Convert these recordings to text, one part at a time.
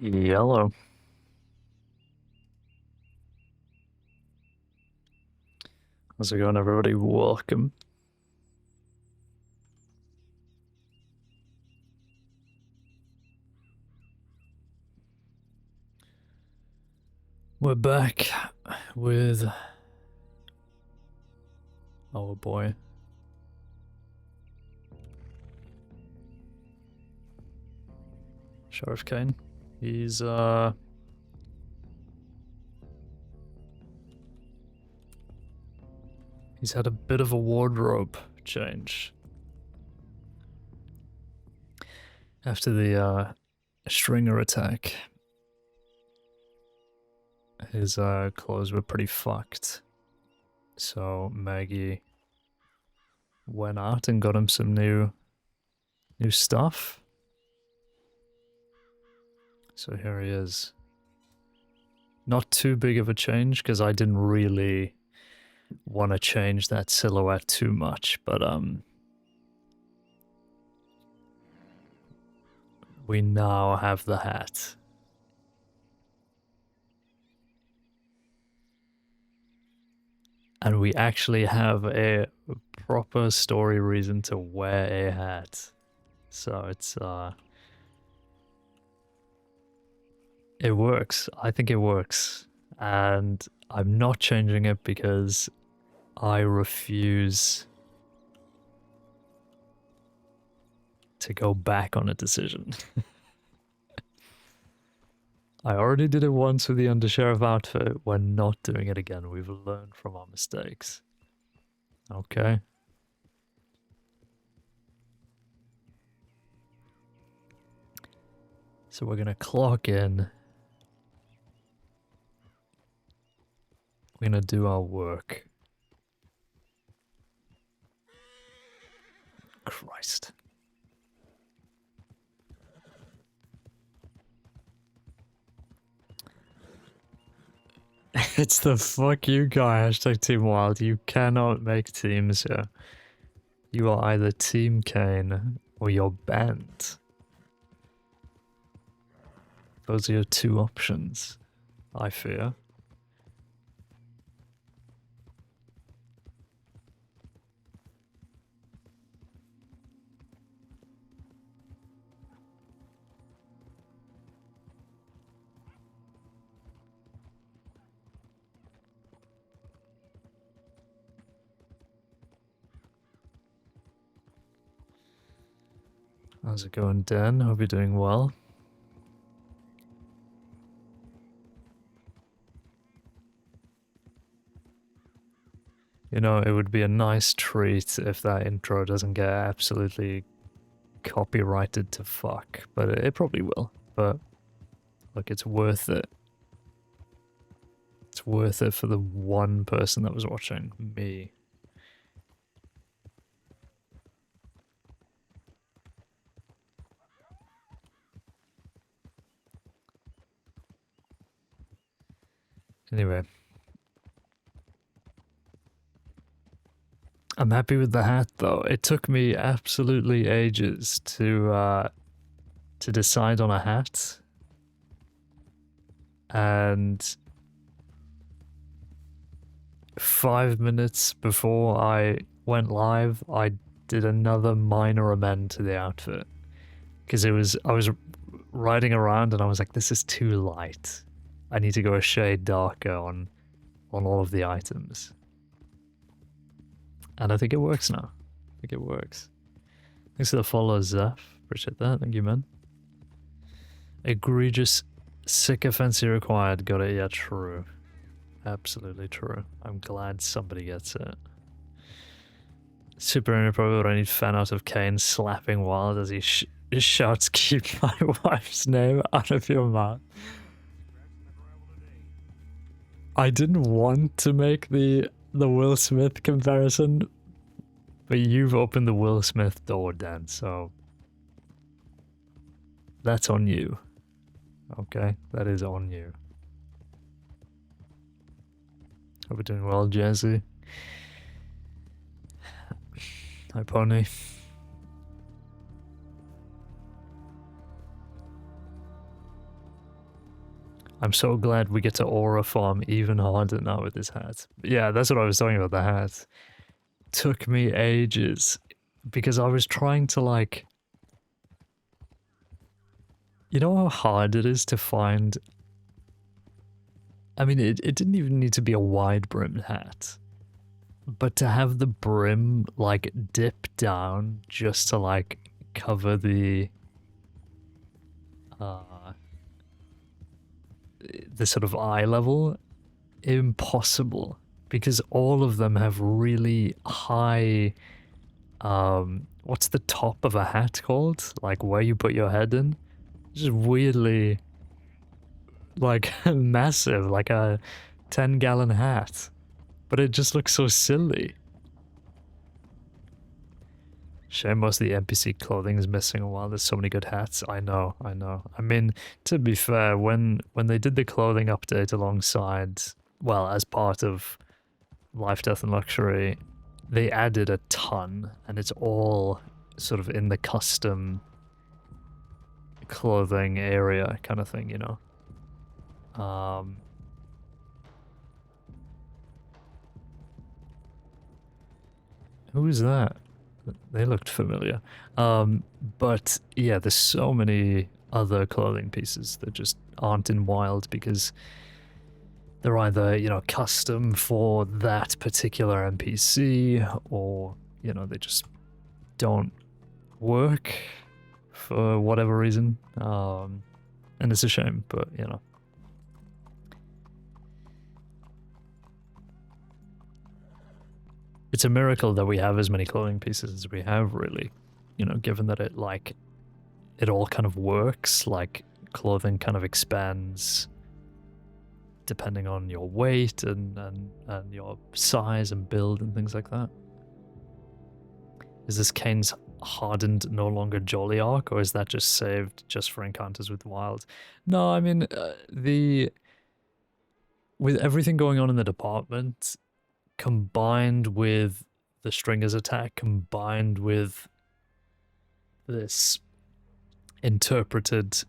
Yellow. How's it going, everybody? Welcome. We're back with our boy. Sheriff Caine. He's had a bit of a wardrobe change. After the stringer attack, his clothes were pretty fucked. So Maggie went out and got him some new stuff. So here he is. Not too big of a change because I didn't really want to change that silhouette too much, but we now have the hat. And we actually have a proper story reason to wear a hat. So it's it works. I think it works. And I'm not changing it because I refuse to go back on a decision. I already did it once with the undersheriff outfit. We're not doing it again. We've learned from our mistakes. Okay. So we're gonna clock in. We're gonna do our work. Christ. It's the fuck you guy, hashtag Team Wild. You cannot make teams here. You are either Team Caine or you're banned. Those are your two options, I fear. How's it going, Dan? Hope you're doing well. You know, it would be a nice treat if that intro doesn't get absolutely copyrighted to fuck, but it probably will. But look, it's worth it. It's worth it for the one person that was watching, me. Anyway. I'm happy with the hat though. It took me absolutely ages to decide on a hat. And 5 minutes before I went live, I did another minor amend to the outfit. Because I was riding around and I was like, this is too light. I need to go a shade darker on all of the items. And I think it works now. I think it works. Thanks for the follow, Zeph. Appreciate that. Thank you, man. Egregious sycophancy required. Got it. Yeah, true. Absolutely true. I'm glad somebody gets it. Super inappropriate. I need fan art of Caine slapping Wild as he shouts, "Keep my wife's name out of your mouth." I didn't want to make the Will Smith comparison, but you've opened the Will Smith door, Dan, so that's on you. Okay, that is on you. Hope you're doing well, Jazzy. Hi, Pony. I'm so glad we get to aura farm even harder now with this hat. Yeah, that's what I was talking about, the hat. Took me ages because I was trying to like... You know how hard it is to find... I mean, it didn't even need to be a wide-brimmed hat. But to have the brim, like, dip down just to, like, cover the sort of eye level, impossible. Because all of them have really high, what's the top of a hat called? Like, where you put your head in? Just weirdly, like, massive, like a 10-gallon hat. But it just looks so silly. Shame most of the NPC clothing is missing while there's so many good hats. I know. I mean, to be fair, when they did the clothing update alongside, well, as part of Life, Death and Luxury, they added a ton, and it's all sort of in the custom clothing area kind of thing, you know? Who is that? They looked familiar. But yeah, there's so many other clothing pieces that just aren't in Wild because they're either, you know, custom for that particular NPC or, you know, they just don't work for whatever reason. And it's a shame, but, you know. It's a miracle that we have as many clothing pieces as we have, really. You know, given that it, like, it all kind of works, like, clothing kind of expands depending on your weight and your size and build and things like that. Is this Caine's hardened no longer jolly arc, or is that just saved just for encounters with Wild? No, I mean, with everything going on in the department, combined with the Stringer's attack, combined with this interpreted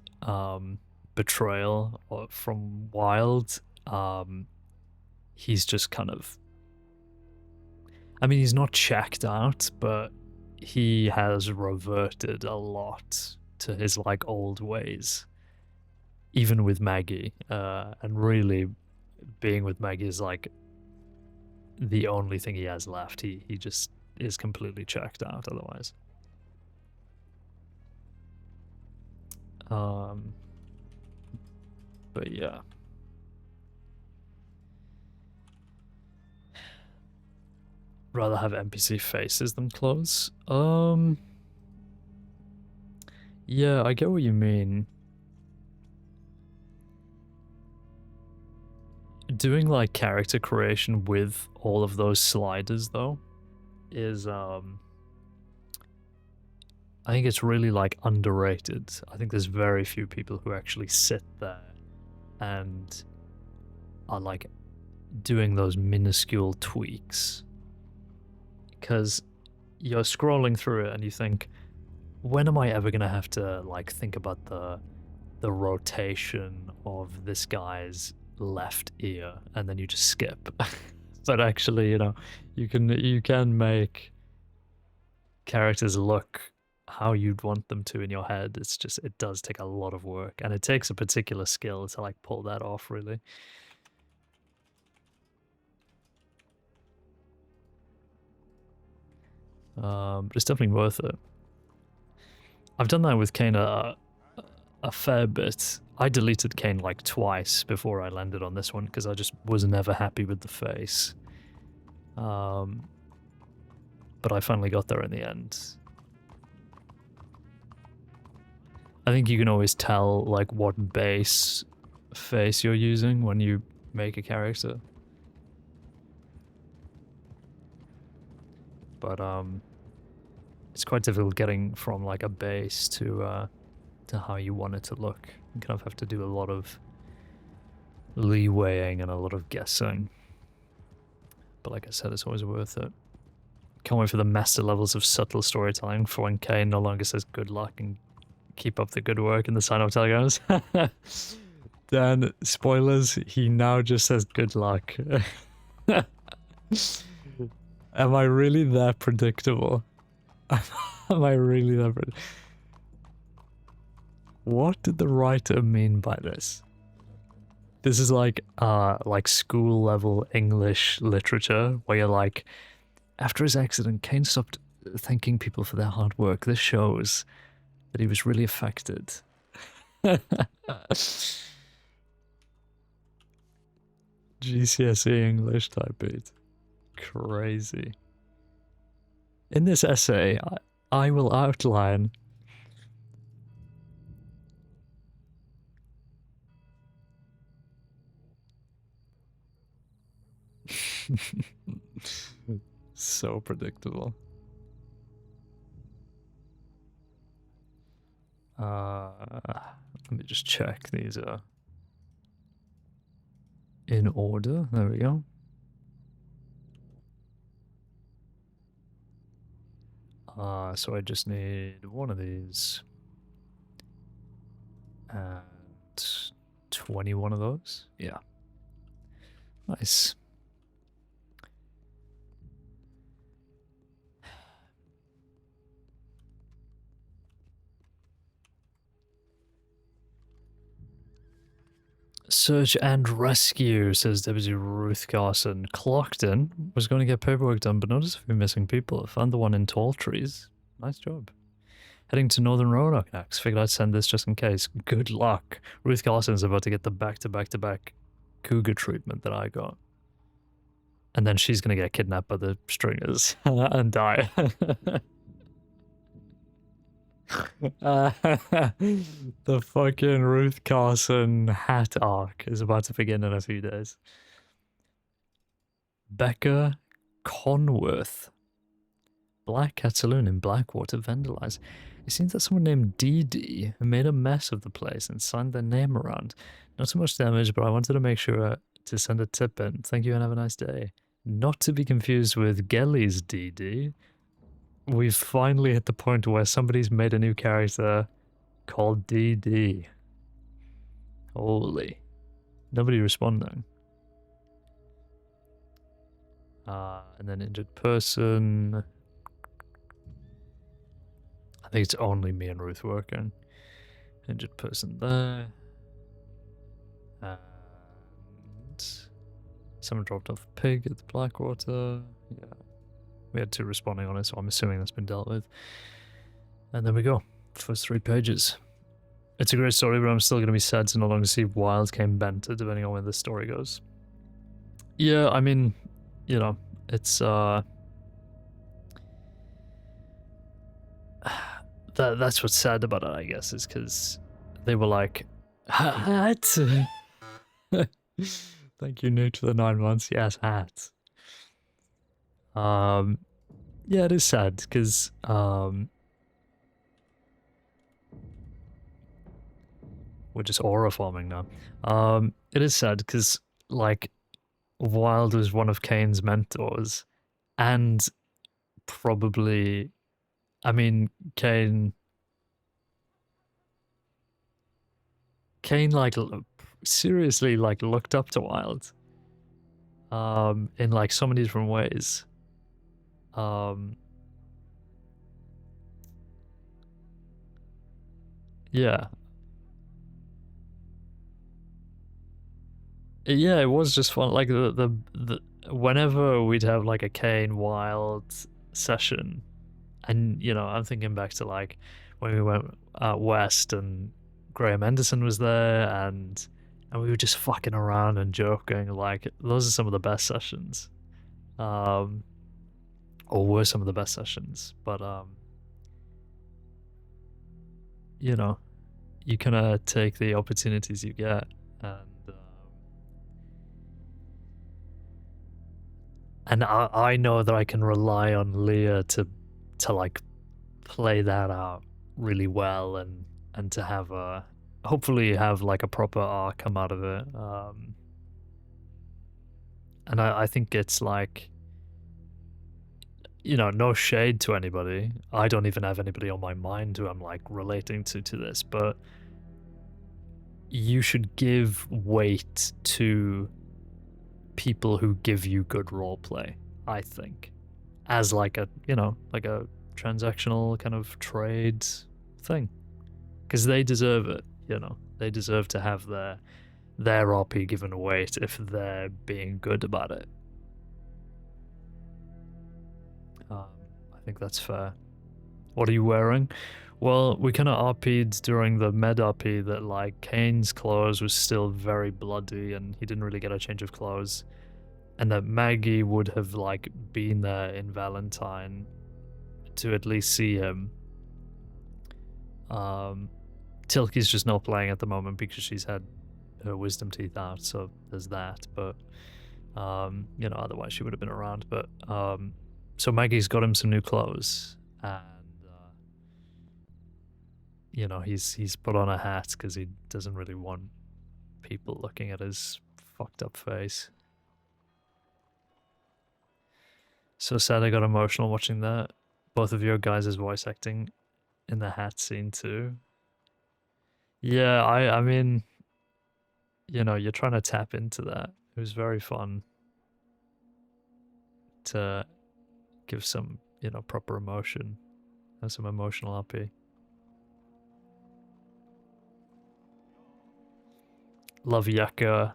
betrayal from Wild, he's just kind of... I mean, he's not checked out, but he has reverted a lot to his, like, old ways. Even with Maggie. And really, being with Maggie is, like, the only thing he has left. He just is completely checked out otherwise. But yeah. Rather have NPC faces than clothes. Yeah, I get what you mean. Doing, like, character creation with all of those sliders, though, is, I think it's really, like, underrated. I think there's very few people who actually sit there and are, like, doing those minuscule tweaks. Because you're scrolling through it and you think, when am I ever going to have to, like, think about the rotation of this guy's left ear, and then you just skip. But actually, you know, you can make characters look how you'd want them to in your head. It's just, it does take a lot of work, and it takes a particular skill to, like, pull that off, really. But it's definitely worth it. I've done that with Caine a fair bit. I deleted Caine like twice before I landed on this one because I just was never happy with the face. But I finally got there in the end. I think you can always tell, like, what base face you're using when you make a character. But it's quite difficult getting from, like, a base to how you want it to look. You kind of have to do a lot of leewaying and a lot of guessing. But like I said, it's always worth it. Can't wait for the master levels of subtle storytelling for when Caine no longer says good luck and keep up the good work in the sign-off telegrams. Dan, spoilers, he now just says good luck. Am I really that predictable? Am I really that predictable? What did the writer mean by this? This is like school level English literature where you're like, after his accident, Caine stopped thanking people for their hard work. This shows that he was really affected. GCSE English type beat. Crazy. In this essay, I will outline so predictable. Let me just check these are in order. There we go. So I just need one of these and 21 of those. Yeah. Nice. Search and rescue, says Deputy Ruth Carson. Clockton was going to get paperwork done, but noticed a few missing people. Found the one in Tall Trees. Nice job. Heading to Northern Roanoke next. Figured I'd send this just in case. Good luck. Ruth Carson's about to get the back-to-back-to-back cougar treatment that I got. And then she's going to get kidnapped by the stringers and die. The fucking Ruth Carson hat arc is about to begin in a few days. Becca Conworth. Black Cat Saloon in Blackwater vandalized. It seems that someone named Dee Dee made a mess of the place and signed their name around. Not so much damage, but I wanted to make sure to send a tip in. Thank you and have a nice day. Not to be confused with Gelly's Dee Dee. We've finally hit the point where somebody's made a new character called DD. Holy. Nobody responding. And then injured person. I think it's only me and Ruth working. Injured person there. And someone dropped off a pig at the Blackwater. Yeah. We had 2 responding on it, so I'm assuming that's been dealt with. And there we go. First 3 pages. It's a great story, but I'm still going to be sad to no longer see Wild Caine Benter, depending on where the story goes. Yeah, I mean, you know, it's, that's what's sad about it, I guess, is because they were like, hat! Thank you, Newt, for the 9 months. Yes, hat. Yeah, it is sad because we're just aura farming now. It is sad because like Wild was one of Caine's mentors, and probably, I mean, Caine like seriously like looked up to Wild in like so many different ways. Yeah. Yeah, it was just fun. Like the whenever we'd have like a Caine Wild session, and you know, I'm thinking back to like when we went out west and Graham Henderson was there, and we were just fucking around and joking. Like those are some of the best sessions. Or were some of the best sessions, but you know, you kind of take the opportunities you get, and I know that I can rely on Leah to like play that out really well, and to have hopefully have like a proper arc come out of it, and I think it's like, you know, no shade to anybody. I don't even have anybody on my mind who I'm like relating to this, but you should give weight to people who give you good roleplay, I think. As like a, you know, like a transactional kind of trade thing. Because they deserve it, you know. They deserve to have their RP given weight if they're being good about it. I think that's fair. What are you wearing? Well, we kind of RP'd during the med RP that like Caine's clothes was still very bloody and he didn't really get a change of clothes. And that Maggie would have like been there in Valentine to at least see him. Tilky's just not playing at the moment because she's had her wisdom teeth out, so there's that. But you know, otherwise she would have been around. But so Maggie's got him some new clothes, and you know, he's put on a hat because he doesn't really want people looking at his fucked up face. So sad I got emotional watching that. Both of your guys' voice acting in the hat scene too. Yeah, I mean, you know, you're trying to tap into that. It was very fun to give some, you know, proper emotion and some emotional RP. Love Yucca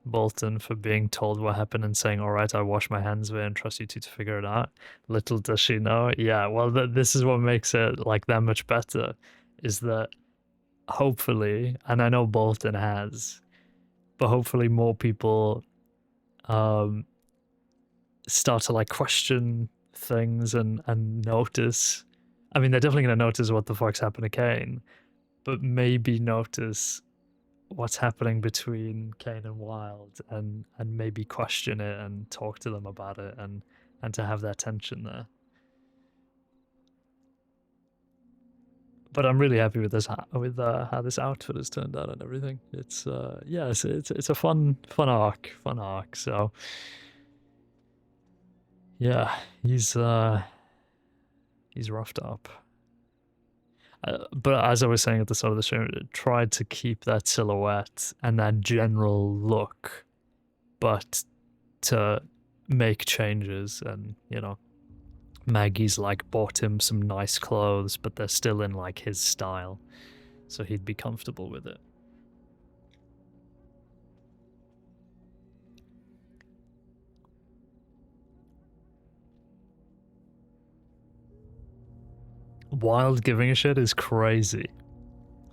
Bolton for being told what happened and saying, all right, I wash my hands of it and trust you two to figure it out. Little does she know. Yeah, well, this is what makes it like that much better, is that hopefully, and I know Bolton has, but hopefully more people start to like question things and notice. I mean, they're definitely going to notice what the fuck's happened to Caine, but maybe notice what's happening between Caine and Wild, and maybe question it and talk to them about it, and to have that tension there. But I'm really happy with this with how this outfit has turned out and everything. It's yeah, it's a fun arc. So yeah, he's roughed up. But as I was saying at the start of the show, tried to keep that silhouette and that general look, but to make changes. And you know, Maggie's like bought him some nice clothes, but they're still in like his style, so he'd be comfortable with it. Wild giving a shit is crazy.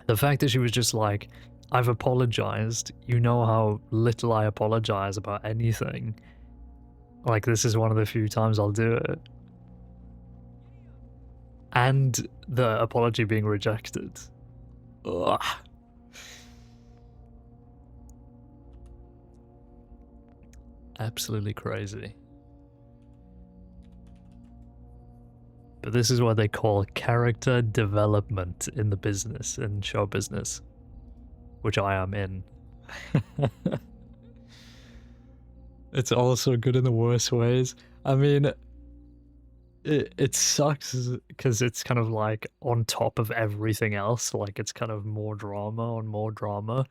The fact that she was just like, I've apologized. You know how little I apologize about anything. Like, this is one of the few times I'll do it. And the apology being rejected. Ugh. Absolutely crazy. But this is what they call character development in the business, in show business, which I am in. It's also good in the worst ways. I mean, it sucks because it's kind of like on top of everything else. Like, it's kind of more drama on more drama,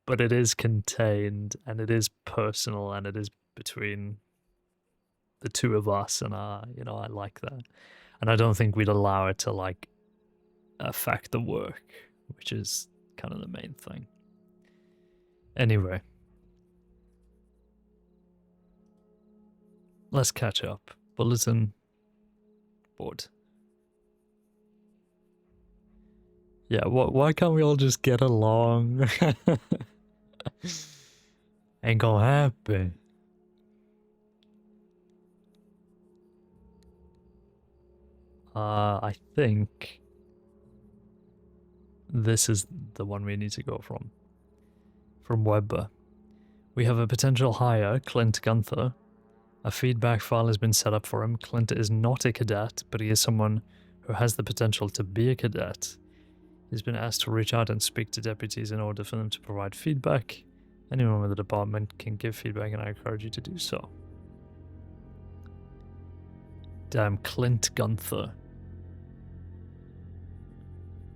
but it is contained and it is personal and it is between the two of us, and you know, I like that. And I don't think we'd allow it to like affect the work, which is kind of the main thing. Anyway, let's catch up. Bulletin board. Yeah, why can't we all just get along? Ain't gonna happen. I think this is the one we need to go from. From Webber. We have a potential hire, Clint Gunther. A feedback file has been set up for him. Clint is not a cadet, but he is someone who has the potential to be a cadet. He's been asked to reach out and speak to deputies in order for them to provide feedback. Anyone with the department can give feedback, and I encourage you to do so. Damn, Clint Gunther.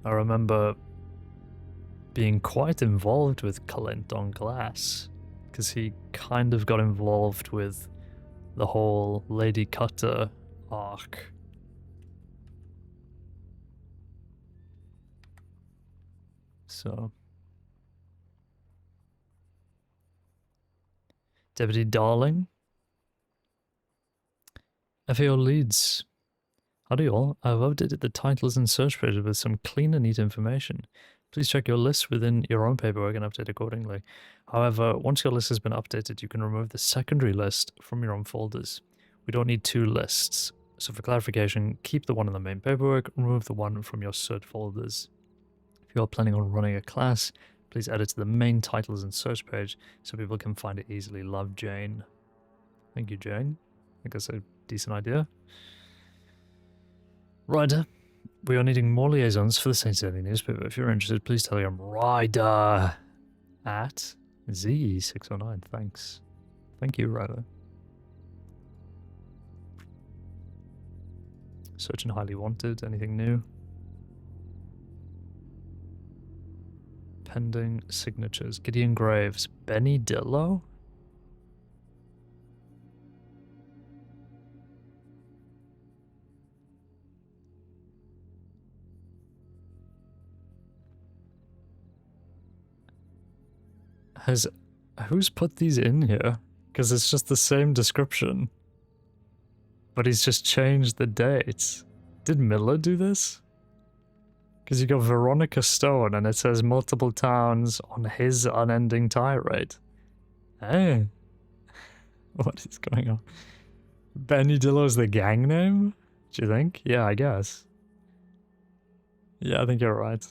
I remember being quite involved with Colent on Glass, because he kind of got involved with the whole Lady Cutter arc. So, Deputy Darling, FAO leads. Howdy all, I've updated the titles and search pages with some clean and neat information. Please check your list within your own paperwork and update accordingly. However, once your list has been updated, you can remove the secondary list from your own folders. We don't need two lists, so for clarification, keep the one in the main paperwork, remove the one from your cert folders. If you are planning on running a class, please add it to the main titles and search page so people can find it easily. Love, Jane. Thank you, Jane. I think that's a decent idea. Ryder, we are needing more liaisons for the Saints Daily newspaper. If you're interested, please telegram Ryder at Z609. Thanks. Thank you, Ryder. Search and highly wanted. Anything new? Pending signatures. Gideon Graves. Benny Dillo? Who's put these in here? Because it's just the same description. But he's just changed the dates. Did Miller do this? Because you got Veronica Stone and it says multiple towns on his unending tirade. Hey. What is going on? Benny Dillo's the gang name? Do you think? Yeah, I guess. Yeah, I think you're right.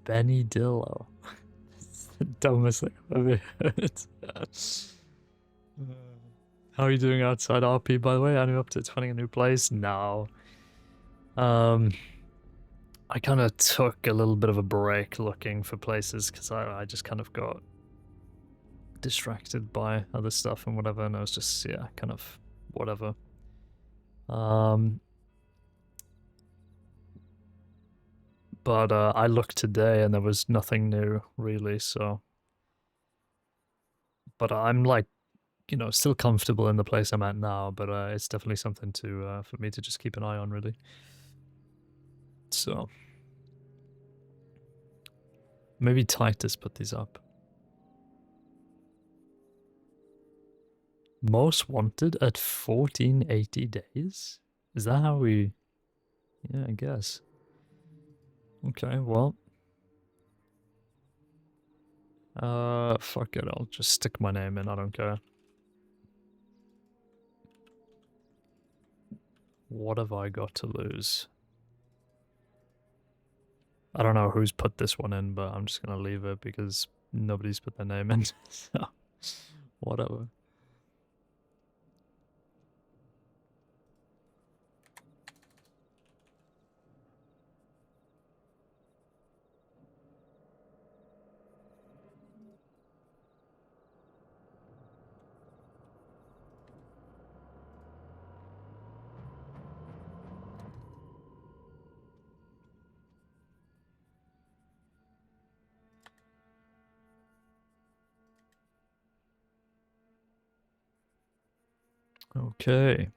Benny Dillo. The dumbest thing I've ever heard. How are you doing outside RP, by the way? Any updates finding a new place? No. I kind of took a little bit of a break looking for places because I just kind of got distracted by other stuff and whatever, and I was just, yeah, kind of whatever. But I looked today and there was nothing new, really, so... But I'm, like, you know, still comfortable in the place I'm at now, but it's definitely something to for me to just keep an eye on, really. So... Maybe Titus put these up. Most wanted at 1480 days? Is that how we... Yeah, I guess. Okay, well... fuck it, I'll just stick my name in, I don't care. What have I got to lose? I don't know who's put this one in, but I'm just gonna leave it because nobody's put their name in, so... Whatever. Okay.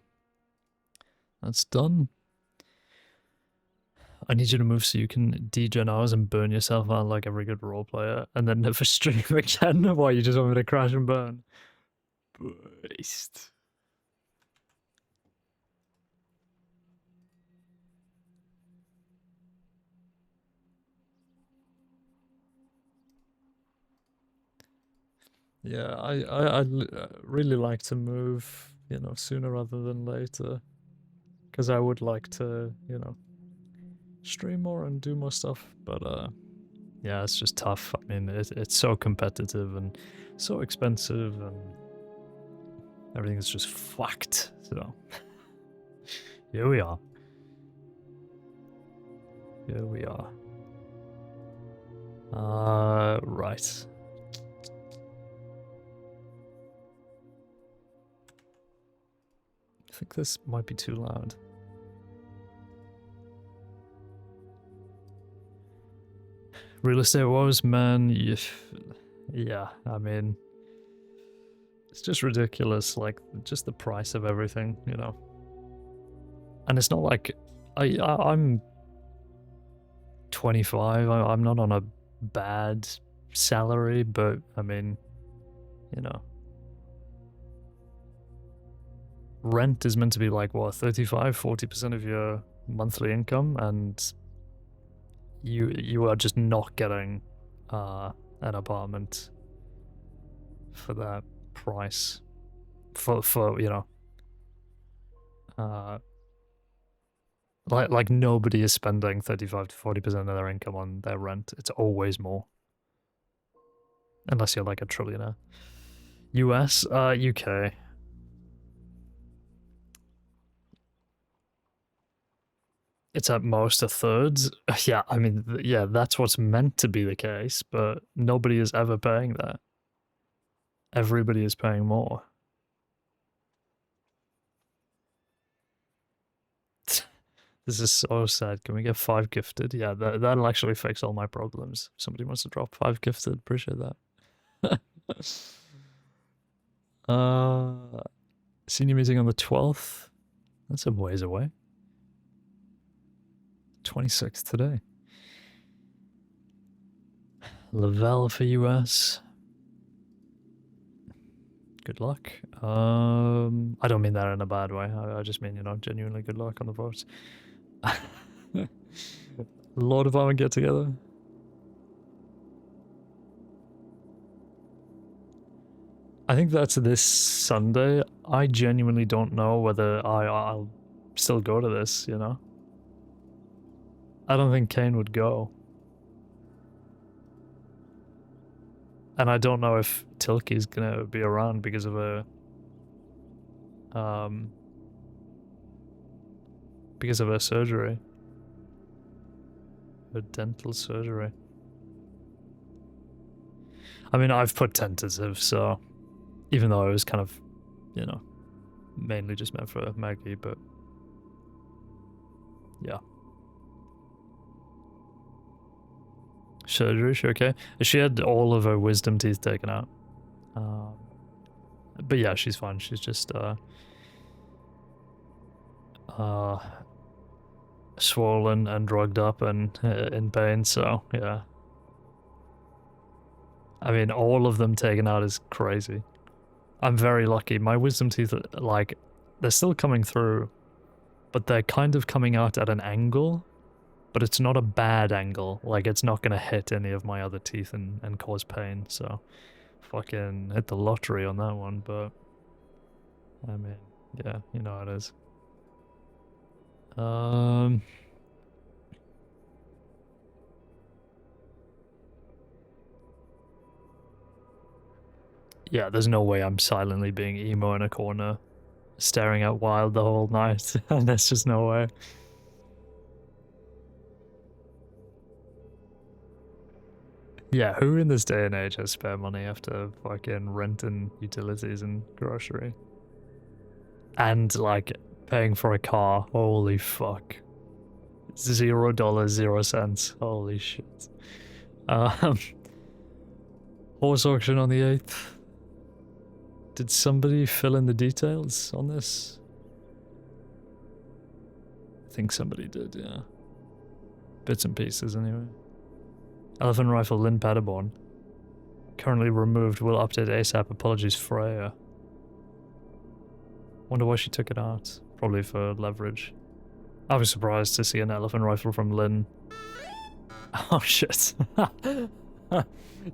That's done. I need you to move so you can degen hours and burn yourself out like every good role player, and then never stream again. Why, you just want me to crash and burn? Beast. Yeah, I really like to move, you know, sooner rather than later. Because I would like to, you know, stream more and do more stuff, but yeah, it's just tough. I mean, it's so competitive and so expensive and everything is just fucked, so here we are. Here we are. Right. I think this might be too loud. Real estate woes, man. Yeah, I mean, it's just ridiculous. Like, just the price of everything, you know. And it's not like I'm 25. I'm not on a bad salary, but I mean, you know, rent is meant to be like what, 35-40% of your monthly income, and you are just not getting an apartment for that price for you know, like nobody is spending 35-40% of their income on their rent. It's always more, unless you're like a trillionaire. US, UK. It's at most a third. Yeah, I mean, yeah, that's what's meant to be the case, but nobody is ever paying that. Everybody is paying more. This is so sad. Can we get 5 gifted? Yeah, that'll actually fix all my problems. Somebody wants to drop 5 gifted. Appreciate that. Senior meeting on the 12th. That's a ways away. 26th today. Lavelle for US. Good luck. I don't mean that in a bad way. I just mean, you know, genuinely good luck on the votes. Law Department get together. I think that's this Sunday. I genuinely don't know whether I'll still go to this, you know? I don't think Caine would go. And I don't know if Tilke's gonna be around because of a surgery. Her dental surgery. I mean, I've put tentative, so even though it was kind of, you know, mainly just meant for Maggie, but yeah. Surgery, she okay? She had all of her wisdom teeth taken out. But yeah, she's fine. She's just swollen and drugged up and in pain, so yeah. I mean, all of them taken out is crazy. I'm very lucky. My wisdom teeth, like, they're still coming through, but they're kind of coming out at an angle, but it's not a bad angle. Like, it's not gonna hit any of my other teeth and cause pain, so fucking hit the lottery on that one, but I mean, yeah, you know how it is. Yeah, there's no way I'm silently being emo in a corner, staring at Wild the whole night. There's just no way. Yeah, who in this day and age has spare money after fucking rent and utilities and grocery? And, like, paying for a car. Holy fuck. $0, 0 cents. Holy shit. Horse auction on the 8th. Did somebody fill in the details on this? I think somebody did, yeah. Bits and pieces, anyway. Elephant rifle, Lynn Paderborn. Currently removed, will update ASAP. Apologies, Freya. Wonder why she took it out. Probably for leverage. I was surprised to see an elephant rifle from Lynn. Oh shit.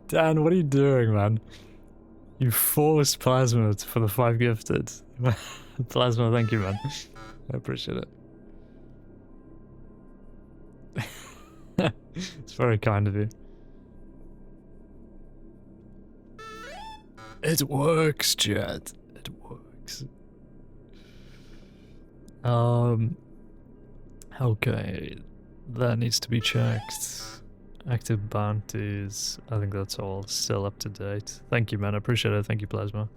Dan, what are you doing, man? You forced Plasma for the 5 gifted. Plasma, thank you, man. I appreciate it. It's very kind of you. It works, chat. It works. Okay. That needs to be checked. Active bounties. I think that's all still up to date. Thank you, man. I appreciate it. Thank you, Plasma.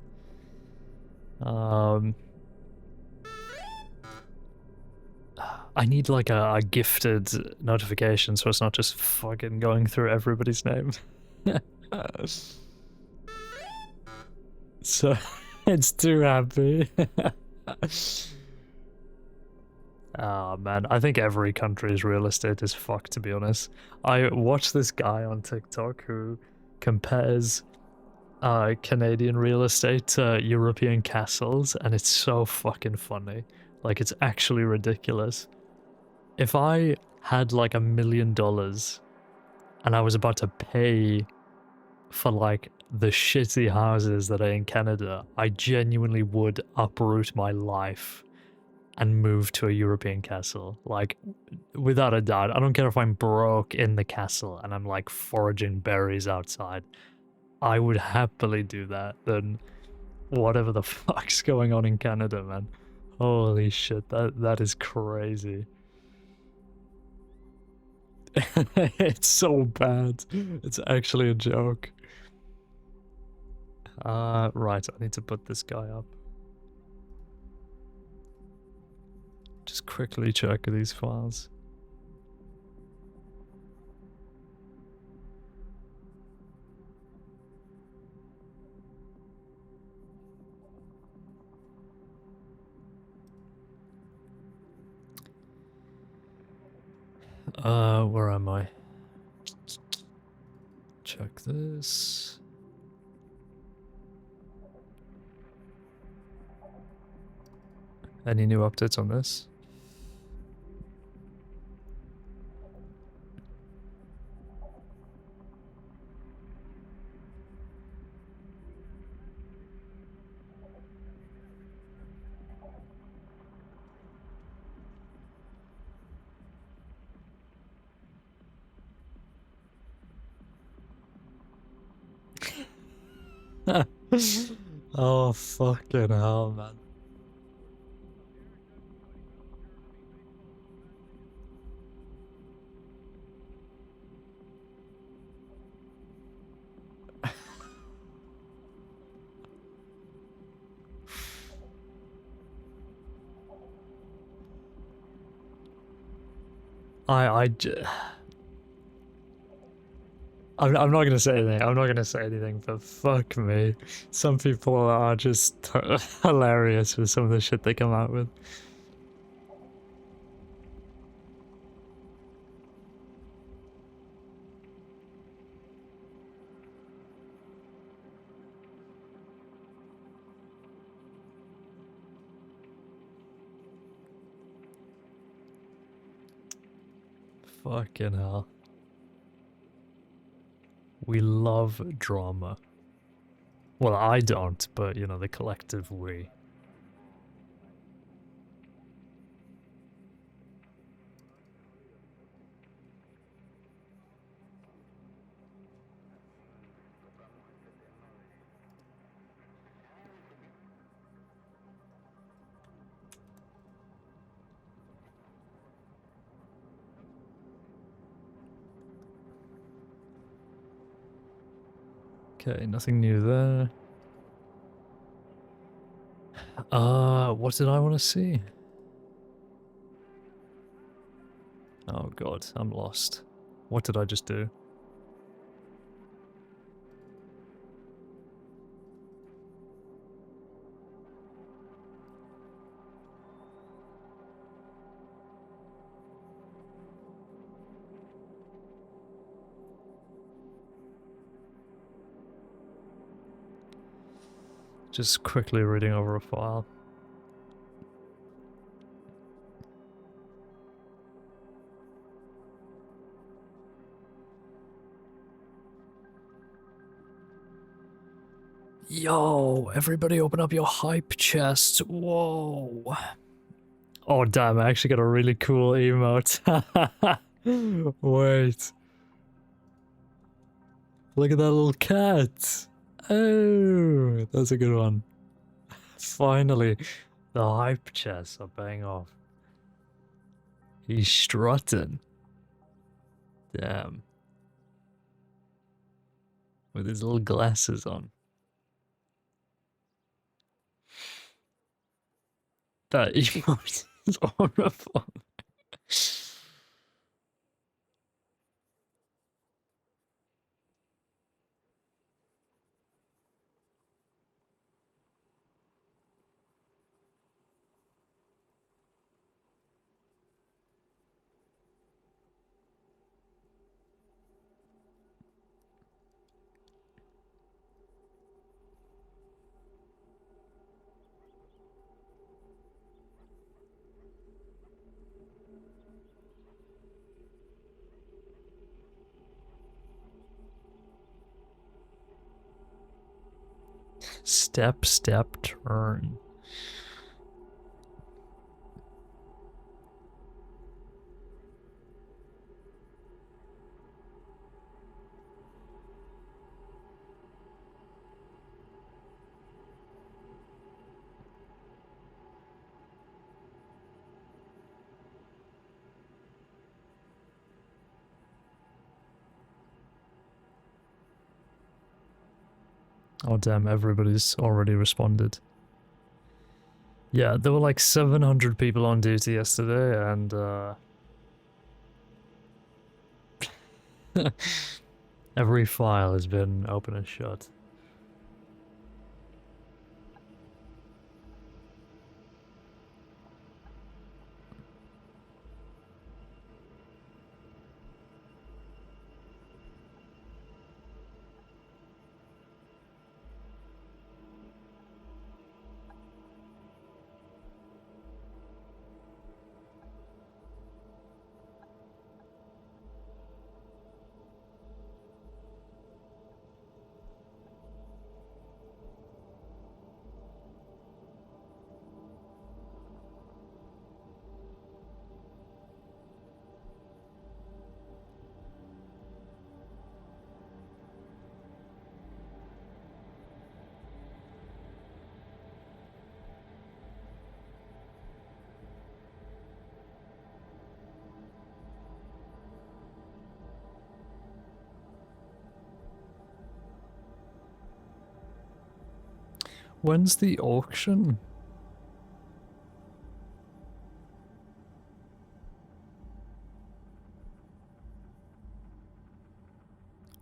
I need like a gifted notification so it's not just fucking going through everybody's name. So it's too happy. Oh man, I think every country's real estate is fucked, to be honest. I watched this guy on TikTok who compares Canadian real estate to European castles, and it's so fucking funny. Like, it's actually ridiculous. If I had like $1 million and I was about to pay for like the shitty houses that are in Canada, I genuinely would uproot my life and move to a European castle. Like, without a doubt. I don't care if I'm broke in the castle and I'm like foraging berries outside. I would happily do that than whatever the fuck's going on in Canada, man. Holy shit, that is crazy. It's so bad. It's actually a joke. Right, I need to put this guy up. Just quickly check these files. Where am I? Check this. Any new updates on this? Oh, fucking hell, man. I'm not gonna say anything. I'm not gonna say anything, but fuck me. Some people are just hilarious with some of the shit they come out with. Fucking hell. We love drama. Well, I don't, but you know, the collective we. Okay, nothing new there. What did I want to see? Oh god, I'm lost. What did I just do? Just quickly reading over a file. Yo, everybody open up your hype chests. Whoa. Oh damn, I actually got a really cool emote. Wait. Look at that little cat. Oh, that's a good one. Finally, the hype chests are paying off. He's strutting. Damn. With his little glasses on. That emote is horrible. Step, step, turn. Oh damn, everybody's already responded. Yeah, there were like 700 people on duty yesterday, and every file has been open and shut. When's the auction?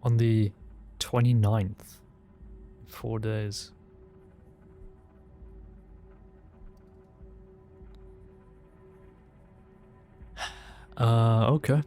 On the 29th. 4 days. Okay.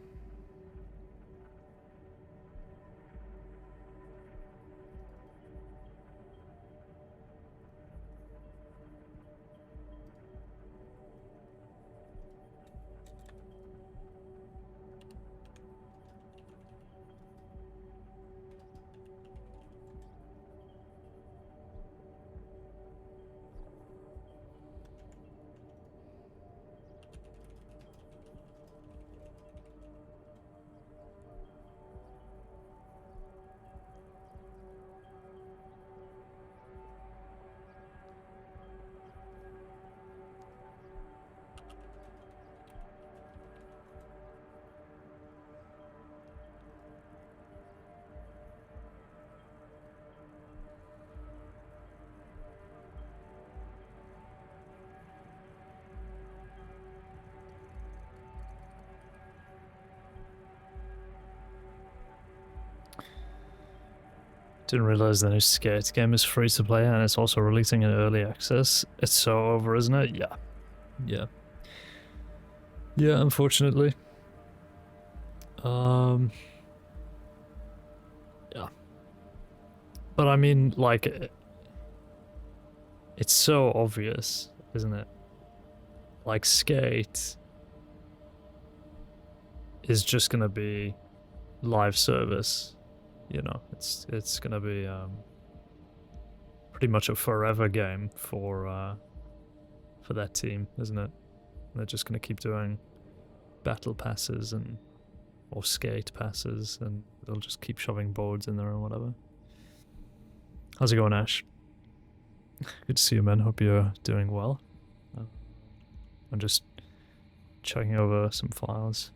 Didn't realize the new Skate game is free to play and it's also releasing in early access. It's so over, isn't it? Yeah. Yeah. Yeah, unfortunately. Yeah. But I mean, like, it's so obvious, isn't it? Like, Skate is just gonna be live service. You know, it's gonna be pretty much a forever game for that team, isn't it? They're just gonna keep doing battle passes or skate passes, and they'll just keep shoving boards in there or whatever. How's it going, Ash? Good to see you, man. Hope you're doing well. I'm just checking over some files.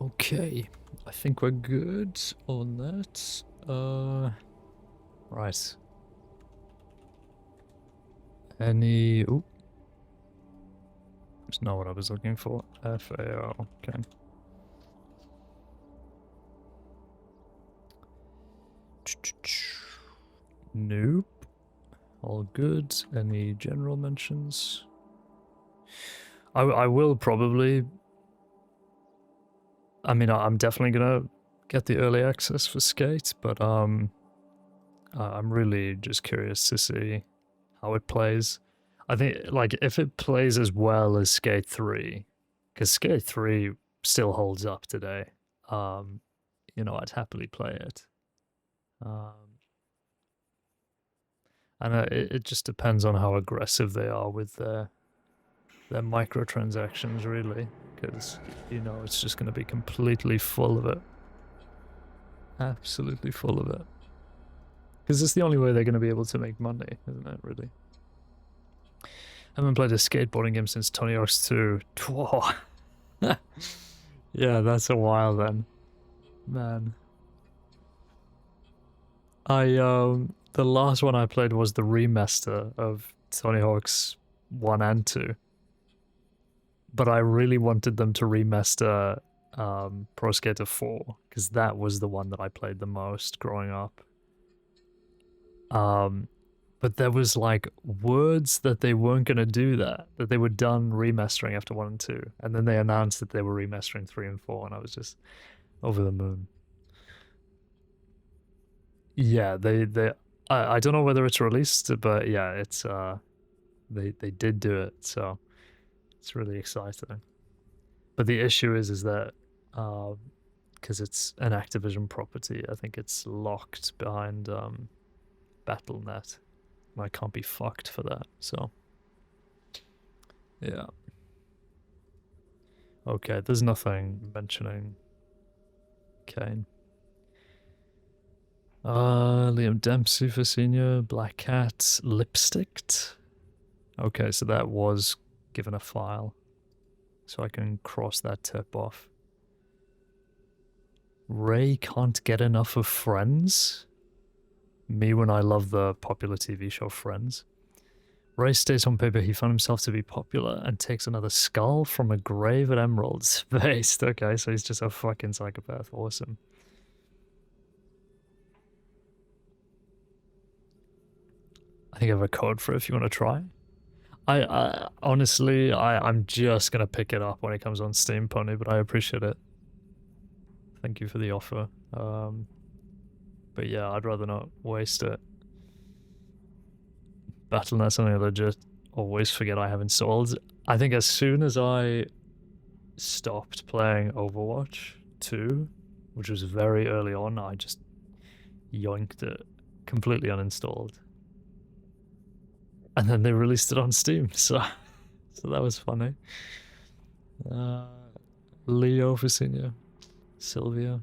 Okay, I think we're good on that. Right. Any... Ooh. That's not what I was looking for. FAO. Okay. Nope. All good. Any general mentions? I will probably... I mean, I'm definitely gonna get the early access for Skate, but I'm really just curious to see how it plays. I think, like, if it plays as well as Skate 3, because Skate 3 still holds up today, you know, I'd happily play it. And it just depends on how aggressive they are with their microtransactions, really, because, you know, it's just going to be completely full of it. Absolutely full of it. Because it's the only way they're going to be able to make money, isn't it, really? I haven't played a skateboarding game since Tony Hawk's 2. Whoa. Yeah, that's a while then. Man. The last one I played was the remaster of Tony Hawk's 1 and 2. But I really wanted them to remaster Pro Skater 4, because that was the one that I played the most growing up. But there was like words that they weren't going to do that they were done remastering after 1 and 2. And then they announced that they were remastering 3 and 4, and I was just over the moon. Yeah, I don't know whether it's released, but yeah, it's they did do it, so it's really exciting. But the issue is that because it's an Activision property, I think it's locked behind Battle.net. I can't be fucked for that, so yeah. Okay, there's nothing mentioning Caine. Liam Dempsey for senior, Black Cat, Lipsticked. Okay, so that was given a file, so I can cross that tip off. Ray can't get enough of Friends. Me when I love the popular TV show Friends. Ray states on paper he found himself to be popular and takes another skull from a grave at Emerald's based. Okay, so he's just a fucking psychopath. Awesome. I think I have a code for it if you want to try. I honestly, I'm just gonna pick it up when it comes on Steam, Pony, but I appreciate it. Thank you for the offer. But yeah, I'd rather not waste it. Battle.net's something I legit always forget I have installed. I think as soon as I stopped playing Overwatch 2, which was very early on, I just yoinked it, completely uninstalled. And then they released it on Steam, so that was funny. Leo for senior. Sylvia.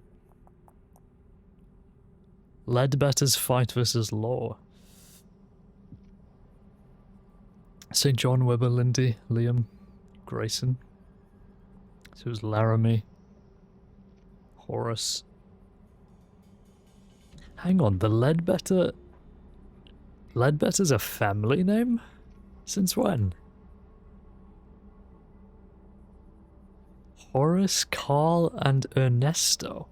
Ledbetter's Fight vs. Law. St. John, Webber, Lindy, Liam, Grayson. So it was Laramie. Horace. Hang on, the Ledbetter... Ledbetter's a family name? Since when? Horace, Carl, and Ernesto.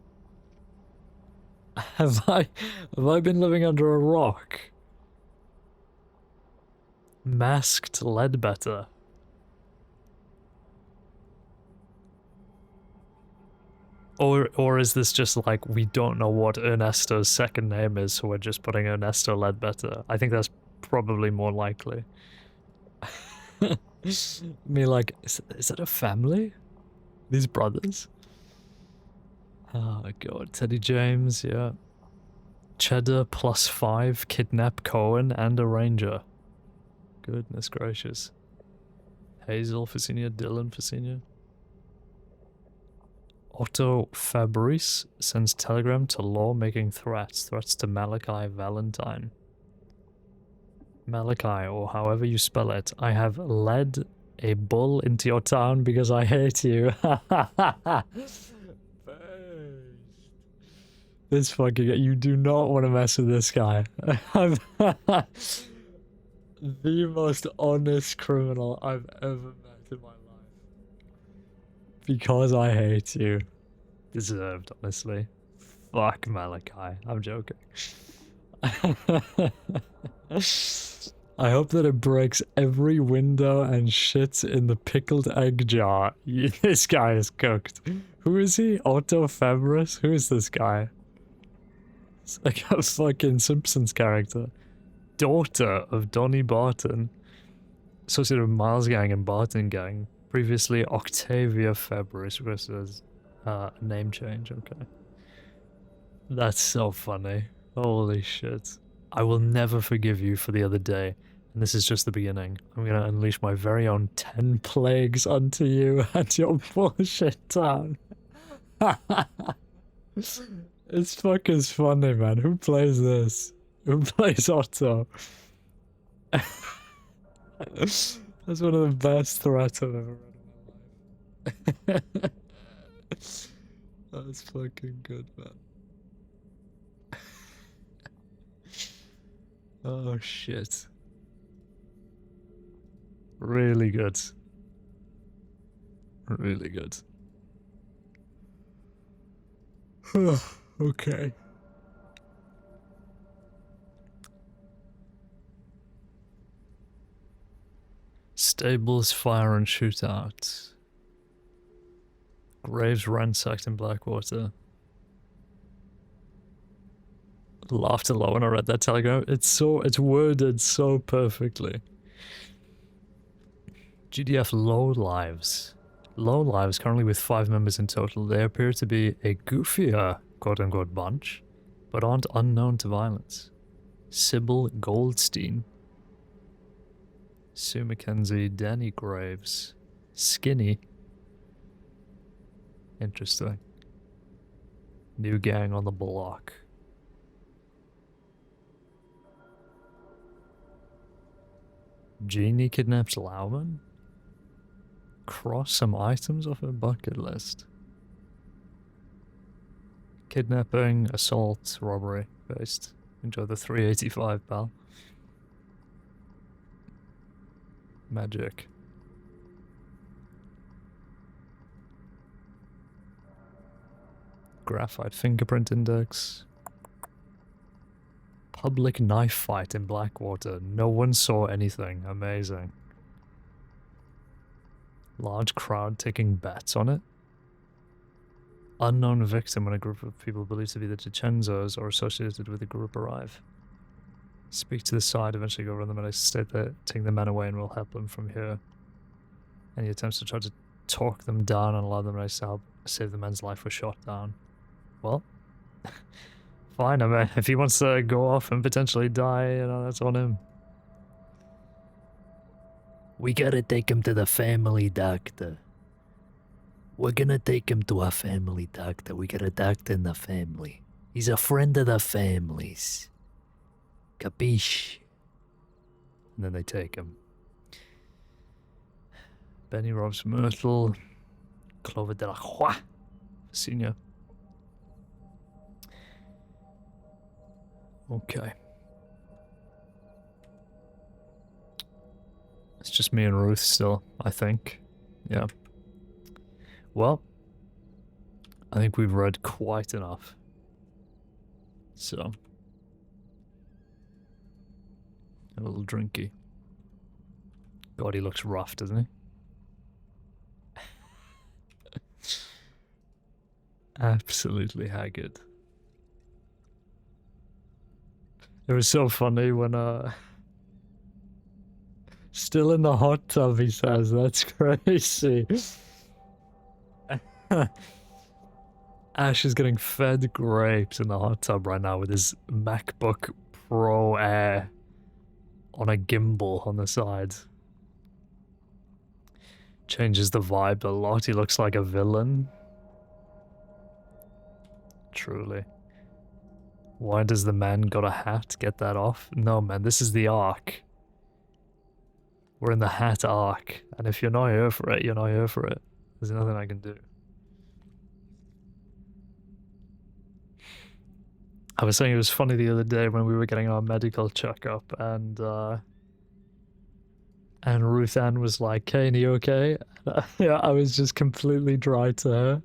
Have I been living under a rock? Masked Ledbetter. Or is this just like, we don't know what Ernesto's second name is, so we're just putting Ernesto Ledbetter? I think that's probably more likely. Me like, is that a family? These brothers? Oh god, Teddy James, yeah. Cheddar +5, Kidnap Cohen, and a Ranger. Goodness gracious. Hazel for senior, Dylan for senior. Otto Fabrice sends telegram to Law making threats to Malachi Valentine. Malachi, or however you spell it, I have led a bull into your town because I hate you. This fucking... You do not want to mess with this guy. The most honest criminal I've ever met in my life. Because I hate you. Deserved, honestly. Fuck Malachi. I'm joking. I hope that it breaks every window and shits in the pickled egg jar. This guy is cooked. Who is he? Otto Febris? Who is this guy? It's like a fucking Simpsons character. Daughter of Donnie Barton. Associated with Miles Gang and Barton Gang. Previously Octavia Febris. Requested as name change. Okay. That's so funny. Holy shit. I will never forgive you for the other day. And this is just the beginning. I'm gonna unleash my very own 10 plagues onto you and your bullshit town. It's fucking funny, man. Who plays this? Who plays Otto? That's one of the best threats I've ever read in my life. That's fucking good, man. Oh shit. Really good. Really good. Okay. Stables, fire and shootout. Graves ransacked in Blackwater. Laughed a lot when I read that telegram. It's worded so perfectly. GDF low lives. Low lives currently with 5 members in total. They appear to be a goofier quote-unquote bunch, but aren't unknown to violence. Sybil Goldstein. Sue McKenzie, Danny Graves. Skinny. Interesting. New gang on the block. Jeannie kidnaps Lauman? Cross some items off her bucket list. Kidnapping, assault, robbery based. Enjoy the 385, pal. Magic. Graphite fingerprint index. Public knife fight in Blackwater. No one saw anything. Amazing. Large crowd taking bets on it. Unknown victim when a group of people believed to be the Chicenzos or associated with the group arrive. Speak to the side, eventually go around them and state that taking the men away and we'll help them from here. Any attempts to try to talk them down and allow them to help save the men's life were shot down. Well, fine, I mean, if he wants to go off and potentially die, you know, that's on him. We gotta take him to the family doctor. We're gonna take him to a family doctor. We got a doctor in the family. He's a friend of the family's. Capiche? And then they take him. Benny robs Myrtle. Clover de la Croix. Senior. Okay. It's just me and Ruth still, I think. Yeah. Well, I think we've read quite enough. So, a little drinky. God, he looks rough, doesn't he? Absolutely haggard. It was so funny when, still in the hot tub, he says. That's crazy. Ash is getting fed grapes in the hot tub right now with his MacBook Pro Air on a gimbal on the side. Changes the vibe a lot. He looks like a villain. Truly. Why does the man got a hat? Get that off? No, man, this is the arc. We're in the hat arc. And if you're not here for it, you're not here for it. There's nothing I can do. I was saying it was funny the other day when we were getting our medical checkup and And Ruth Ann was like, Caine, you okay? Yeah, I was just completely dry to her.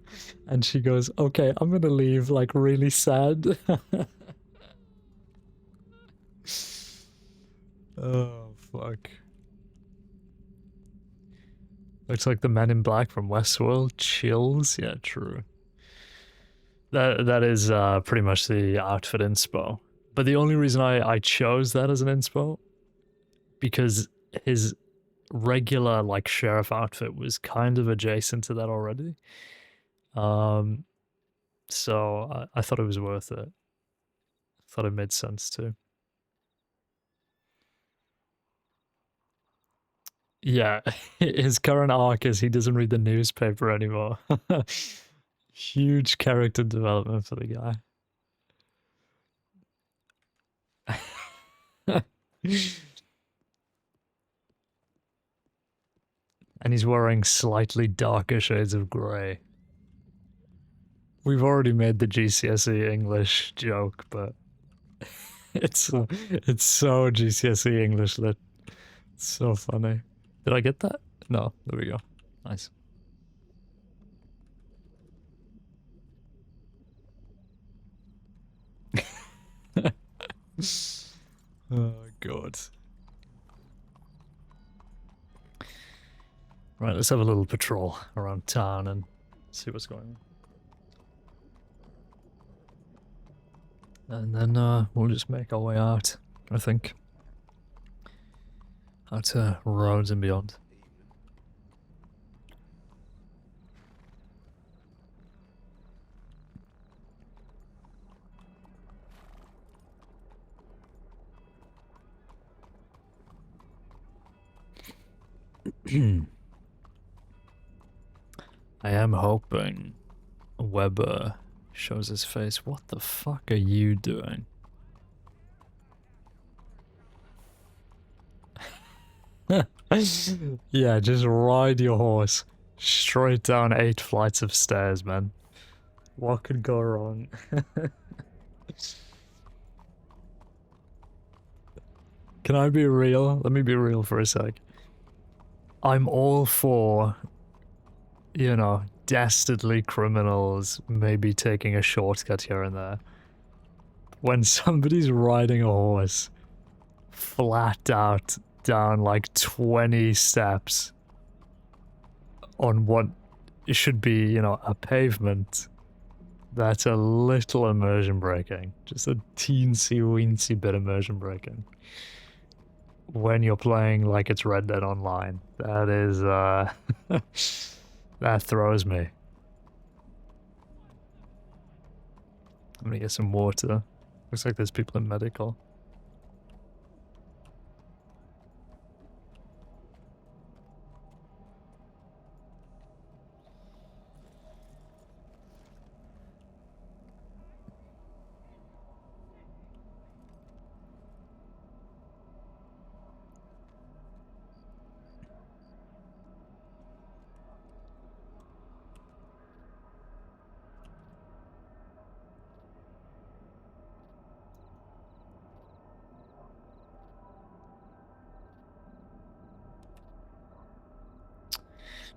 And she goes, okay, I'm gonna leave, like, really sad. Oh, fuck. Looks like the Men in Black from Westworld. Chills? Yeah, true. That is pretty much the outfit inspo. But the only reason I chose that as an inspo, because his regular, like, sheriff outfit was kind of adjacent to that already. So I thought it was worth it. Thought it made sense too. Yeah, his current arc is he doesn't read the newspaper anymore. Huge character development for the guy. And he's wearing slightly darker shades of grey. We've already made the GCSE English joke, but it's so GCSE English lit. It's so funny. Did I get that? No, there we go. Nice. Oh, God. Right, let's have a little patrol around town and see what's going on. And then we'll just make our way out, I think. Out to roads and beyond. I am hoping Weber shows his face. What the fuck are you doing? Yeah, just ride your horse straight down 8 flights of stairs, man. What could go wrong? Can I be real? Let me be real for a sec. I'm all for, you know, dastardly criminals maybe taking a shortcut here and there. When somebody's riding a horse flat out down like 20 steps on what should be, you know, a pavement, that's a little immersion breaking. Just a teensy weensy bit immersion breaking. When you're playing like it's Red Dead Online, that is, that throws me. I'm gonna get some water. Looks like there's people in medical.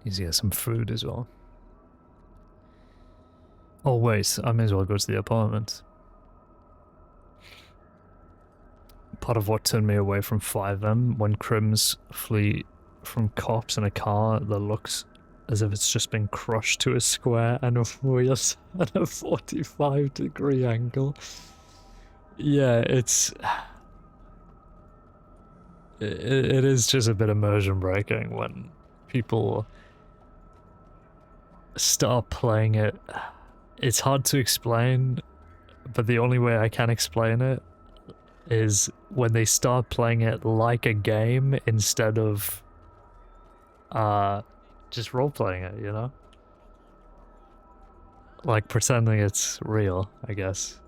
Need to get some food as well. Oh wait, I may as well go to the apartment. Part of what turned me away from 5M, when crims flee from cops in a car that looks as if it's just been crushed to a square and wheels at a 45-degree angle. Yeah, it is just a bit immersion breaking when people start playing it. It's hard to explain, but the only way I can explain it is when they start playing it like a game instead of just role-playing it, you know? Like pretending it's real, I guess.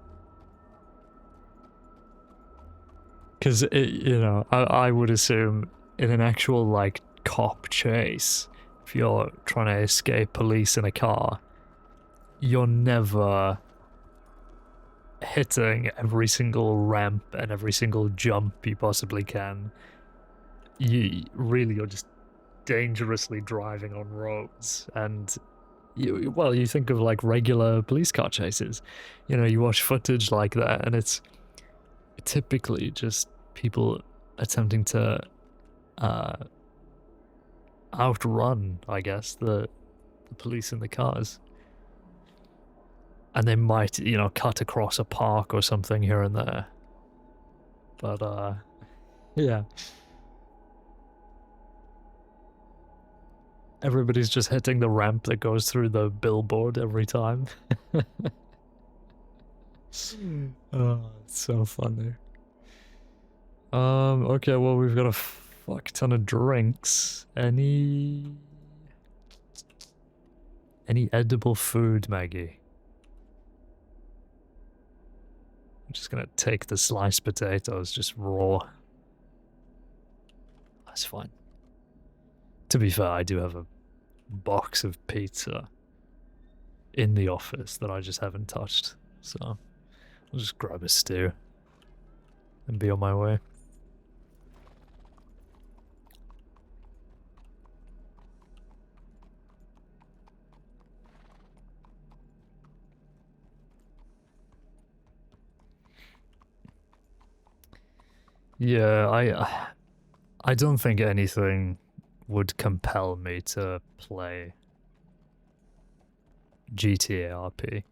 Because, you know, I would assume in an actual, like, cop chase, if you're trying to escape police in a car, you're never hitting every single ramp and every single jump you possibly can you're just dangerously driving on roads, and you think of like regular police car chases. You watch footage like that, and it's typically just people attempting to uh, outrun, I guess, the police in the cars. And they might, cut across a park or something here and there. But, yeah. Everybody's just hitting the ramp that goes through the billboard every time. Oh, it's so funny. Okay, well, we've got a fuck ton of drinks. Any edible food, Maggie? I'm just gonna take the sliced potatoes, just raw. That's fine. To be fair, I do have a box of pizza in the office that I just haven't touched, so I'll just grab a stew and be on my way. Yeah, I don't think anything would compel me to play GTA RP.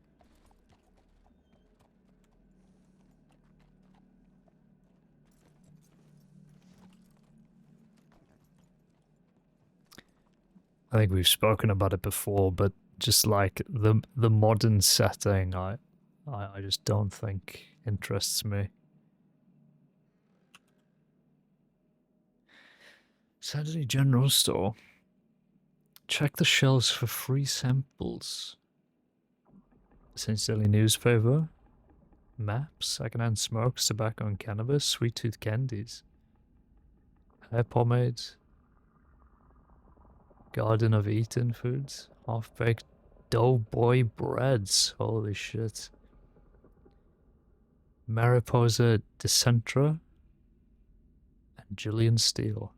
I think we've spoken about it before, but just like the modern setting, I just don't think interests me. Saturday General Store. Check the shelves for free samples. Saints Daily Newspaper. Maps, secondhand smokes, tobacco and cannabis, sweet tooth candies. Hair pomade. Garden of Eaten foods. Half-baked doughboy breads. Holy shit. Mariposa Decentra. And Julian Steele.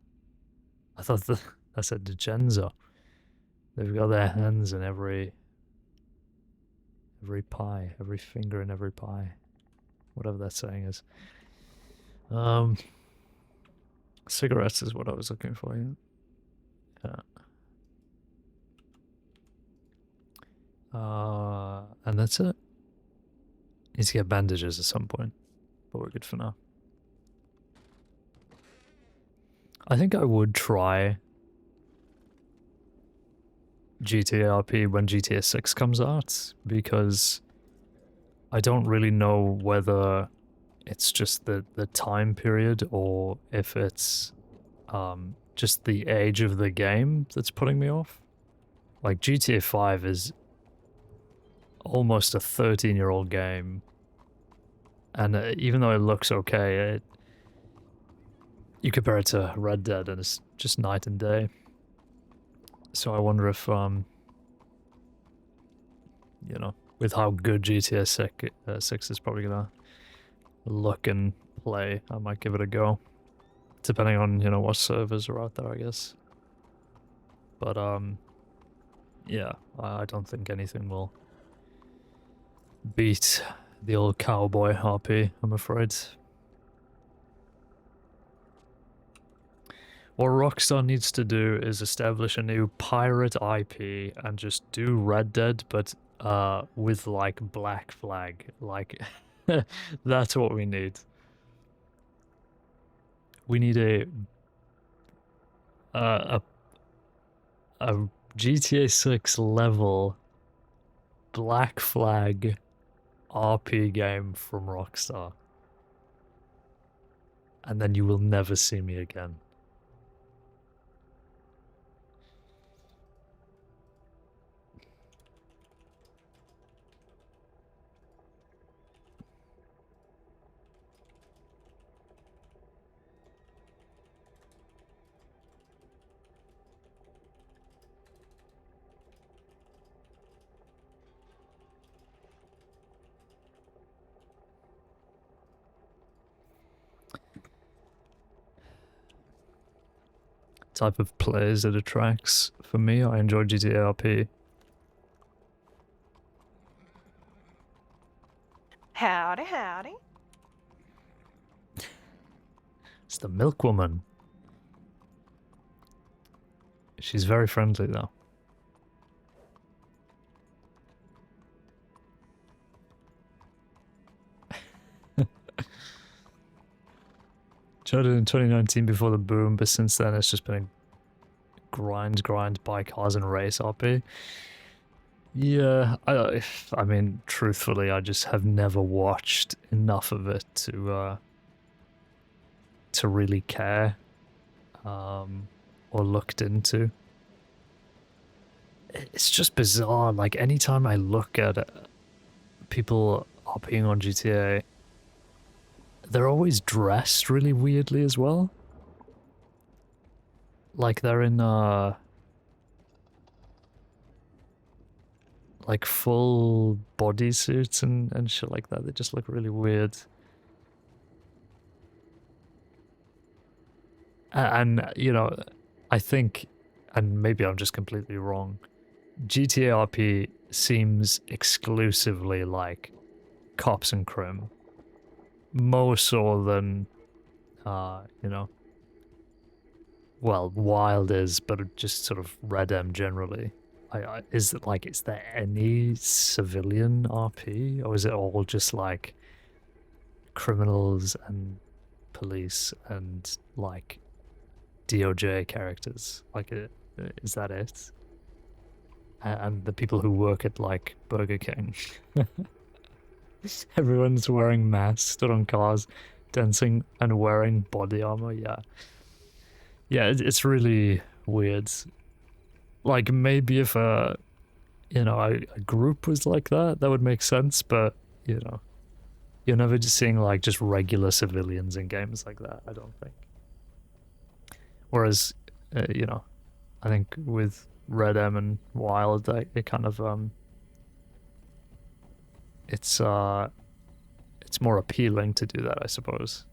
I thought that said Degenza. They've got their hands in every pie, every finger in every pie. Whatever that saying is. Cigarettes is what I was looking for, yeah. And that's it. Need to get bandages at some point, but we're good for now. I think I would try GTA RP when GTA 6 comes out, because I don't really know whether it's just the time period or if it's just the age of the game that's putting me off. Like, GTA 5 is almost a 13-year-old game, and even though it looks okay, you compare it to Red Dead and it's just night and day. So I wonder if, with how good GTA 6 is probably gonna look and play, I might give it a go. Depending on, what servers are out there, I guess. But, yeah, I don't think anything will beat the old cowboy RP, I'm afraid. What Rockstar needs to do is establish a new pirate IP and just do Red Dead, but with like Black Flag. Like, that's what we need. We need a GTA 6 level Black Flag RP game from Rockstar. And then you will never see me again. type of players it attracts. For me, I enjoy GTA RP. Howdy, howdy. It's the milk woman. She's very friendly though. Started in 2019 before the boom, but since then it's just been a grind buy cars and race RP. Yeah, I mean, truthfully, I just have never watched enough of it to really care, or looked into. It's just bizarre. Like anytime I look at people RPing on GTA, they're always dressed really weirdly as well. Like they're in like full bodysuits and shit like that. They just look really weird. And you know, I think, and maybe I'm just completely wrong, GTA RP seems exclusively like cops and crim. More so than, you know, well, Wild is, but just sort of Red M generally. Is it like, is there any civilian RP, or is it all just like criminals and police and like DOJ characters? Like, is that it? And the people who work at like Burger King. Everyone's wearing masks, stood on cars, dancing and wearing body armor. Yeah, yeah, it's really weird. Like maybe if you know, a group was like that, that would make sense. But you know, you're never just seeing like just regular civilians in games like that. I don't think. Whereas, you know, I think with Red M and Wild, it kind of it's more appealing to do that, I suppose.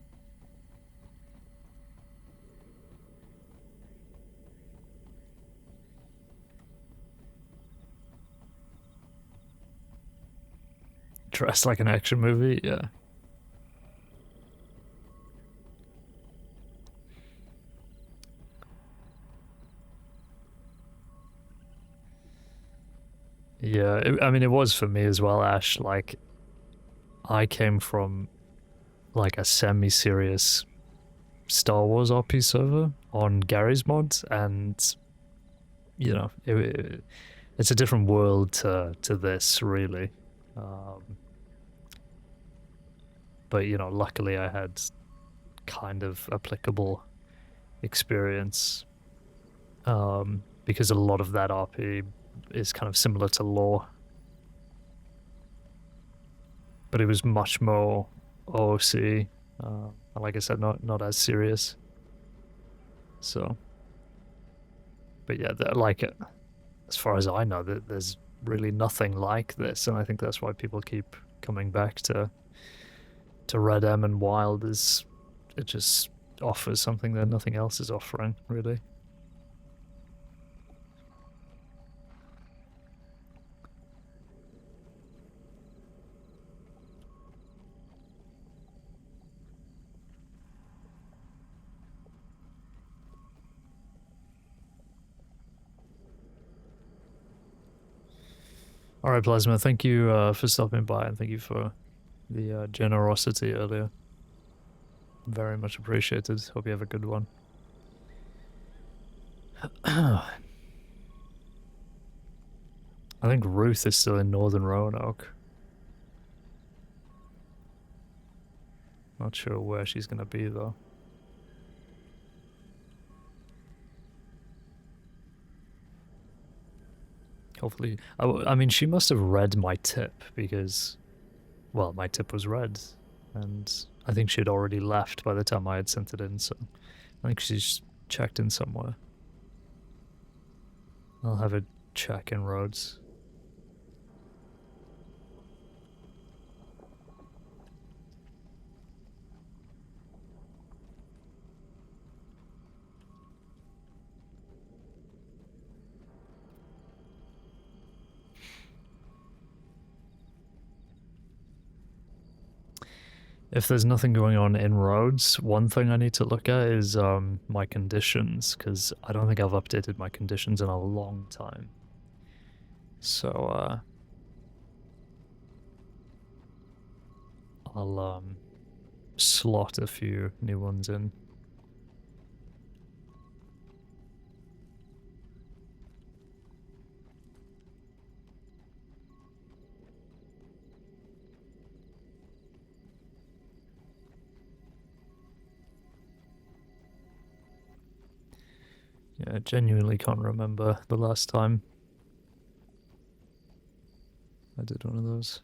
Dressed like an action movie, yeah. Yeah, I mean, it was for me as well, Ash. Like, I came from like a semi-serious Star Wars RP server on Gary's mod, and you know, it's a different world to this, really. But you know, luckily I had kind of applicable experience, because a lot of that RP is kind of similar to lore, but it was much more OC. Like I said, not as serious. So, but yeah, like as far as I know, there's really nothing like this, and I think that's why people keep coming back to Red M and Wild. Is it just offers something that nothing else is offering, really. All right, Plasma, thank you for stopping by, and thank you for the generosity earlier. Very much appreciated. Hope you have a good one. I think Ruth is still in Northern Roanoke. Not sure where she's gonna be though. Hopefully, I mean, she must have read my tip because, well, my tip was read, and I think she had already left by the time I had sent it in. So I think she's checked in somewhere. I'll have a check in Rhodes. If there's nothing going on in roads, one thing I need to look at is my conditions, because I don't think I've updated my conditions in a long time. So I'll slot a few new ones in. Yeah, I genuinely can't remember the last time I did one of those.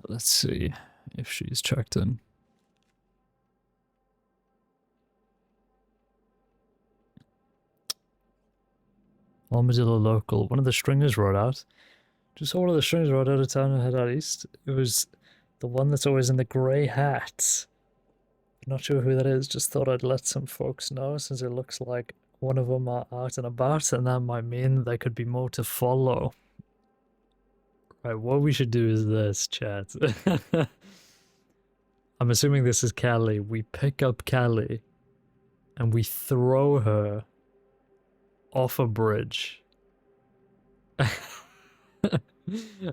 Let's see if she's checked in. Armadillo local. One of the stringers rode out. Just saw one of the stringers rode out of town and head out east. It was the one that's always in the grey hat. Not sure who that is. Just thought I'd let some folks know since it looks like one of them are out and about, and that might mean there could be more to follow. Right, what we should do is this, chat. I'm assuming this is Callie. We pick up Callie and we throw her off a bridge.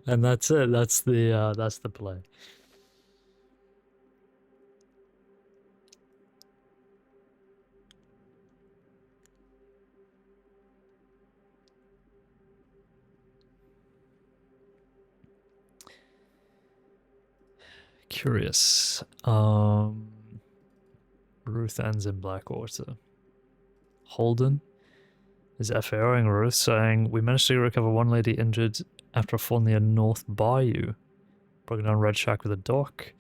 And that's it. That's the play. Curious. Ruth ends in Blackwater. Holden is FAOing Ruth, saying, "We managed to recover one lady injured after a fall near North Bayou. Broken down red shack with a dock.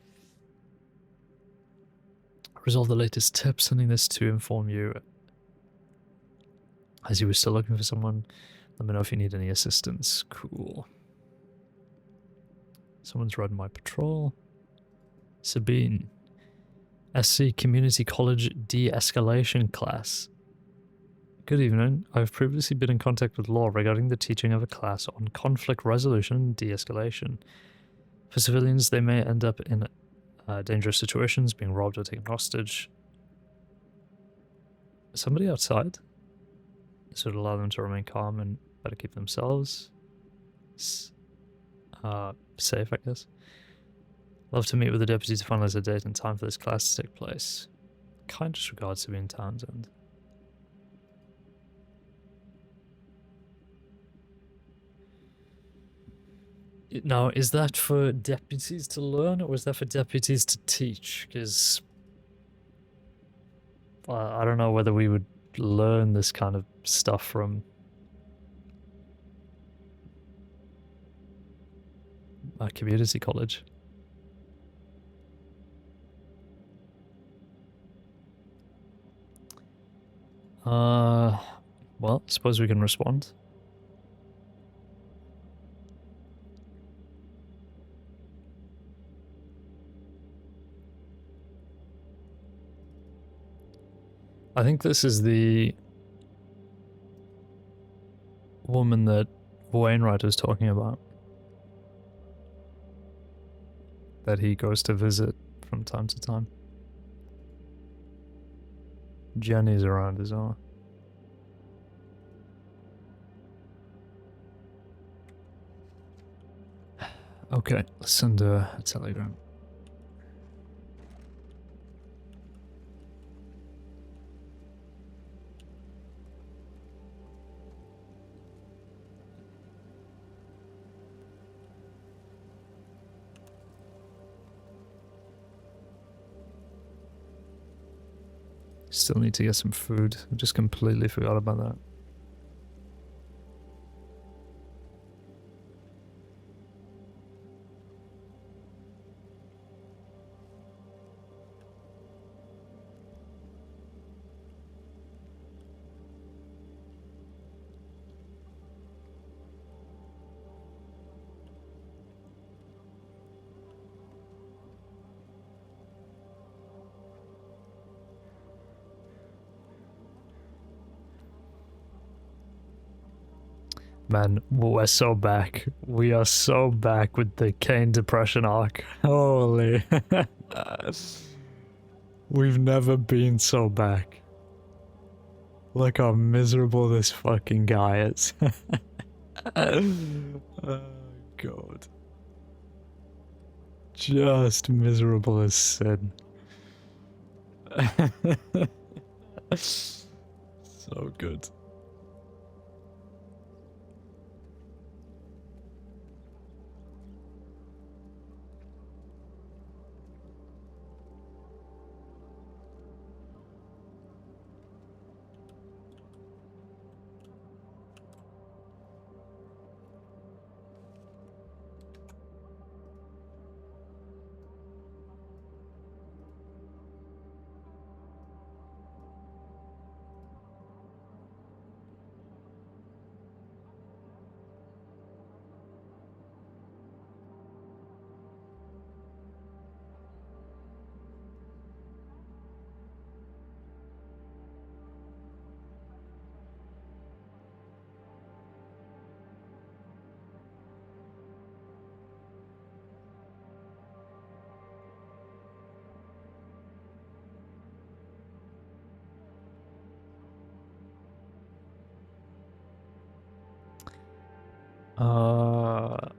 Resolve the latest tip, sending this to inform you. As you were still looking for someone, let me know if you need any assistance." Cool. Someone's riding my patrol. Sabine. SC Community College de-escalation class. Good evening. I've previously been in contact with Law regarding the teaching of a class on conflict resolution and de-escalation. For civilians, they may end up in dangerous situations, being robbed or taken hostage. Somebody outside? This would allow them to remain calm and better keep themselves safe, I guess. Love to meet with the deputy to finalize a date and time for this class to take place. Kindest regards, Sabine Townsend. Now, is that for deputies to learn, or is that for deputies to teach? Because I don't know whether we would learn this kind of stuff from a community college. Well, I suppose we can respond. I think this is the woman that Wainwright was talking about. That he goes to visit from time to time. Jenny's around as well. Okay, let's send a telegram. Still need to get some food. I just completely forgot about that. Man, we're so back. We are so back with the Caine depression arc. Holy. We've never been so back. Look how miserable this fucking guy is. Oh, God. Just miserable as sin. So good.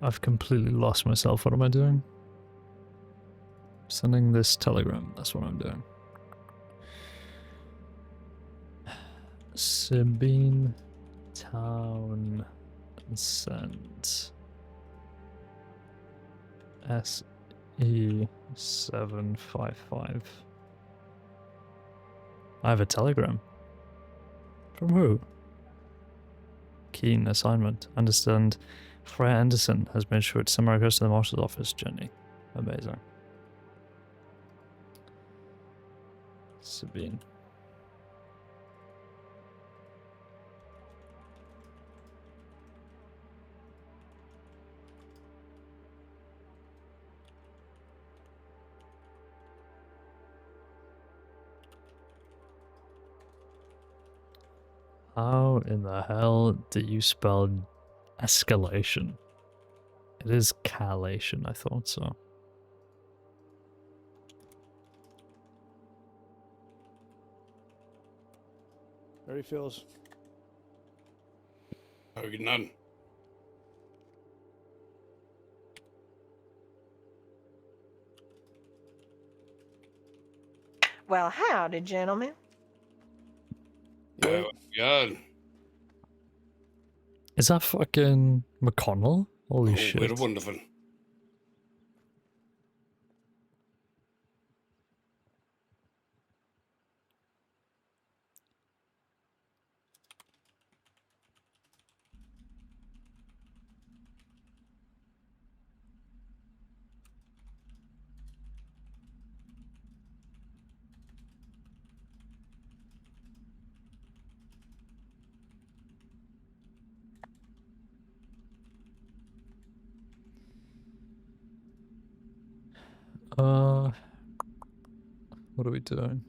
I've completely lost myself. What am I doing? Sending this telegram. That's what I'm doing. Sabine Town and send SE755. I have a telegram. From who? Caine assignment. Understand Freya Anderson has been assured Samurai goes to the marshal's office. Jenny. Amazing. Sabine. How in the hell do you spell escalation? It is calation, I thought so. How he feels. How are you getting on? Well, howdy, gentlemen. Yeah. God. Is that fucking McConnell? Holy Oh, shit. we're wonderful. What are we doing?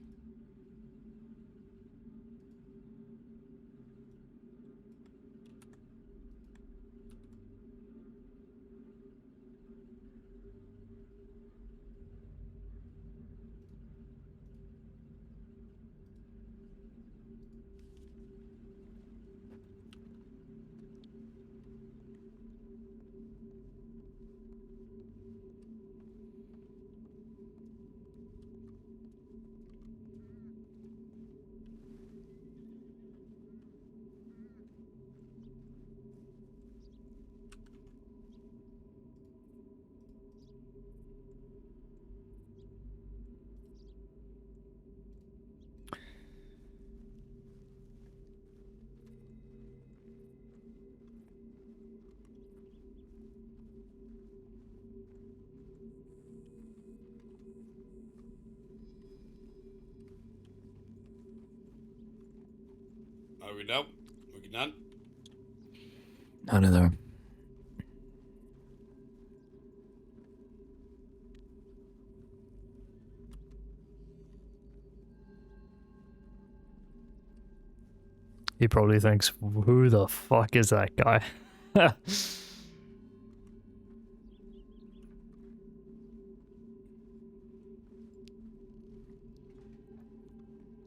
we know? We none? None of them. He probably thinks, who the fuck is that guy? I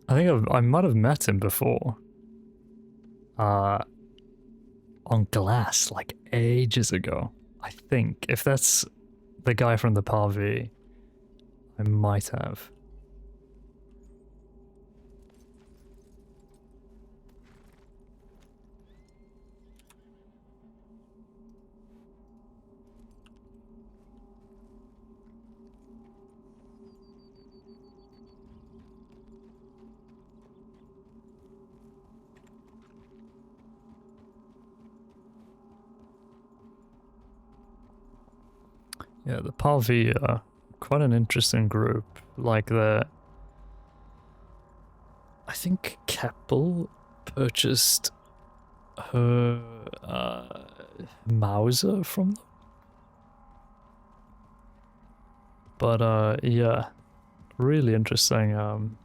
think I might have met him before. On Glass, like ages ago. I think. If that's the guy from the Parvi, I might have. Yeah, the Parvi are quite an interesting group. Like I think Keppel purchased her Mauser from them. But yeah, really interesting.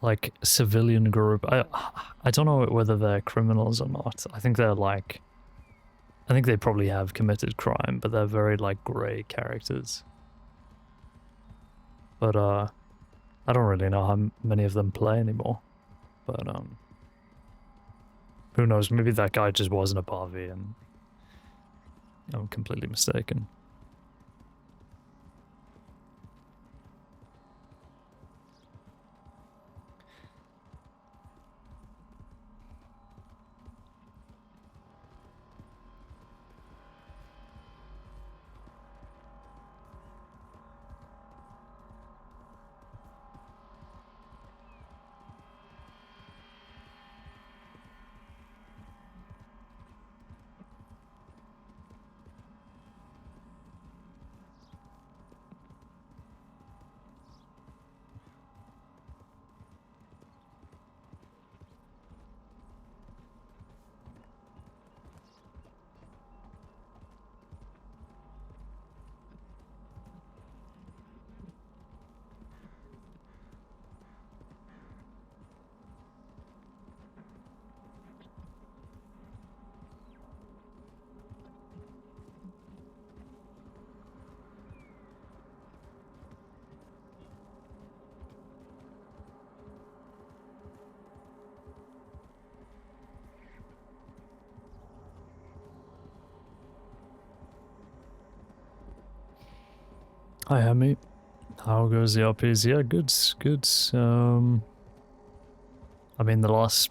Like civilian group. I don't know whether they're criminals or not. I think they're like, I think they probably have committed crime, but they're very like grey characters. But I don't really know how many of them play anymore. But who knows? Maybe that guy just wasn't a Parvi and I'm completely mistaken. Hi, Hammy. How goes the RPs? Yeah, good, good. I mean, the last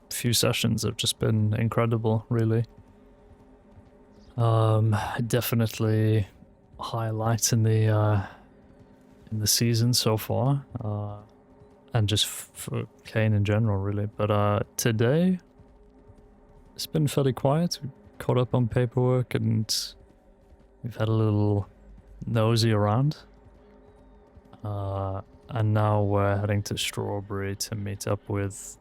few sessions have just been incredible, really. Definitely highlights in the season so far, and just for Caine in general, really. But today, it's been fairly quiet. We caught up on paperwork and we've had a little nosy around. And now we're heading to Strawberry to meet up with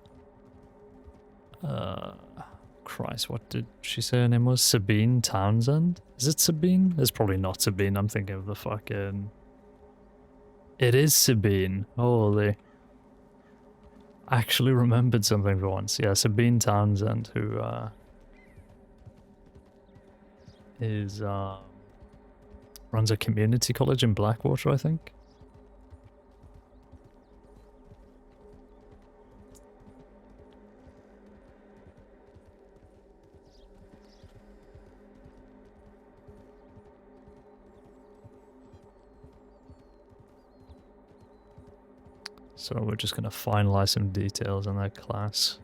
Christ, what did she say her name was? Sabine Townsend? Is it Sabine? It's probably not Sabine, I'm thinking of the fucking... It is Sabine, holy. I actually remembered something for once. Yeah, Sabine Townsend, who is runs a community college in Blackwater, I think. So we're just going to finalize some details on that class.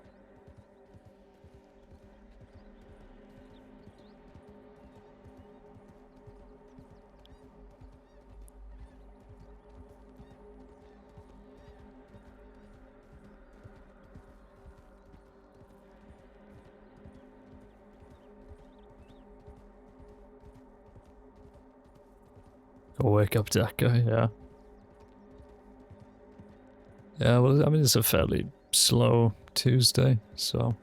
Go wake up Decker, yeah. Yeah, well, I mean, it's a fairly slow Tuesday, so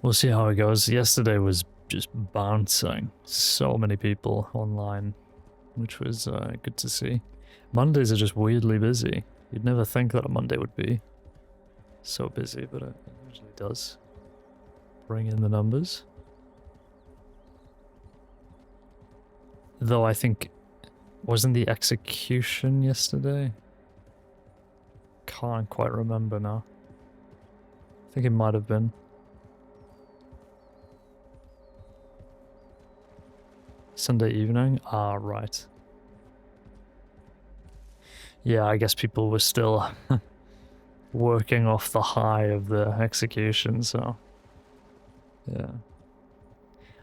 we'll see how it goes. Yesterday was just bouncing. So many people online, which was good to see. Mondays are just weirdly busy. You'd never think that a Monday would be so busy, but it usually does. Bring in the numbers. Though I think, wasn't the execution yesterday? Can't quite remember now. I think it might have been. Sunday evening? Ah, right. Yeah, I guess people were still working off the high of the execution, so... Yeah.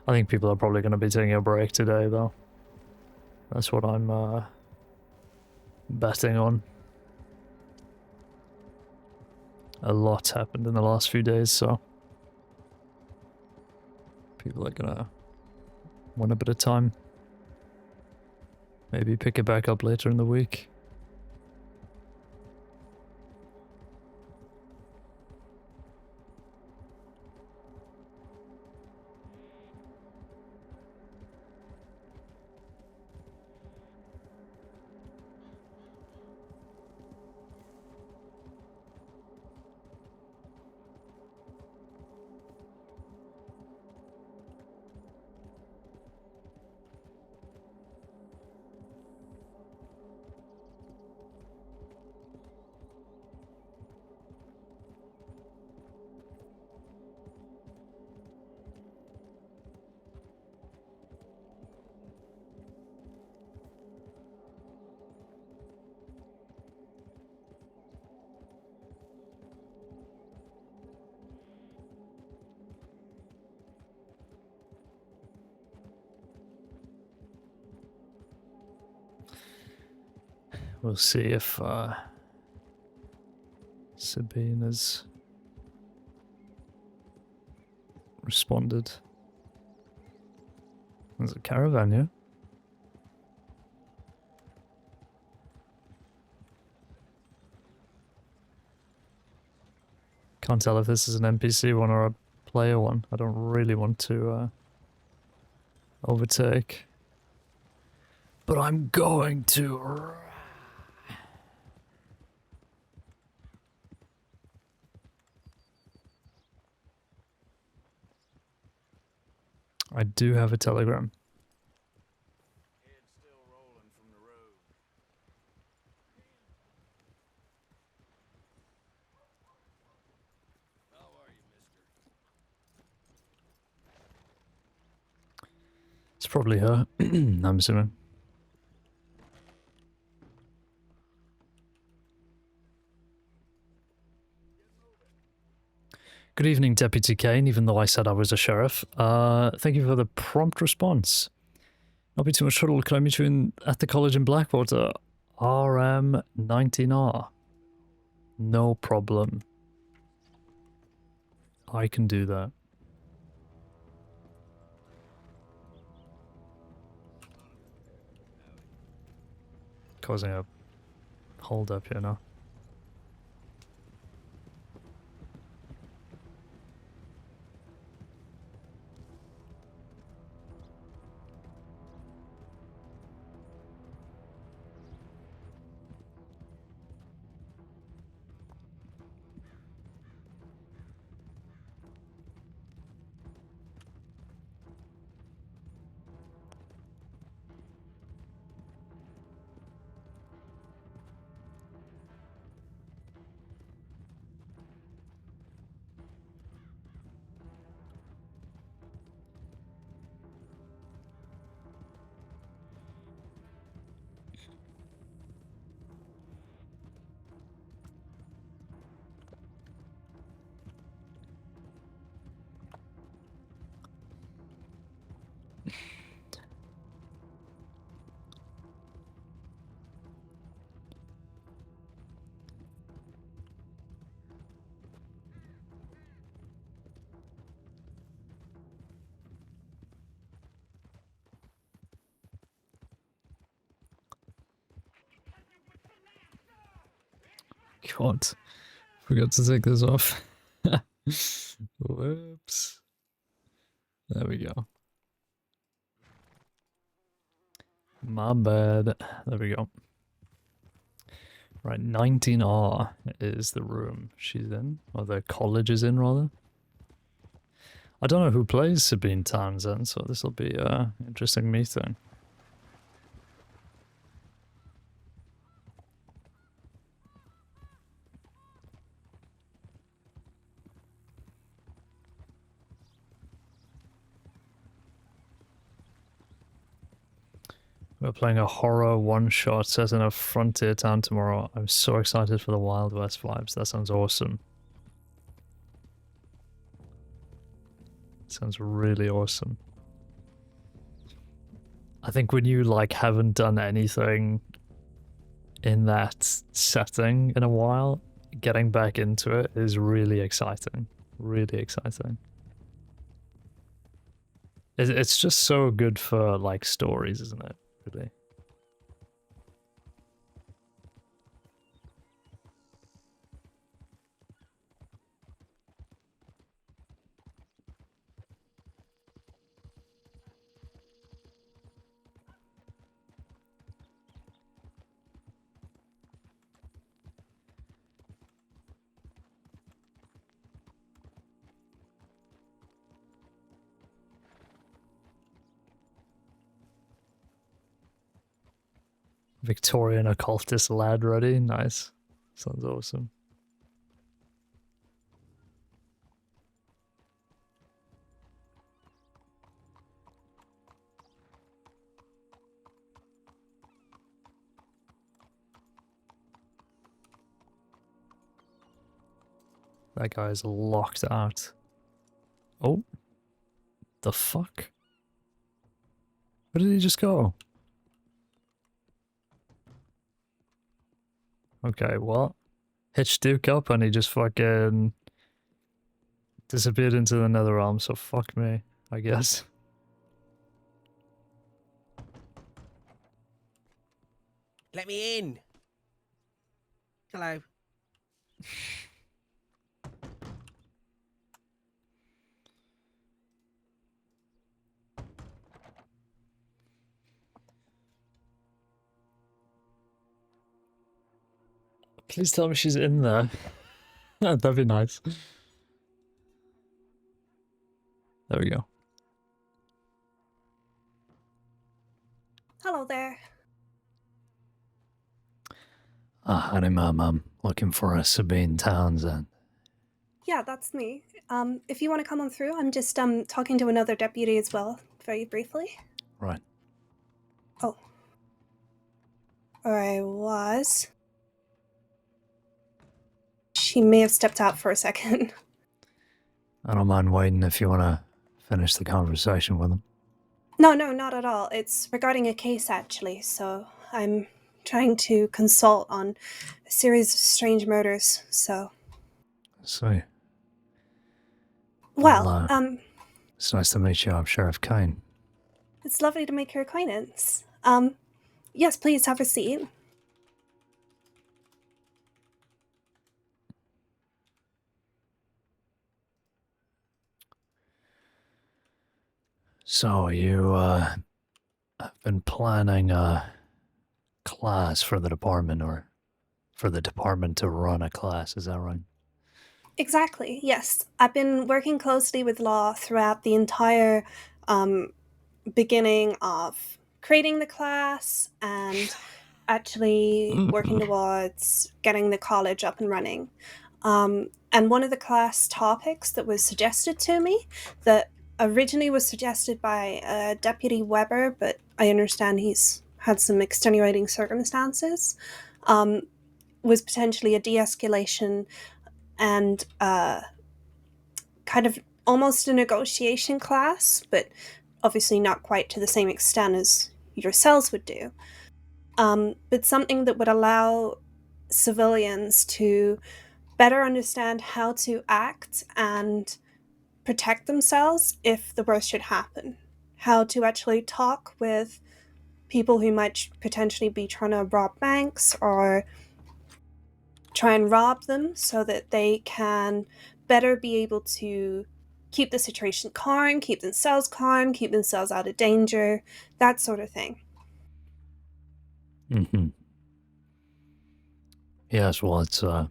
I think people are probably going to be taking a break today, though. That's what I'm betting on. A lot happened in the last few days, so... People are gonna want a bit of time. Maybe pick it back up later in the week. We'll see if Sabine has responded. There's a caravan here. Can't tell if this is an NPC one or a player one. I don't really want to overtake. But I'm going to. I do have a telegram. Head still rolling from the road. How are you, mister? It's probably her. I'm assuming. Good evening, Deputy Caine, even though I said I was a sheriff. Thank you for the prompt response. Not be too much trouble, can I meet you at the college in Blackwater? RM19R. No problem. I can do that. Causing a hold up here now. God, forgot to take this off. Whoops. There we go. My bad. There we go. Right, 19R is the room she's in, or the college is in, rather. I don't know who plays Sabine Townsend, so this will be an interesting meeting. We're playing a horror one-shot set in a frontier town tomorrow. I'm so excited for the Wild West vibes. That sounds awesome. Sounds really awesome. I think when you like haven't done anything in that setting in a while, getting back into it is really exciting. Really exciting. It's just so good for like stories, isn't it? Really. Victorian occultist lad ready. Nice. Sounds awesome. That guy's locked out. Oh. The fuck? Where did he just go? Okay, what? Hitched Duke up and he just fucking disappeared into the nether realm, so fuck me, I guess. Let me in. Hello. Please tell me she's in there. That'd be nice. There we go. Hello there. Honey mum, I'm looking for a Sabine Townsend. Yeah, that's me. If you want to come on through, I'm just talking to another deputy as well, very briefly. Right. Oh. Or I was. She may have stepped out for a second. I don't mind waiting if you want to finish the conversation with him. No, not at all. It's regarding a case, actually, so I'm trying to consult on a series of strange murders, so... See. Well, it's nice to meet you. I'm Sheriff Caine. it's lovely to make your acquaintance. Yes, please have a seat. So, you, have been planning a class for the department, or for the department to run a class, is that right? Exactly, yes. I've been working closely with Law throughout the entire beginning of creating the class and actually working towards getting the college up and running. And one of the class topics that was suggested to me, that originally was suggested by Deputy Weber, but I understand he's had some extenuating circumstances, was potentially a de-escalation and kind of almost a negotiation class, but obviously not quite to the same extent as yourselves would do. But something that would allow civilians to better understand how to act and protect themselves if the worst should happen. How to actually talk with people who might potentially be trying to rob banks or try and rob them so that they can better be able to keep the situation calm, keep themselves out of danger, that sort of thing. Mm-hmm. Yes, well, it's a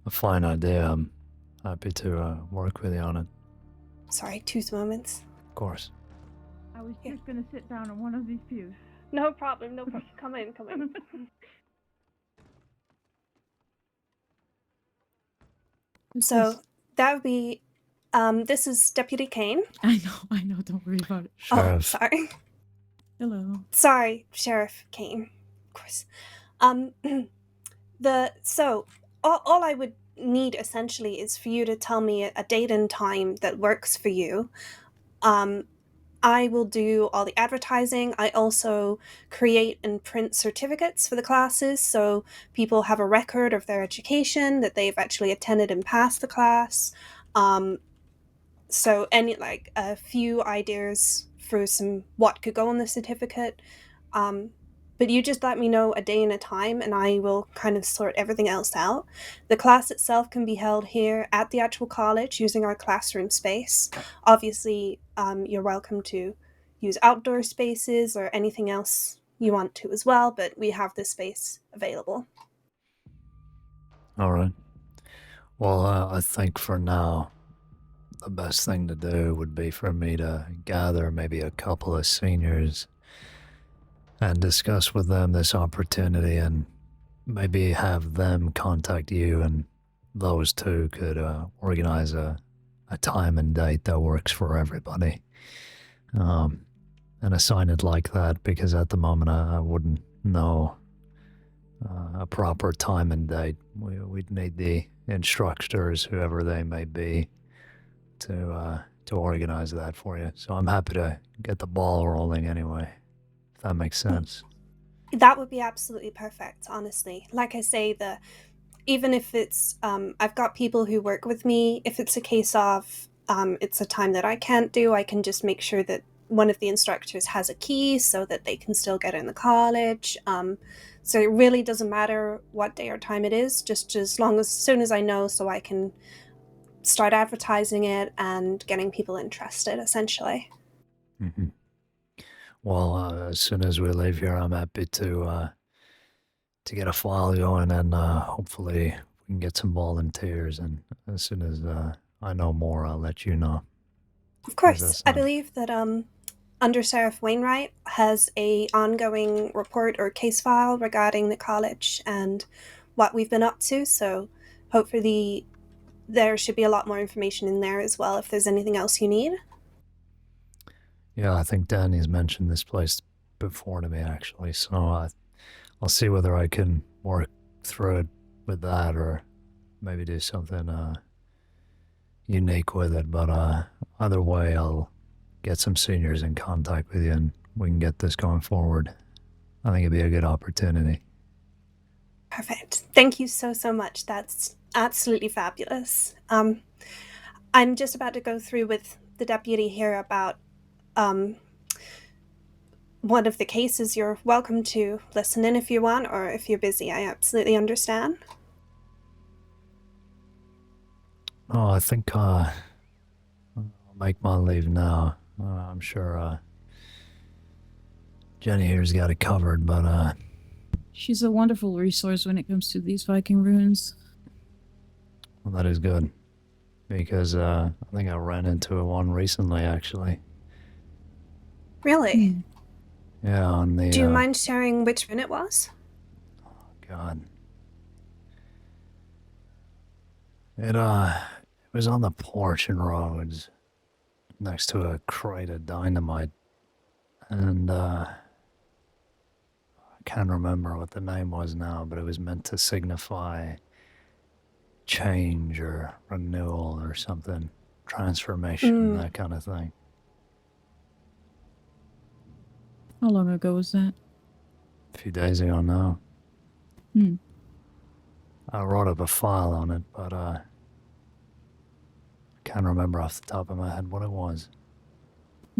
fine idea. I'm happy to work with you on it. Sorry, 2 moments. Of course. I was just gonna sit down on one of these pews. No problem, no problem. Come in, come in. So that would be, this is Deputy Caine. I know, don't worry about it. Oh, Sheriff. sorry. Hello. Sorry, Sheriff Caine. Of course. All I would need essentially is for you to tell me a date and time that works for you. I will do all the advertising. I also create and print certificates for the classes, so people have a record of their education, that they've actually attended and passed the class. So any like a few ideas for what could go on the certificate. But you just let me know a day and a time, and I will kind of sort everything else out. The class itself can be held here at the actual college using our classroom space. Obviously, you're welcome to use outdoor spaces or anything else you want to as well, but we have this space available. All right. Well, I think for now, the best thing to do would be for me to gather maybe a couple of seniors and discuss with them this opportunity, and maybe have them contact you, and those two could organize a time and date that works for everybody. And assign it like that, because at the moment I wouldn't know a proper time and date. We'd need the instructors, whoever they may be, to organize that for you. So I'm happy to get the ball rolling anyway, if that makes sense. That would be absolutely perfect, honestly. Like I say, even if it's I've got people who work with me. If it's a case of it's a time that I can't do, I can just make sure that one of the instructors has a key so that they can still get in the college. So it really doesn't matter what day or time it is, just as soon as I know, so I can start advertising it and getting people interested, essentially. Mm-hmm. Well, as soon as we leave here, I'm happy to get a file going, and hopefully we can get some volunteers. And as soon as I know more, I'll let you know. Of course, I believe that Undersheriff Wainwright has a ongoing report or case file regarding the college and what we've been up to. So hopefully there should be a lot more information in there as well if there's anything else you need. Yeah, I think Danny's mentioned this place before to me, actually. So I'll see whether I can work through it with that, or maybe do something unique with it. But either way, I'll get some seniors in contact with you, and we can get this going forward. I think it'd be a good opportunity. Perfect. Thank you so much. That's absolutely fabulous. I'm just about to go through with the deputy here about one of the cases. You're welcome to listen in if you want, or if you're busy, I absolutely understand. Oh, I think I'll make my leave now. I'm sure Jenny here's got it covered, but She's a wonderful resource when it comes to these Viking ruins. well, that is good, because I think I ran into one recently, actually. Really? Yeah, on the... Do you mind sharing which one it was? Oh, God. It was on the porch in Rhodes, next to a crate of dynamite, and I can't remember what the name was now, but it was meant to signify change or renewal or something, transformation, that kind of thing. How long ago was that? A few days ago now. I wrote up a file on it, but I can't remember off the top of my head what it was.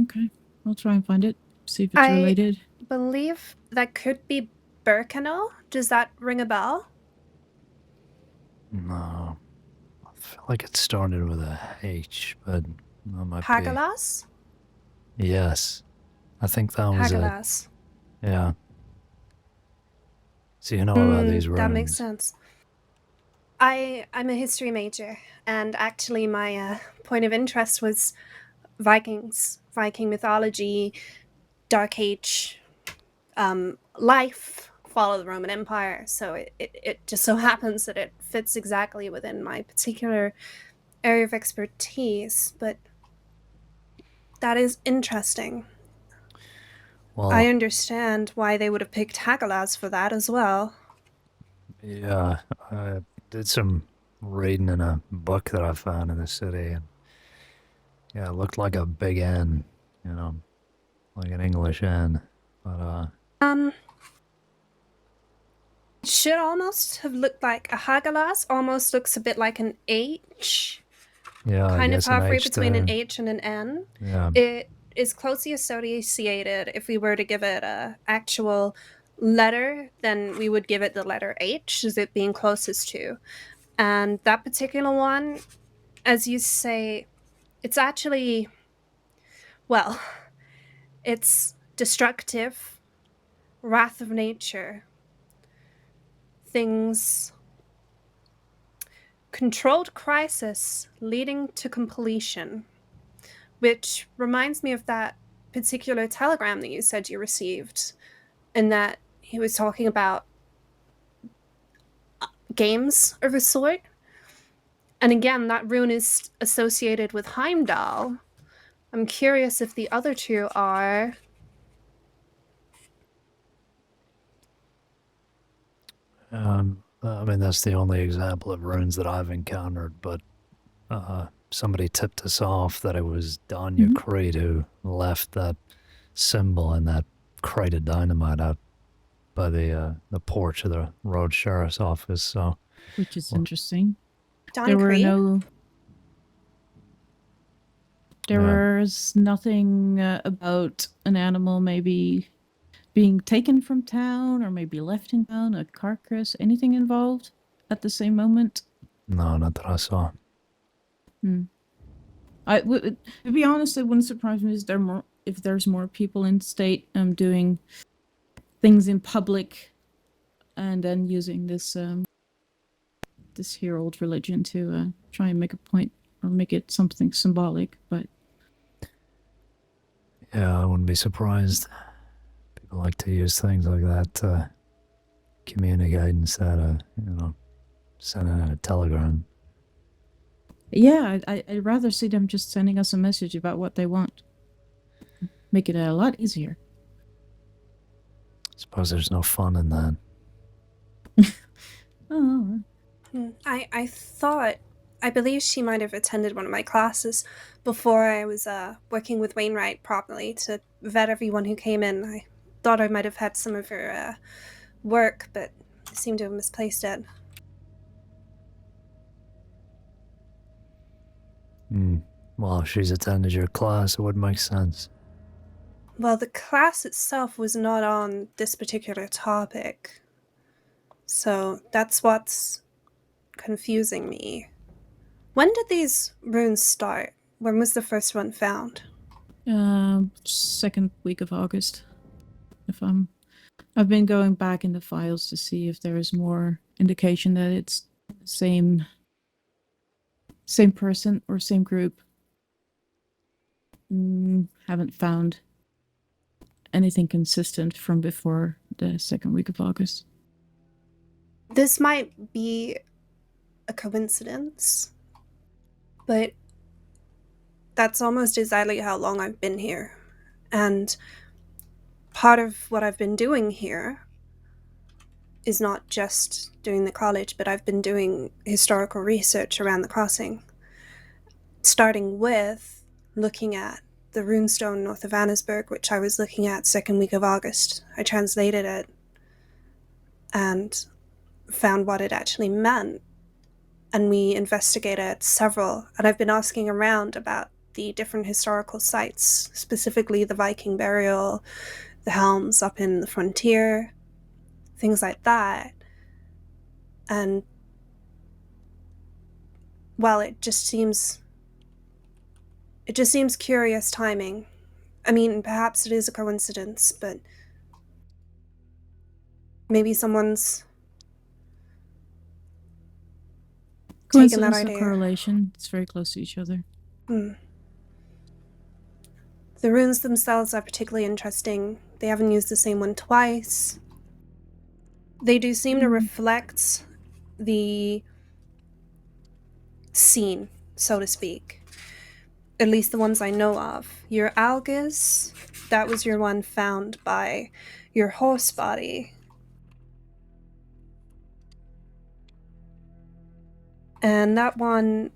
Okay, I'll try and find it, see if it's related. I believe that could be Birkenau. Does that ring a bell? No. I feel like it started with a H, but that might be. Hagelas? Yes. I think that was it. Hagelas. Yeah. So you know about these runes. That makes sense. I'm a history major, and actually my point of interest was Vikings, Viking mythology, Dark Age, life, fall of the Roman Empire. So it just so happens that it fits exactly within my particular area of expertise, but that is interesting. Well, I understand why they would have picked Hagelas for that as well. yeah, I did some reading in a book that I found in the city, and yeah, it looked like a big N, you know, like an English N. But It should almost have looked like a Hagelas. Almost looks a bit like an H. yeah, I Kind of guess an halfway H between an there. H and an N. Yeah. It is closely associated. If we were to give it a actual letter, then we would give it the letter H as it being closest to. And that particular one, as you say, it's actually, well, it's destructive, wrath of nature, things, controlled crisis leading to completion, which reminds me of that particular telegram that you said you received, and that he was talking about games of a sort. And again, that rune is associated with Heimdall. I'm curious if the other two are. I mean, that's the only example of runes that I've encountered, but somebody tipped us off that it was Danya Mhm. Creed who left that symbol and that crate of dynamite out by the porch of the road sheriff's office. So, Which is well, interesting. Don There were Creed? no. There yeah, was nothing about an animal maybe being taken from town or maybe left in town, a carcass, anything involved at the same moment. no, not that I saw. To be honest, it wouldn't surprise me if there's more people in state doing things in public and then using this this herald religion to try and make a point or make it something symbolic. But Yeah, I wouldn't be surprised. People like to use things like that to communicate instead of, sending out a telegram. yeah, I'd rather see them just sending us a message about what they want. Make it a lot easier. Suppose there's no fun in that. Oh, I believe she might have attended one of my classes before I was working with Wainwright properly to vet everyone who came in. I thought I might have had some of her work, but I seem to have misplaced it. Well, if she's attended your class, it would make sense. Well, the class itself was not on this particular topic, so that's what's confusing me. When did these runes start? When was the first one found? second week of August. I've been going back in the files to see if there is more indication that it's same person or same group. Haven't found anything consistent from before the second week of August. This might be a coincidence, but that's almost exactly how long I've been here. And part of what I've been doing here is not just doing the college, but I've been doing historical research around the crossing, starting with looking at the runestone north of Annesburg, which I was looking at second week of August. I translated it and found what it actually meant, and we investigated several, and I've been asking around about the different historical sites, specifically the Viking burial, the helms up in the frontier, things like that. And well, it just seems curious timing. I mean, perhaps it is a coincidence, but maybe someone's taken that Coincidence or idea. correlation? It's very close to each other. The runes themselves are particularly interesting. They haven't used the same one twice. They do seem to reflect the scene, so to speak. At least the ones I know of. Your Algis, that was your one found by your horse body. And that one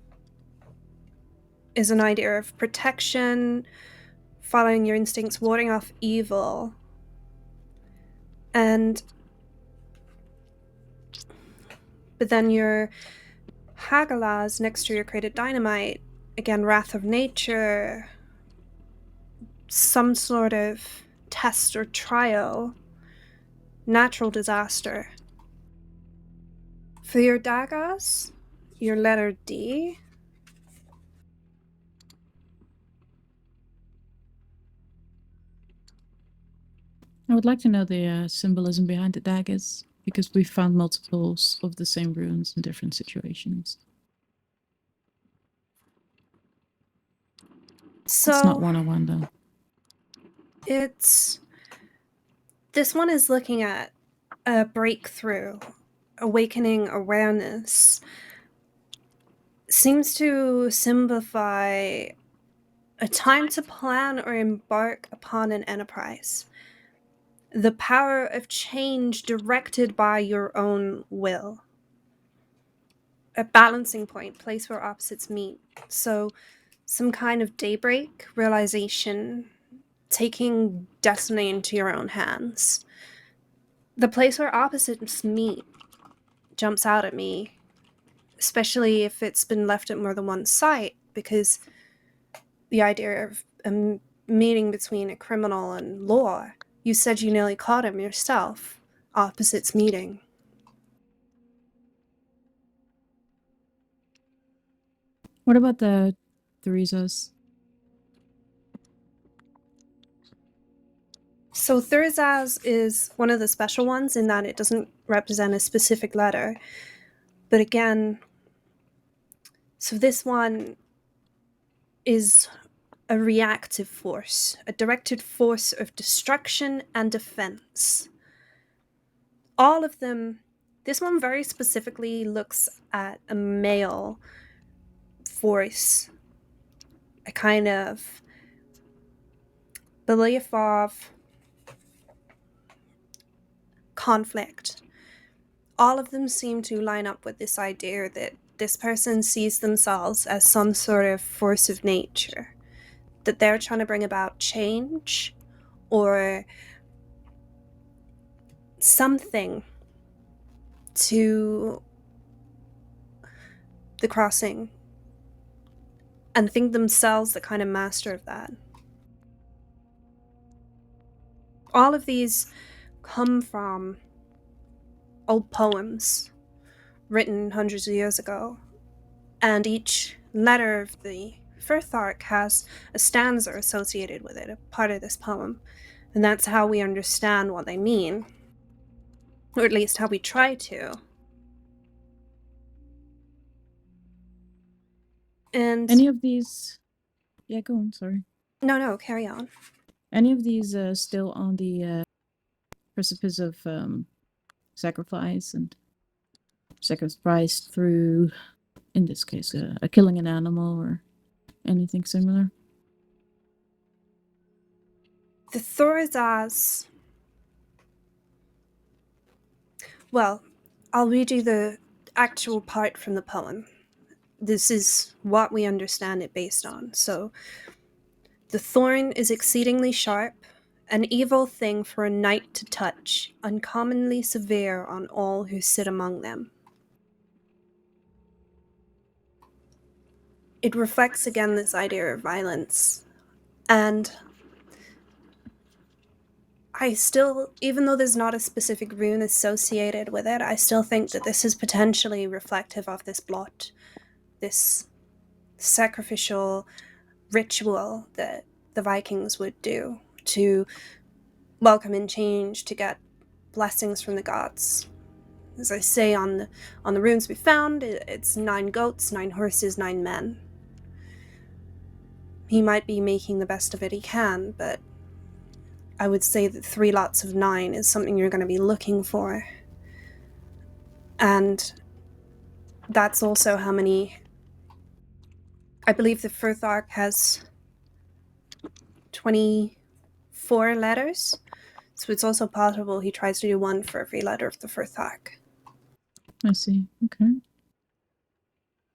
is an idea of protection, following your instincts, warding off evil. But then your Hagalaz next to your created dynamite, again, wrath of nature, some sort of test or trial, natural disaster. For your daggers, your letter D, I would like to know the symbolism behind the daggers, because we found multiples of the same runes in different situations. so It's not one-on-one, though. this one is looking at a breakthrough, awakening awareness. Seems to simplify a time to plan or embark upon an enterprise. The power of change directed by your own will. A balancing point, place where opposites meet. So, some kind of daybreak, realization, taking destiny into your own hands. The place where opposites meet jumps out at me, especially if it's been left at more than one site, because the idea of a meeting between a criminal and law, you said you nearly caught him yourself. Opposites meeting. What about the Theresas? So Thurzaz is one of the special ones in that it doesn't represent a specific letter. But again, so this one is a reactive force, a directed force of destruction and defense. All of them, this one very specifically looks at a male voice, a kind of belief of conflict. All of them seem to line up with this idea that this person sees themselves as some sort of force of nature, that they're trying to bring about change or something to the crossing, and think themselves the kind of master of that. All of these come from old poems written hundreds of years ago, and each letter of the Firth Arc has a stanza associated with it, a part of this poem, and that's how we understand what they mean, or at least how we try to. And Any of these... Yeah, go on, sorry. no, carry on. Any of these still on the precipice of sacrifice and sacrifice through, in this case, killing an animal or anything similar? The Thorazaz. Well, I'll read you the actual part from the poem. This is what we understand it based on. So, the thorn is exceedingly sharp, an evil thing for a knight to touch, uncommonly severe on all who sit among them. It reflects again this idea of violence. And I still, even though there's not a specific rune associated with it, I still think that this is potentially reflective of this blot this sacrificial ritual that the Vikings would do to welcome in change, to get blessings from the gods. As I say on the runes we found, it's 9 goats, 9 horses, 9 men. He might be making the best of it he can, but I would say that 3 lots of 9 is something you're going to be looking for. And that's also how many... I believe the first arc has 24 letters, so it's also possible he tries to do 1 for every letter of the first arc. I see. Okay.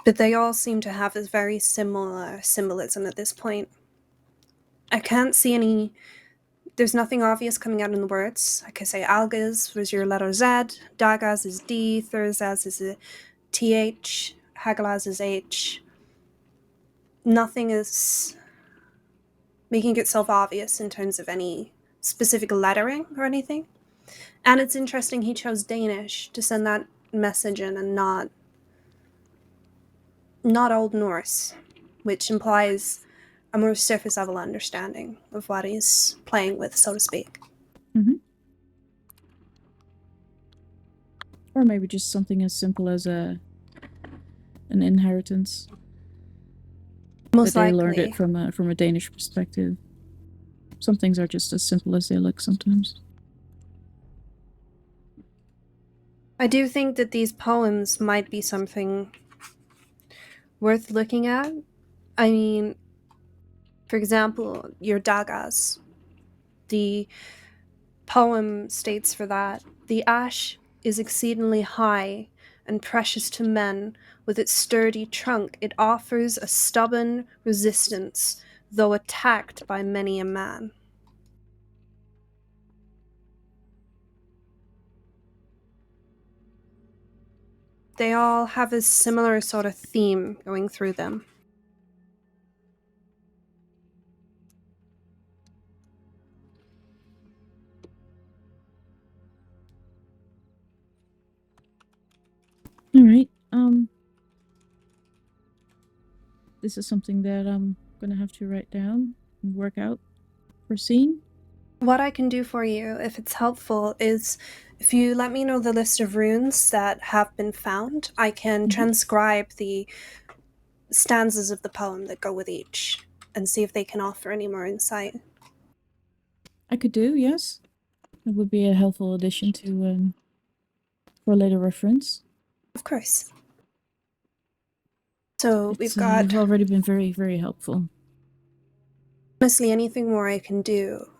But they all seem to have this very similar symbolism at this point. I can't see any... There's nothing obvious coming out in the words. Like I say, Algaz was your letter Z, Dagaz is D, Thurzaz is a TH, Hagalaz is H. Nothing is making itself obvious in terms of any specific lettering or anything. And it's interesting he chose Danish to send that message in and not Old Norse, which implies a more surface level understanding of what he's playing with, so to speak. Mm-hmm. Or maybe just something as simple as an inheritance. Most that they likely. learned it from a Danish perspective. Some things are just as simple as they look sometimes. I do think that these poems might be something worth looking at. I mean, for example, your Dagas. The poem states for that, "The ash is exceedingly high and precious to men. With its sturdy trunk, it offers a stubborn resistance, though attacked by many a man." They all have a similar sort of theme going through them. All right. This is something that I'm gonna have to write down and work out for scene. What I can do for you, if it's helpful, is if you let me know the list of runes that have been found, I can transcribe the stanzas of the poem that go with each and see if they can offer any more insight. I could do, yes. It would be a helpful addition to for later reference. Of course. So we've got... You've already been very, very helpful. Honestly, anything more I can do,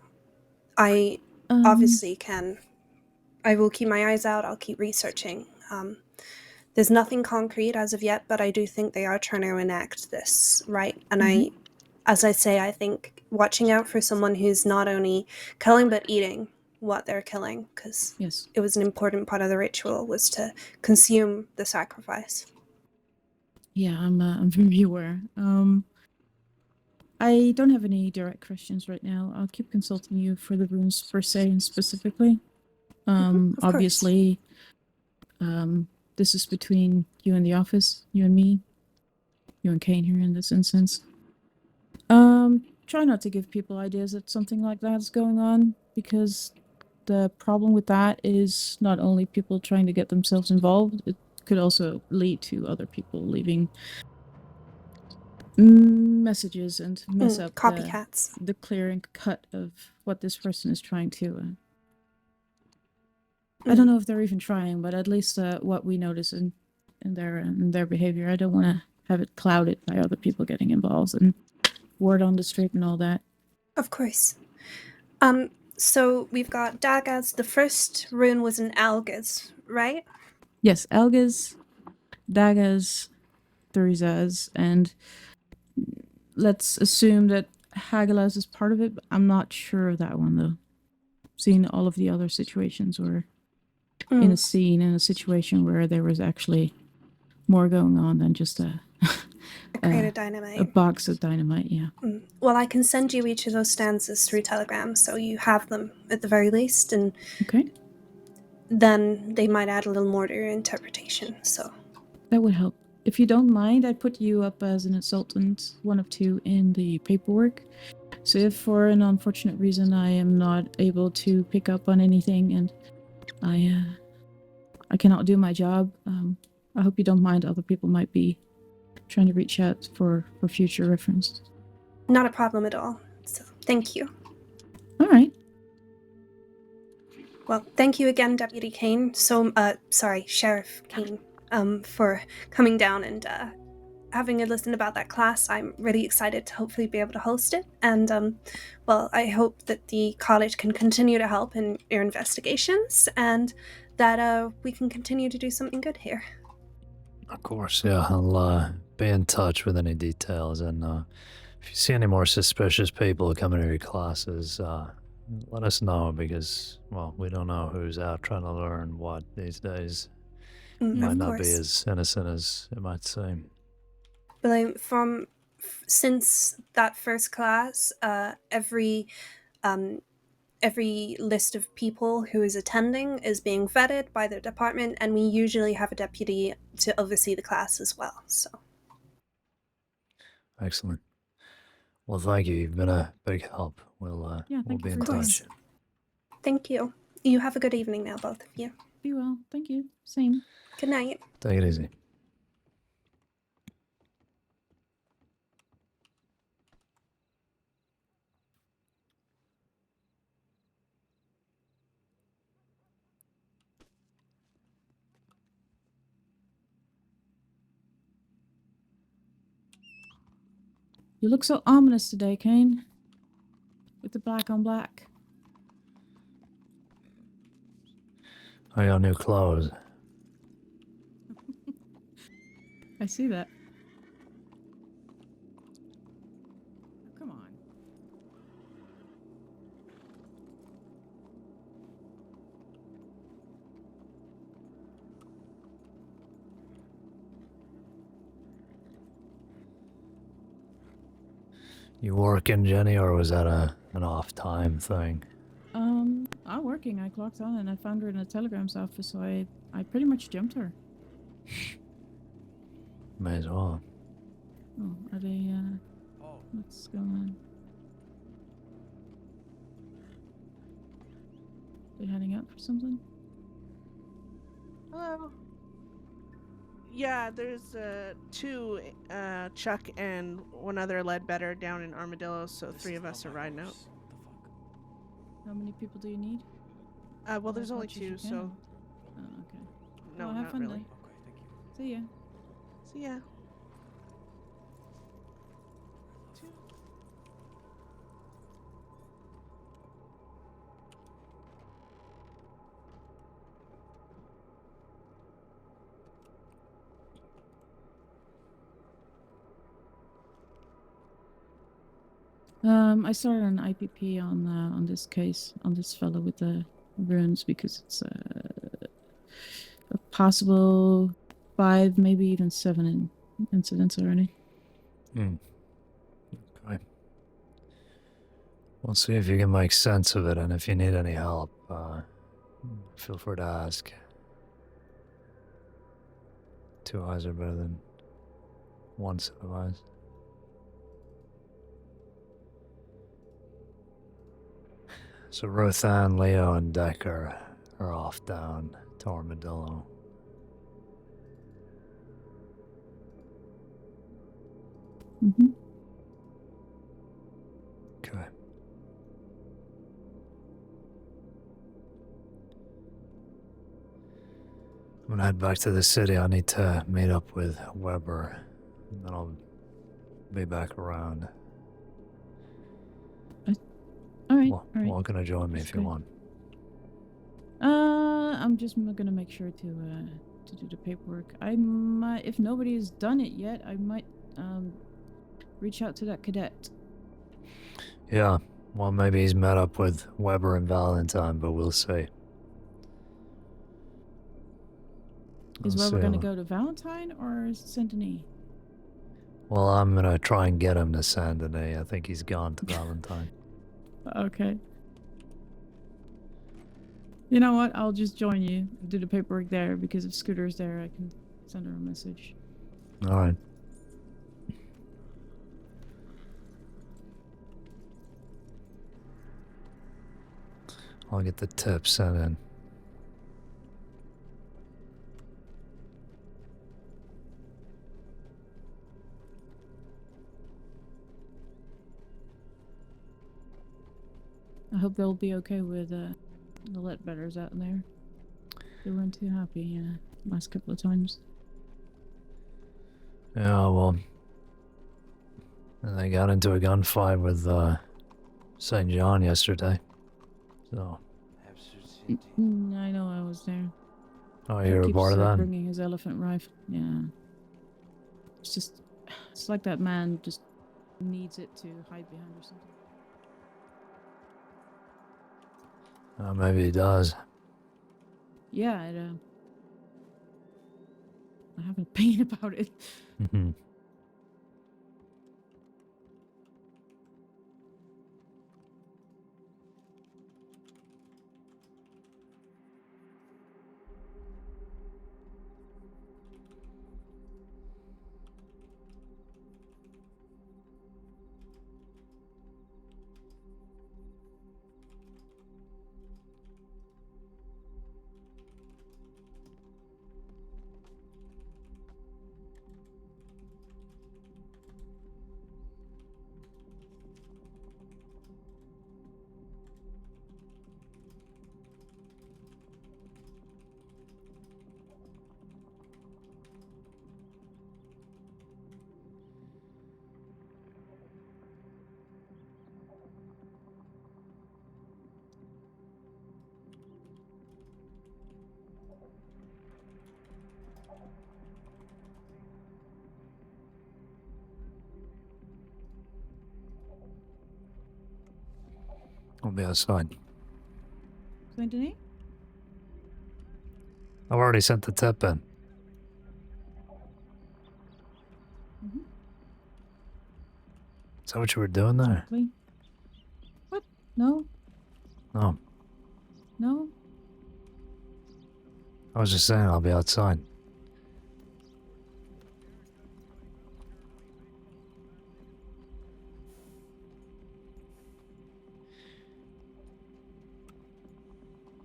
I obviously can. I will keep my eyes out. I'll keep researching. There's nothing concrete as of yet, but I do think they are trying to enact this, right? And as I say, I think watching out for someone who's not only killing but eating what they're killing, because yes, it was an important part of the ritual, was to consume the sacrifice. Yeah, I'm very aware. I don't have any direct questions right now. I'll keep consulting you for the runes per se and specifically. Obviously, this is between you and the office, you and me, you and Caine here in this instance. Try not to give people ideas that something like that is going on, because the problem with that is not only people trying to get themselves involved, it could also lead to other people leaving messages and mess up copycats. The clear and cut of what this person is trying to. I don't know if they're even trying, but at least what we notice in their behavior. I don't want to have it clouded by other people getting involved and word on the street and all that. Of course. So we've got Dagas. The first rune was an Algaz, right? Yes, Algaz, Dagas, Thurzaz, and let's assume that Hagalaz is part of it, but I'm not sure of that one, though. Seeing all of the other situations where in a scene, in a situation where there was actually more going on than just a crate of dynamite. A box of dynamite, yeah. Well, I can send you each of those stanzas through Telegram, so you have them at the very least, and okay. Then they might add a little more to your interpretation, so... That would help. if you don't mind, I put you up as an consultant, one of two, in the paperwork. So if for an unfortunate reason I am not able to pick up on anything and I cannot do my job, I hope you don't mind. Other people might be trying to reach out for future reference. Not a problem at all. So thank you. All right. Well, thank you again, Deputy Caine. Sheriff Caine, for coming down and having a listen about that class. I'm really excited to hopefully be able to host it. And, well, I hope that the college can continue to help in your investigations and that we can continue to do something good here. Of course, yeah. I'll be in touch with any details, and if you see any more suspicious people coming to your classes, let us know, because, well, we don't know who's out trying to learn what these days. Might Of not be course. as innocent as it might seem. But since that first class, every list of people who is attending is being vetted by the department, and we usually have a deputy to oversee the class as well. So Excellent. Well, thank you. You've been a big help. We'll Yeah, we'll thank be you in for your touch. time. thank you. You have a good evening now, both of you. Be well. Thank you. Same. Good night. Take it easy. You look so ominous today, Caine. With the black on black. I got new clothes. I see that. Oh, come on. You working, Jenny, or was that an off-time thing? I'm working. I clocked on and I found her in a telegrams office, so I pretty much jumped her. May as well. Oh, are they, what's going on? They heading out for something? Hello. Yeah, there's two, Chuck and one other Ledbetter down in Armadillo, so three of us are riding out. How many people do you need? Well, there's As only much as you two, can. so Oh, okay. no, Well, have not fun really. then. See ya. So yeah. I started an IPP on this case, on this fellow with the runes, because it's a possible 5, maybe even 7 incidents already. Okay. We'll see if you can make sense of it, and if you need any help, feel free to ask. 2 eyes are better than 1 set of eyes. So Rothan, Leo, and Decker are off down to Armadillo. Mm-hmm. Okay. I'm gonna head back to the city. I need to meet up with Weber, and then I'll be back around. All right. Well, All right. welcome to join me That's if you great. want. I'm just gonna make sure to do the paperwork. I might, if nobody's done it yet, I might reach out to that cadet. Yeah, well, maybe he's met up with Weber and Valentine, but we'll see. Is We'll Weber see. gonna go to Valentine or Saint Denis? Well, I'm gonna try and get him to Saint Denis. I think he's gone to Valentine. Okay. You know what? I'll just join you. Do the paperwork there, because if Scooter's there, I can send her a message. Alright. I'll get the tip sent in. I hope they'll be okay with the Ledbetters out there. They weren't too happy last couple of times. Yeah, well, and they got into a gunfight with St. John yesterday. So, I know I was there. oh, He you're a keeps, part of that? bringing his elephant rifle. Yeah. It's like that man just needs it to hide behind or something. Maybe he does. Yeah, I have an opinion about it. Mm-hmm. I'll be outside. Saint Denis? I've already sent the tip in. Mm-hmm. Is that what you were doing there? Exactly. What? No? No, No? I was just saying I'll be outside.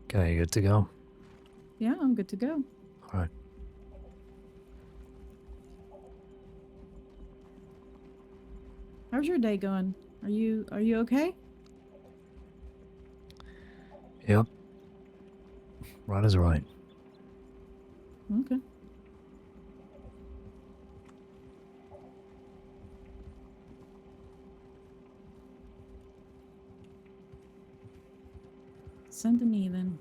Okay, you good to go? Yeah, I'm good to go. Alright. How's your day going? Are you okay? Yep. Right is right. Okay. Saint Denis then.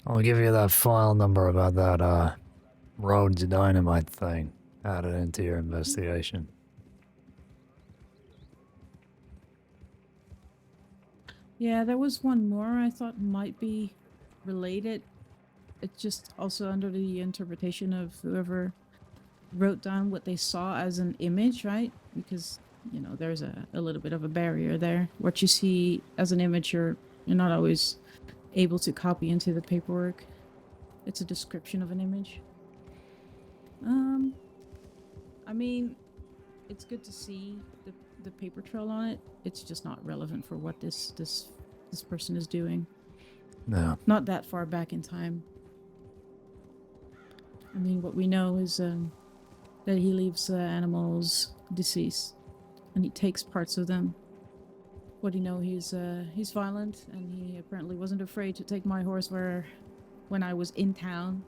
I'll give you that file number about that Rhodes Dynamite thing. Add it into your investigation. Yeah, there was one more I thought might be related. It's just also under the interpretation of whoever wrote down what they saw as an image, right? Because, you know, there's a little bit of a barrier there. What you see as an image, you're not always able to copy into the paperwork. It's a description of an image. I mean, it's good to see the paper trail on it. It's just not relevant for what this person is doing. No. Not that far back in time. I mean, what we know is that he leaves animals deceased, and he takes parts of them. What do you know? He's violent, and he apparently wasn't afraid to take my horse when I was in town.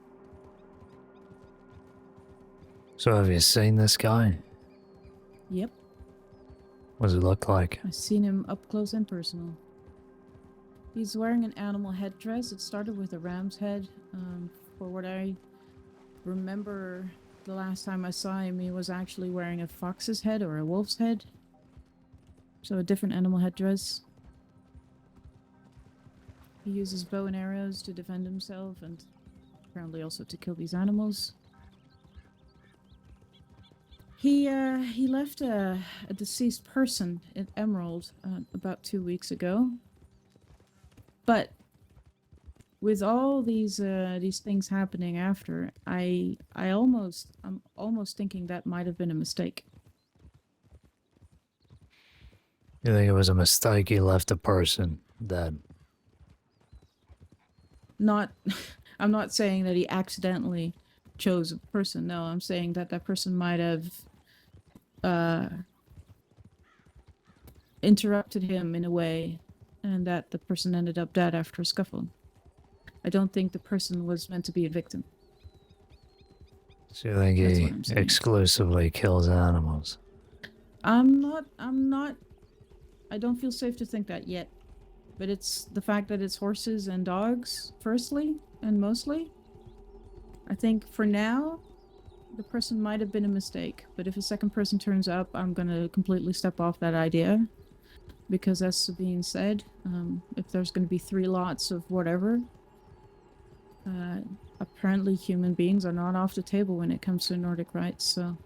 So have you seen this guy? Yep, What does it look like? I've seen him up close and personal. He's wearing an animal headdress. It started with a ram's head. For what I remember, the last time I saw him, he was actually wearing a fox's head or a wolf's head. So a different animal headdress. He uses bow and arrows to defend himself and apparently also to kill these animals. He left a deceased person at Emerald about 2 weeks ago. But with all these things happening after, I'm almost thinking that might have been a mistake. You think it was a mistake he left a person dead? Not, I'm not saying that he accidentally chose a person. No, I'm saying that that person might have interrupted him in a way, and that the person ended up dead after a scuffle. I don't think the person was meant to be a victim. So you think That's he what I'm saying. exclusively kills animals? I'm not, I don't feel safe to think that yet. But it's the fact that it's horses and dogs, firstly, and mostly. I think for now, the person might have been a mistake. But if a second person turns up, I'm gonna completely step off that idea. Because as Sabine said, if there's gonna be 3 lots of whatever, apparently human beings are not off the table when it comes to Nordic rights, so...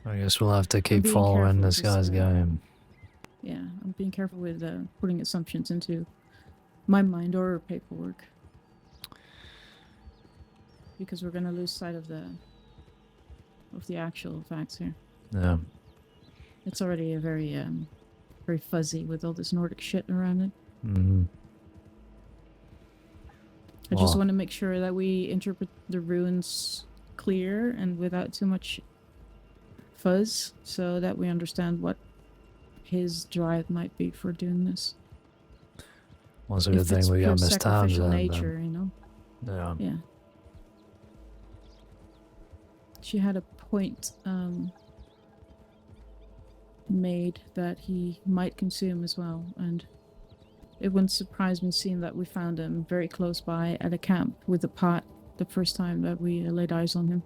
I guess we'll have to keep being following careful this because, guy's game. Yeah, I'm being careful with putting assumptions into my mind or paperwork. Because we're gonna lose sight of the actual facts here. Yeah. It's already a very fuzzy with all this Nordic shit around it. Mm-hmm. I just want to make sure that we interpret the runes clear and without too much fuzz, so that we understand what his drive might be for doing this. Well, it's a good thing we got Miss sacrificial Townsend nature, then. you know? Yeah. Yeah. She had a point made that he might consume as well, and it wouldn't surprise me seeing that we found him very close by at a camp with a pot the first time that we laid eyes on him.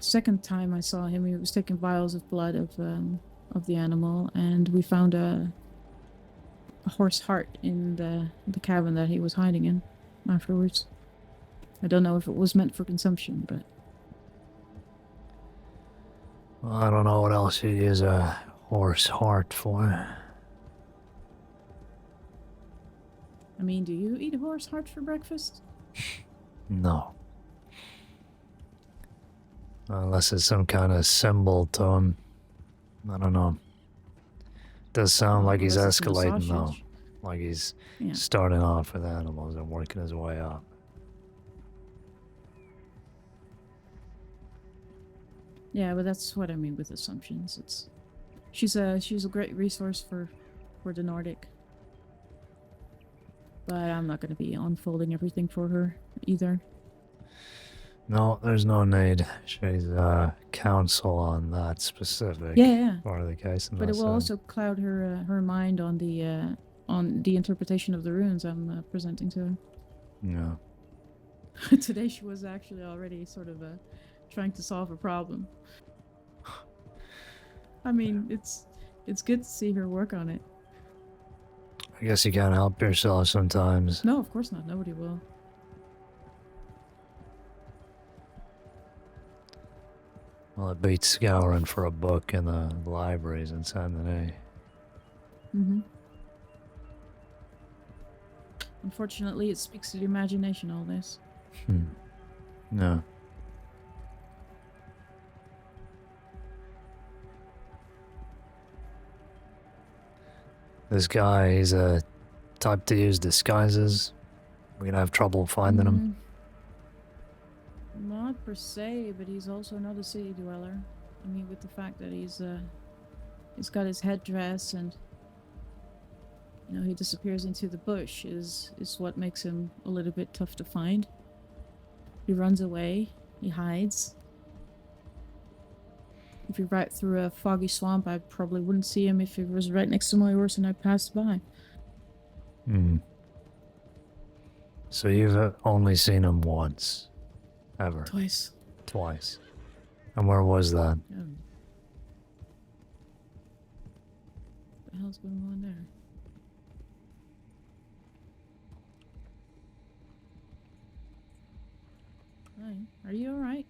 Second time I saw him, he was taking vials of blood of the animal, and we found a horse heart in the cabin that he was hiding in afterwards. I don't know if it was meant for consumption, but... Well, I don't know what else you'd use a horse heart for. I mean, do you eat horse heart for breakfast? No. Unless it's some kind of symbol to him. I don't know. Does sound like he's Unless it's in the escalating though. sausage. Like he's Yeah. starting off with animals and working his way up. Yeah, but that's what I mean with assumptions. She's a great resource for the Nordic. But I'm not going to be unfolding everything for her either. No, there's no need. She's counsel on that specific Yeah. part of the case. But it will also cloud her mind on the interpretation of the runes I'm presenting to her. Yeah. Today she was actually already sort of trying to solve a problem. I mean, it's good to see her work on it. I guess you can't help yourself sometimes. No, of course not. Nobody will. Well, it beats scouring for a book in the libraries in San Denis. Unfortunately, it speaks to the imagination, all this. No. This guy, he's a type to use disguises. We're gonna have trouble finding him. Not per se, but he's also not a city dweller. I mean, with the fact that he's got his headdress and he disappears into the bush is what makes him a little bit tough to find. He runs away, he hides. If he ride through a foggy swamp, I probably wouldn't see him if he was right next to my horse and I passed by. So you've only seen him once? Ever? Twice. Twice. And where was that? What the hell's going on there? Hi. Are you alright?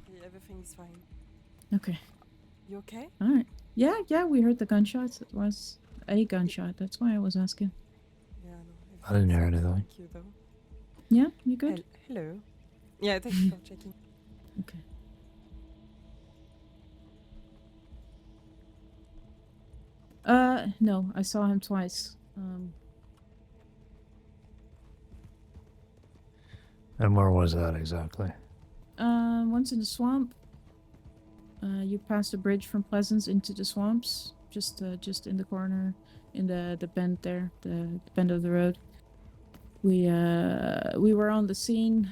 Sorry, everything's fine. Okay. You okay? Alright. Yeah, we heard the gunshots. It was a gunshot. That's why I was asking. Yeah, no. I didn't hear everything's fine, anything. Thank you, though. Yeah, you good? Hello. Yeah, thank you for checking. Okay. No, I saw him twice. And where was that exactly? Once in the swamp. You passed the bridge from Pleasance into the swamps, just in the corner, in the bend there, the bend of the road. We were on the scene,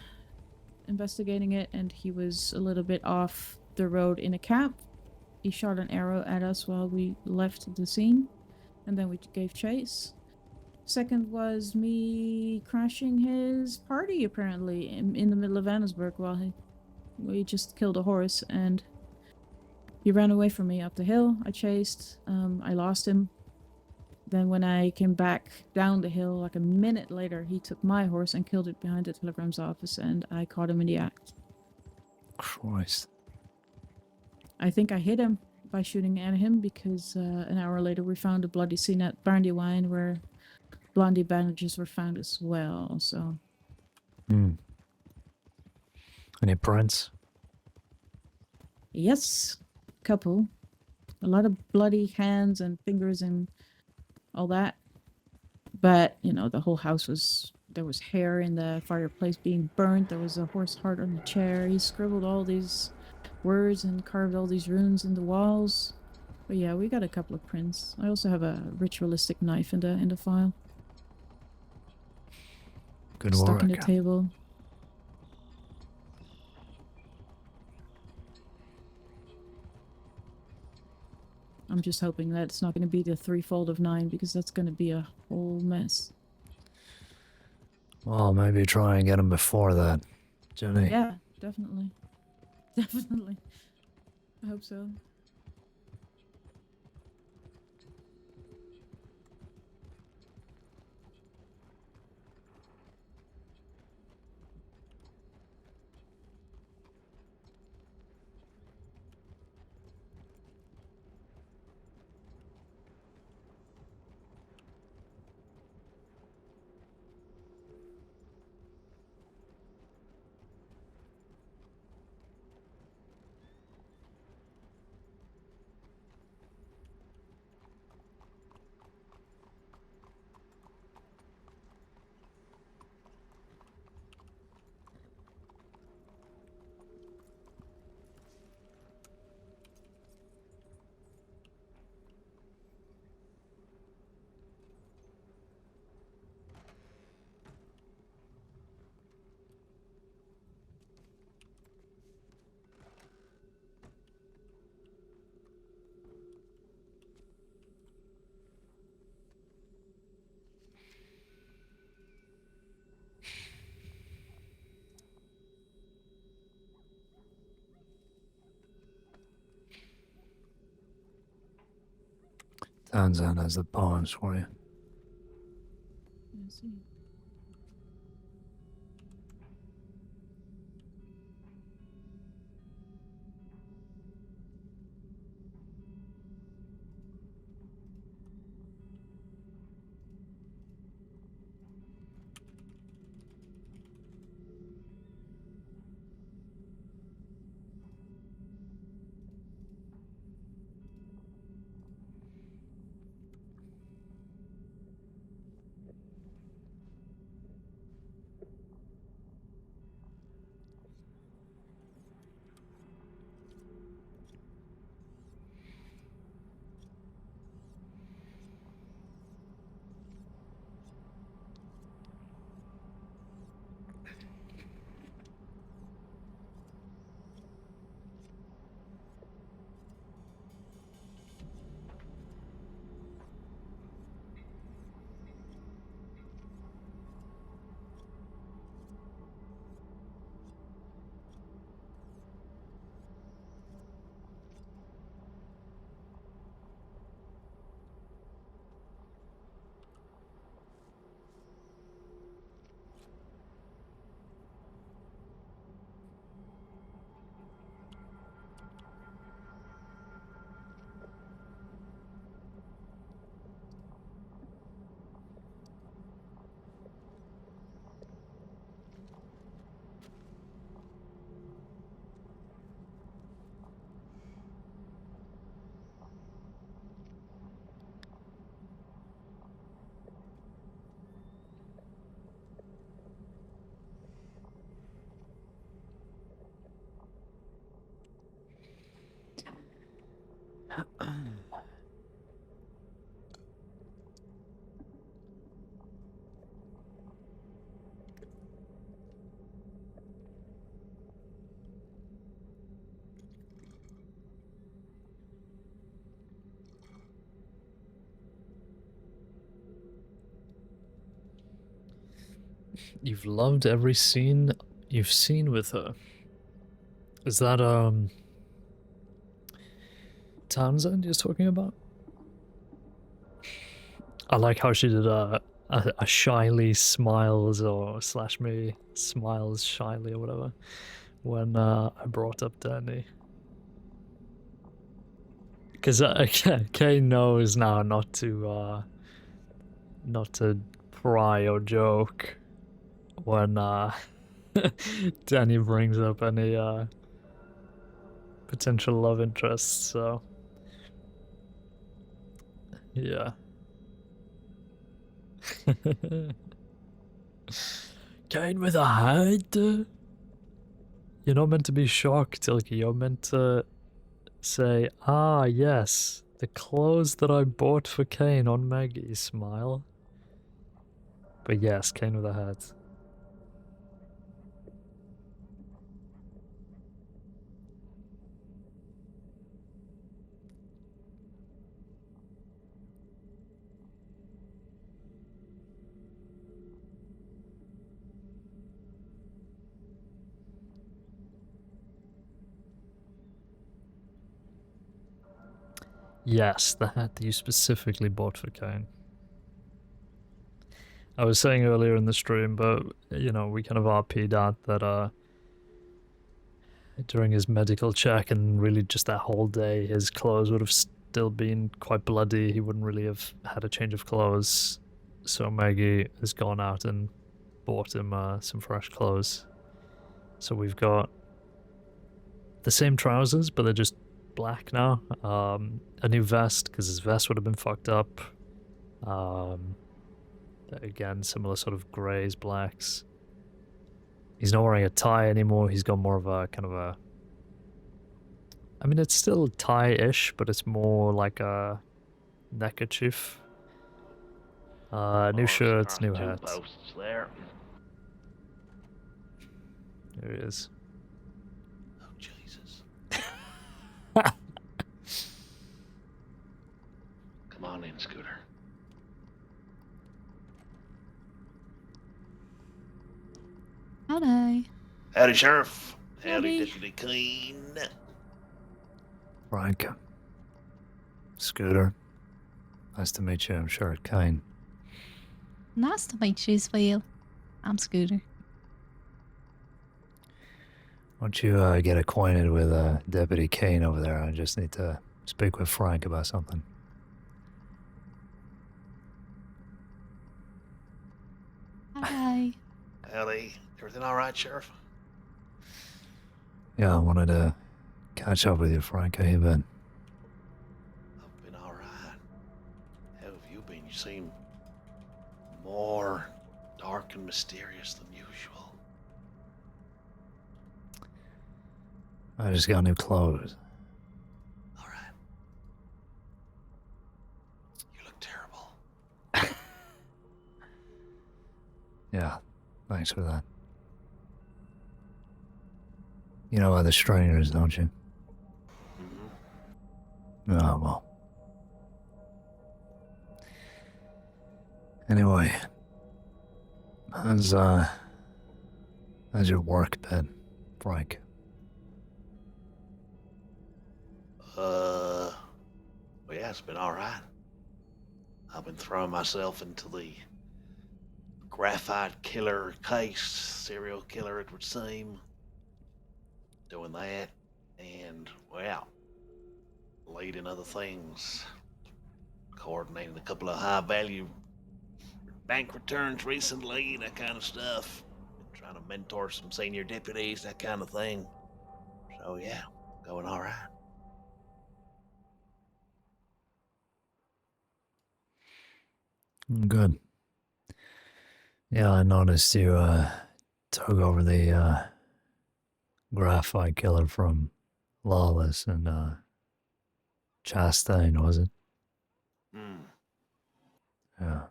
investigating it, and he was a little bit off the road in a cab. He shot an arrow at us while we left the scene, and then we gave chase. Second was me crashing his party, apparently, in the middle of Annesburg while we just killed a horse, and he ran away from me up the hill. I chased. I lost him. Then when I came back down the hill, like a minute later, he took my horse and killed it behind the telegram's office, and I caught him in the act. Christ. I think I hit him by shooting at him because an hour later we found a bloody scene at Brandywine where blondie bandages were found as well, so... Any prints? Yes, couple. A lot of bloody hands and fingers and all that. But, you know, the whole house was... There was hair in the fireplace being burnt. There was a horse heart on the chair. He scribbled all these words and carved all these runes in the walls. But yeah, we got a couple of prints. I also have a ritualistic knife in the file. Good Stuck work. in the table. I'm just hoping that it's not going to be the threefold of 9 because that's going to be a whole mess. Well, maybe try and get him before that, Jenny. Yeah, definitely. Definitely. I hope so. Townsend has the poems for you. Yeah, see. You've loved every scene you've seen with her. Is that, Townsend you're talking about? I like how she did a shyly smiles or slash me smiles shyly or whatever when I brought up Danny. Because Caine knows now not to pry or joke when Danny brings up any potential love interests, so yeah. Caine with a head? You're not meant to be shocked, Tilky. You're meant to say, ah, yes, the clothes that I bought for Caine on Maggie, smile. But yes, Caine with a hat. Yes, the hat that you specifically bought for Caine. I was saying earlier in the stream, but, you know, we kind of RP'd out that, during his medical check and really just that whole day, his clothes would have still been quite bloody. He wouldn't really have had a change of clothes. So Maggie has gone out and bought him some fresh clothes. So we've got the same trousers, but they're just black now. A new vest, because his vest would have been fucked up. Again, similar sort of greys, blacks. He's not wearing a tie anymore. He's got more of a kind of a... I mean, it's still tie-ish, but it's more like a neckerchief. New shirts, new hat. There. There he is. Oh, Jesus. Come on in, Scooter. Howdy. Howdy, Sheriff. Howdy. Deputy Caine. Frank. Scooter. Nice to meet you. I'm Sheriff Caine. Nice to meet you as well. I'm Scooter. Why don't you get acquainted with Deputy Caine over there? I just need to speak with Frank about something. Hi. Howdy. Everything all right, Sheriff? Yeah, I wanted to catch up with you, Frank. How you been? I've been all right. How have you been? You seem more dark and mysterious than usual. I just got new clothes. All right. You look terrible. Yeah, thanks for that. You know the Strainers, don't you? Mm-hmm. Oh, well. Anyway, how's your work been, Frank? Well, yeah, it's been all right. I've been throwing myself into the graphite killer case, serial killer it would seem. Doing that, and, well, leading other things. Coordinating a couple of high-value bank returns recently, that kind of stuff. Been trying to mentor some senior deputies, that kind of thing. So, yeah, going all right. Good. Yeah, I noticed you took over the graphite killer from Lawless and Chastain, was it? Hmm. Yeah.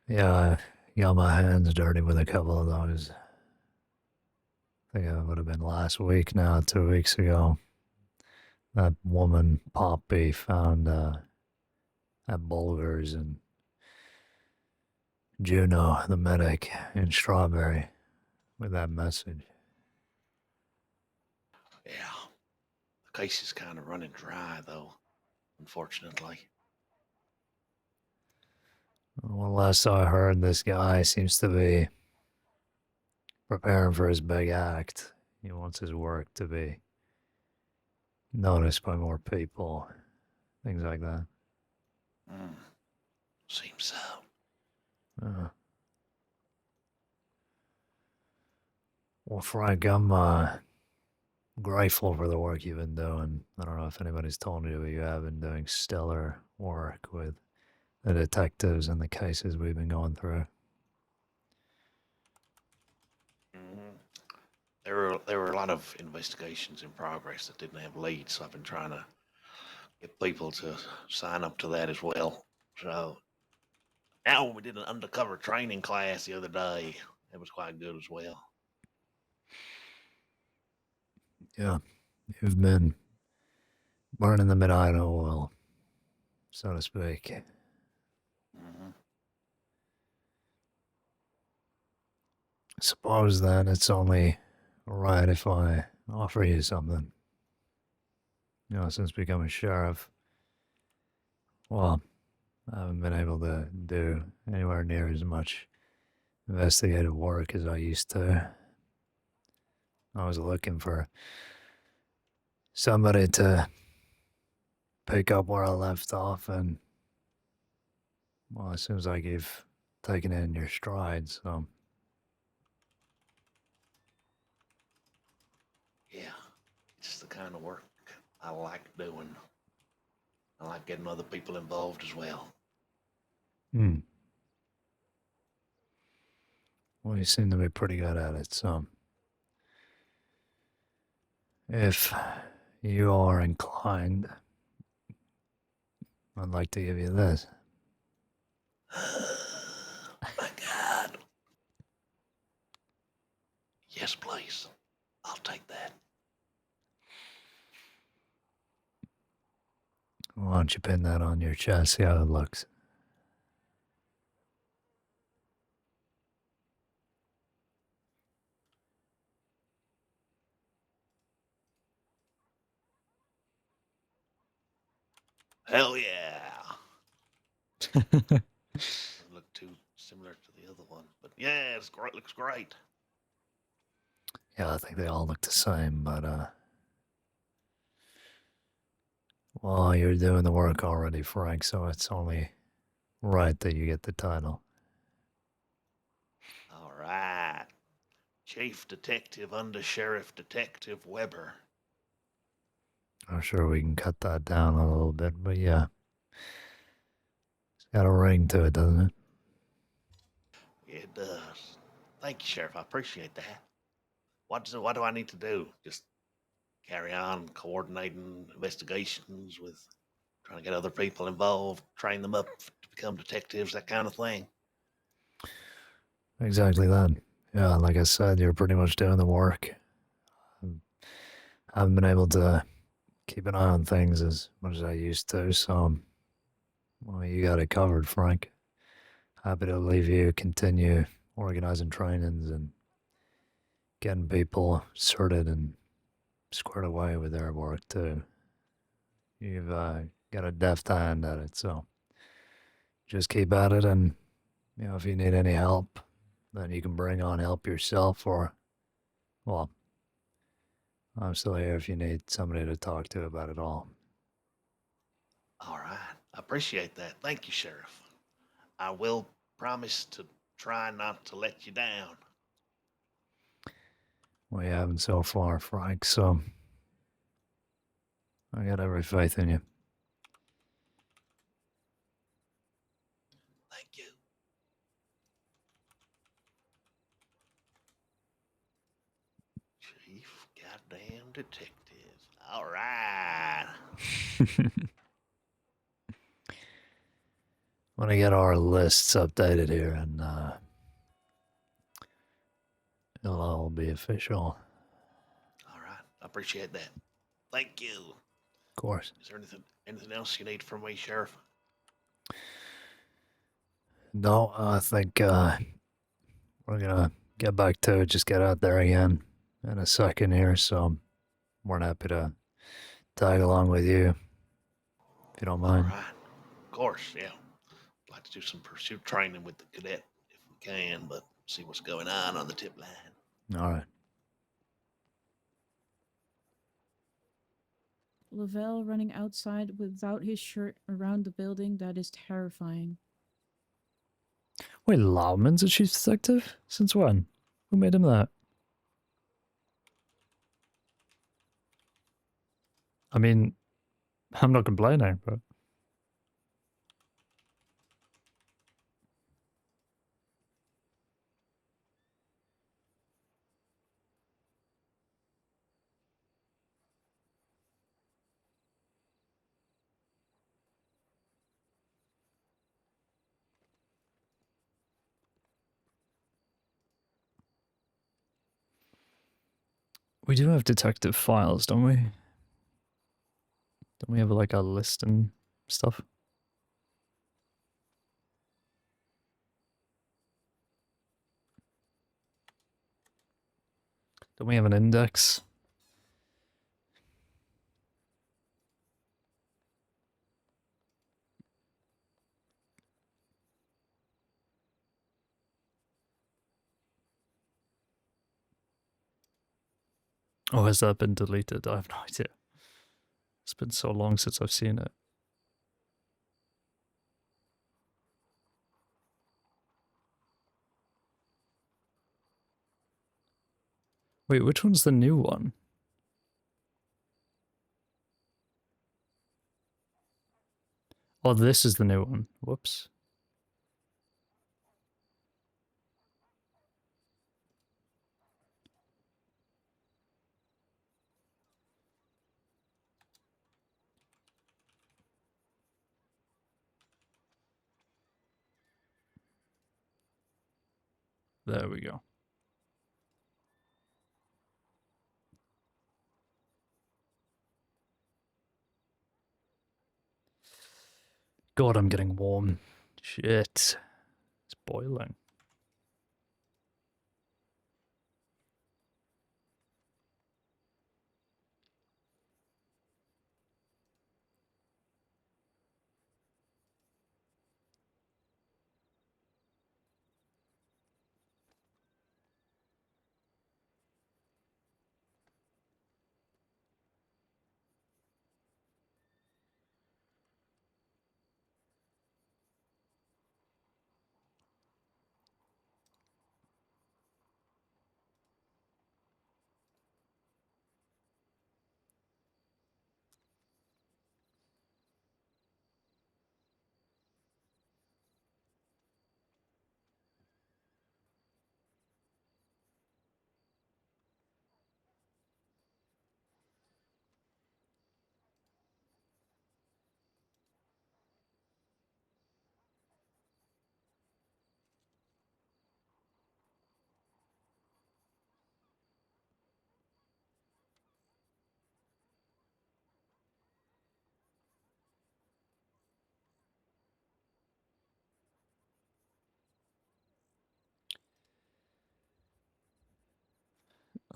Yeah, I got my hands dirty with a couple of those. I think it would have been last week now, 2 weeks ago. That woman, Poppy, found at Bulger's, and Juno, the medic, and Strawberry with that message. Yeah. The case is kind of running dry, though, unfortunately. Well, last I heard, this guy seems to be preparing for his big act. He wants his work to be noticed by more people, things like that. Seems so. Well, Frank, I'm grateful for the work you've been doing. I don't know if anybody's told you, but you have been doing stellar work with the detectives and the cases we've been going through. There were a lot of investigations in progress that didn't have leads, so I've been trying to get people to sign up to that as well. So now we did an undercover training class the other day. It was quite good as well. Yeah, you've been burning the mid-Idaho oil, so to speak. Suppose then it's only right if I offer you something. You know, since becoming sheriff, well, I haven't been able to do anywhere near as much investigative work as I used to. I was looking for somebody to pick up where I left off, and well, it seems like you've taken it in your stride, so. Yeah, it's the kind of work I like doing. I like getting other people involved as well. Well, you seem to be pretty good at it, so. If you are inclined, I'd like to give you this. My God. Yes, please. I'll take that. Why don't you pin that on your chest, see how it looks? Hell yeah. Doesn't look too similar to the other one, but yeah, it's great. Looks great. Yeah, I think they all look the same, but, well, you're doing the work already, Frank, so it's only right that you get the title. All right. Chief Detective Under Sheriff Detective Weber. I'm sure we can cut that down a little bit, but yeah. It's got a ring to it, doesn't it? It does. Thank you, Sheriff. I appreciate that. What do I need to do? Just carry on coordinating investigations with trying to get other people involved, train them up to become detectives, that kind of thing. Exactly that. Yeah, like I said, you're pretty much doing the work. I haven't been able to keep an eye on things as much as I used to, so, well, you got it covered, Frank. Happy to leave you continue organizing trainings and getting people sorted and squared away with their work, too. You've got a deft hand at it, so just keep at it, and, you know, if you need any help, then you can bring on help yourself, or, well, I'm still here if you need somebody to talk to about it all. All right. I appreciate that. Thank you, Sheriff. I will promise to try not to let you down. Well, you haven't so far, Frank, so I got every faith in you. Thank you. Chief Goddamn Detective. All right. Want to get our lists updated here, and it'll all be official. All right. I appreciate that. Thank you. Of course. Is there anything else you need from me, Sheriff? No, I think we're gonna get back to it. Just get out there again in a second here. So I'm more than happy to tag along with you if you don't All mind. right. Of course, yeah. I'd like to do some pursuit training with the cadet if we can, but see what's going on the tip line. All right. Lavelle running outside without his shirt around the building, that is terrifying. Wait, Lauman's a chief detective? Since when? Who made him that? I mean, I'm not complaining, but we do have detective files, don't we? Don't we have like a list and stuff? Don't we have an index? Oh, has that been deleted? I have no idea. It's been so long since I've seen it. Wait, which one's the new one? Oh, this is the new one. Whoops. There we go. God, I'm getting warm. Shit. It's boiling.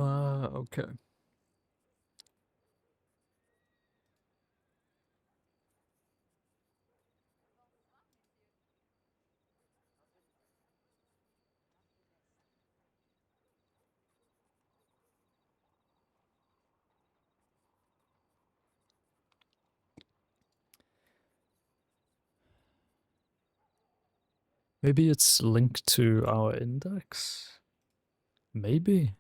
Okay. Maybe it's linked to our index? Maybe.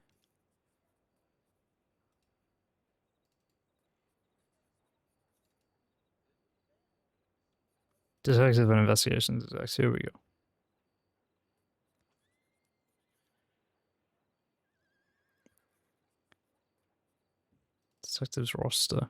Detective and Investigations Index. Here we go. Detectives roster.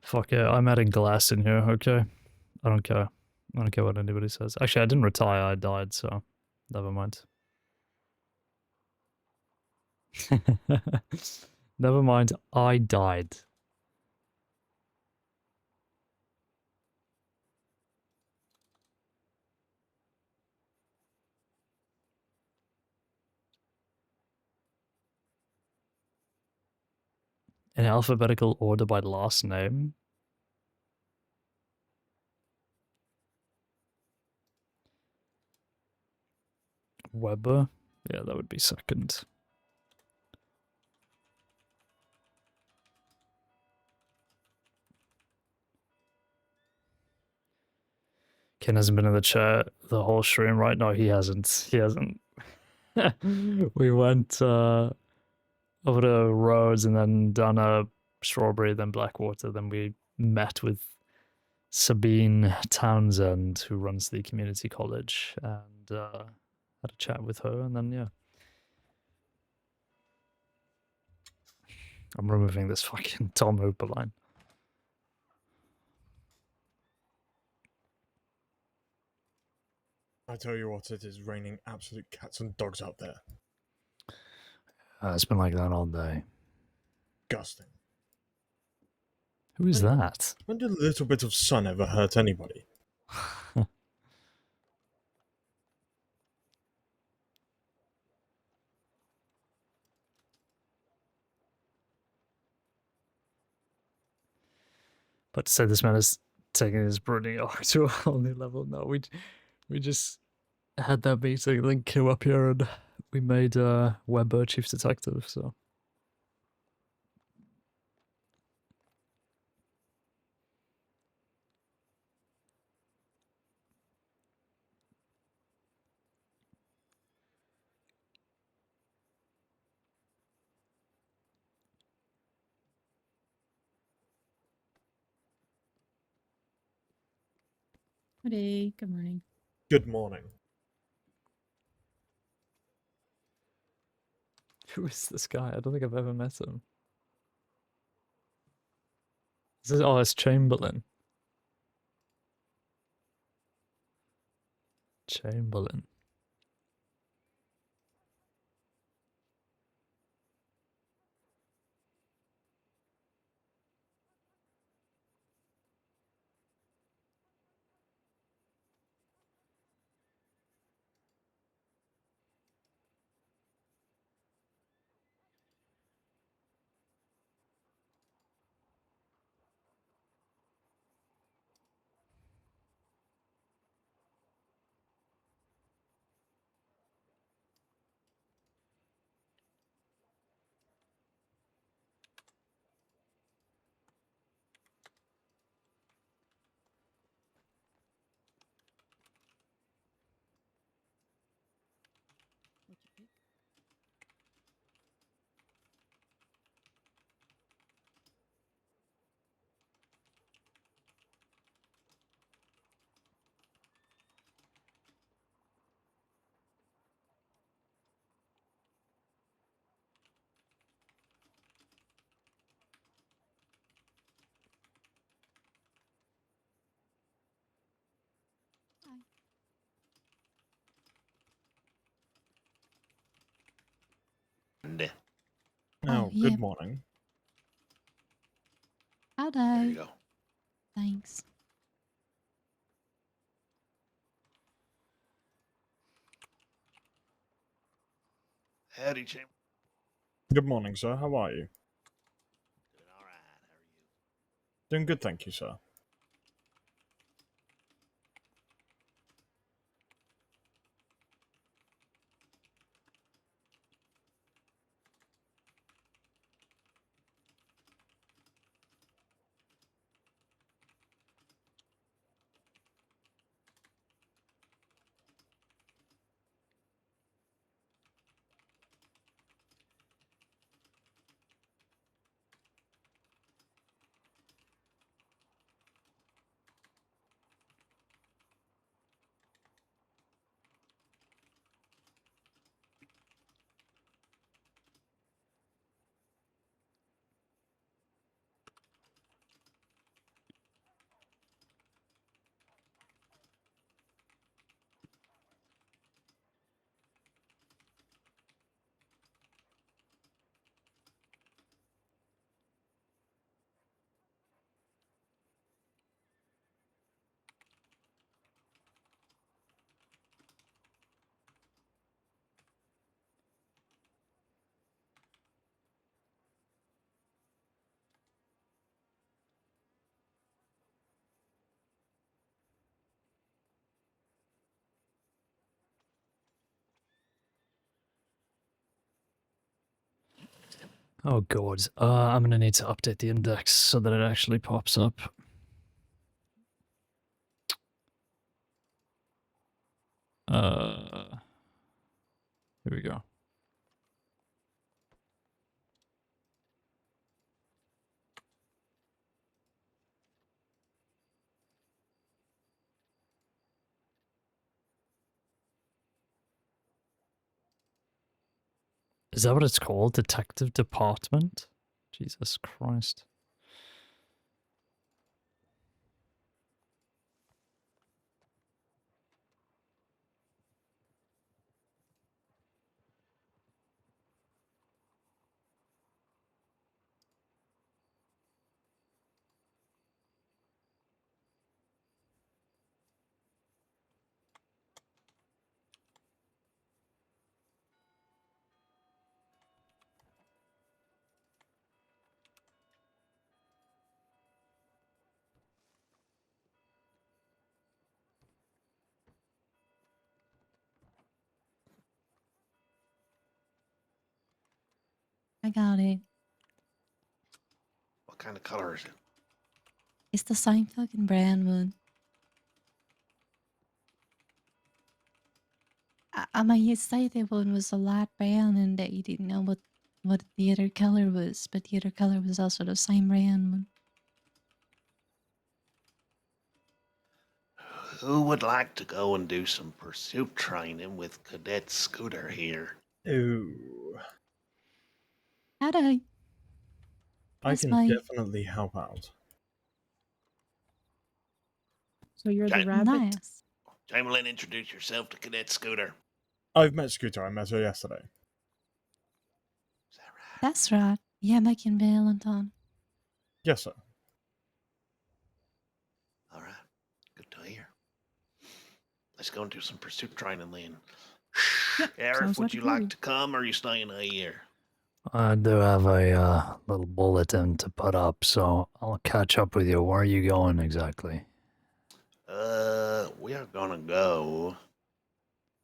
Fuck it, I'm adding glass in here, okay? I don't care. I don't care what anybody says. Actually, I didn't retire, I died, so never mind. Never mind, I died. In alphabetical order by last name? Weber? Yeah, that would be second. Ken hasn't been in the chat the whole stream, right? No, he hasn't. He hasn't. We went over to Rhodes and then down a Strawberry, then Blackwater. Then we met with Sabine Townsend, who runs the community college, and had a chat with her. And then, yeah. I'm removing this fucking Tom Hooper line. I tell you what, it is raining absolute cats and dogs out there. It's been like that all day. Disgusting. Who is that? When did a little bit of sun ever hurt anybody? But to say this man is taking his brooding arc to a whole new level. No, we just had that meeting, then came up here and we made Weber chief detective, so. Hey, good morning. Good morning. Who is this guy? I don't think I've ever met him. Oh, it's Chamberlain. Chamberlain. Oh, yeah. good morning. Howdy. There you go. Thanks. Howdy, Chamber. Good morning, sir. How are you? Doing all right. How are you? Doing good, thank you, sir. Oh god. I'm gonna need to update the index so that it actually pops up. Here we go. Is that what it's called? Detective Department? Jesus Christ. I got it. What kind of color is it? It's the same fucking brand one. I mean, you say that one was a light brown and that you didn't know what the other color was, but the other color was also the same brand one. Who would like to go and do some pursuit training with Cadet Scooter here? Ooh. How do I? I That's can my definitely help out. So you're the Okay. rabbit? nice. Chamberlain, introduce yourself to Cadet Scooter. I've met Scooter. I met her yesterday. Is that right? That's right. Yeah, making Valentine. Yes, sir. All right. Good to hear. Let's go and do some pursuit training then. Yep, Arif, sounds would like a you like plan. to come or are you staying here? I do have a little bulletin to put up, so I'll catch up with you. Where are you going exactly? We are gonna go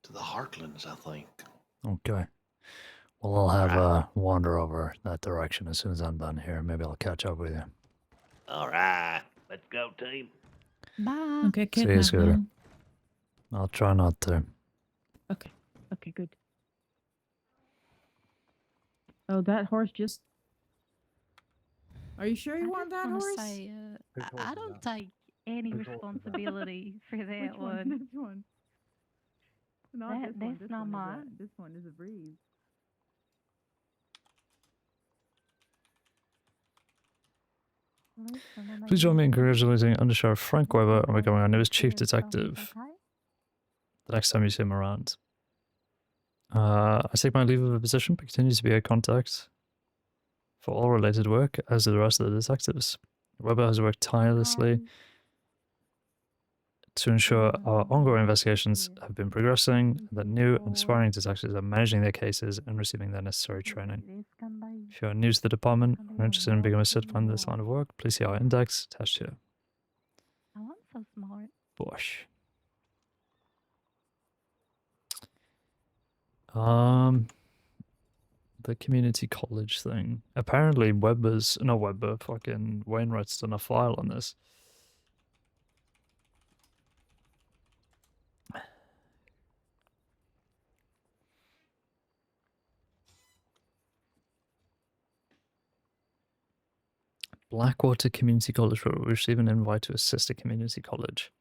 to the Heartlands, I think. Okay. Well, I'll have Alright. a wander over that direction as soon as I'm done here. Maybe I'll catch up with you. All right. Let's go, team. Bye. Okay, See you, kidnap Scooter. now. I'll try not to. Okay. Okay, good. Oh, that horse just... Are you sure you want that I horse? say, Whose horse I is don't that? take any Whose horse is that? responsibility for that Which one? Which one? Not That- this one. that's This not one mine. This one is a breeze. Please join me in congratulating Undersheriff Frank Weber on becoming our newest chief detective the next time you see him around. I take my leave of the position, but continue to be a contact for all related work, as do the rest of the detectives. Weber has worked tirelessly to ensure our ongoing investigations have been progressing, and that new and aspiring detectives are managing their cases and receiving their necessary training. If you are new to the department and are interested in becoming a certified in this line of work, please see our index attached here. Oh, I'm so smart. Bosh. The community college thing. Apparently fucking Wainwright's done a file on this. Blackwater Community College will receive an invite to assist a community college.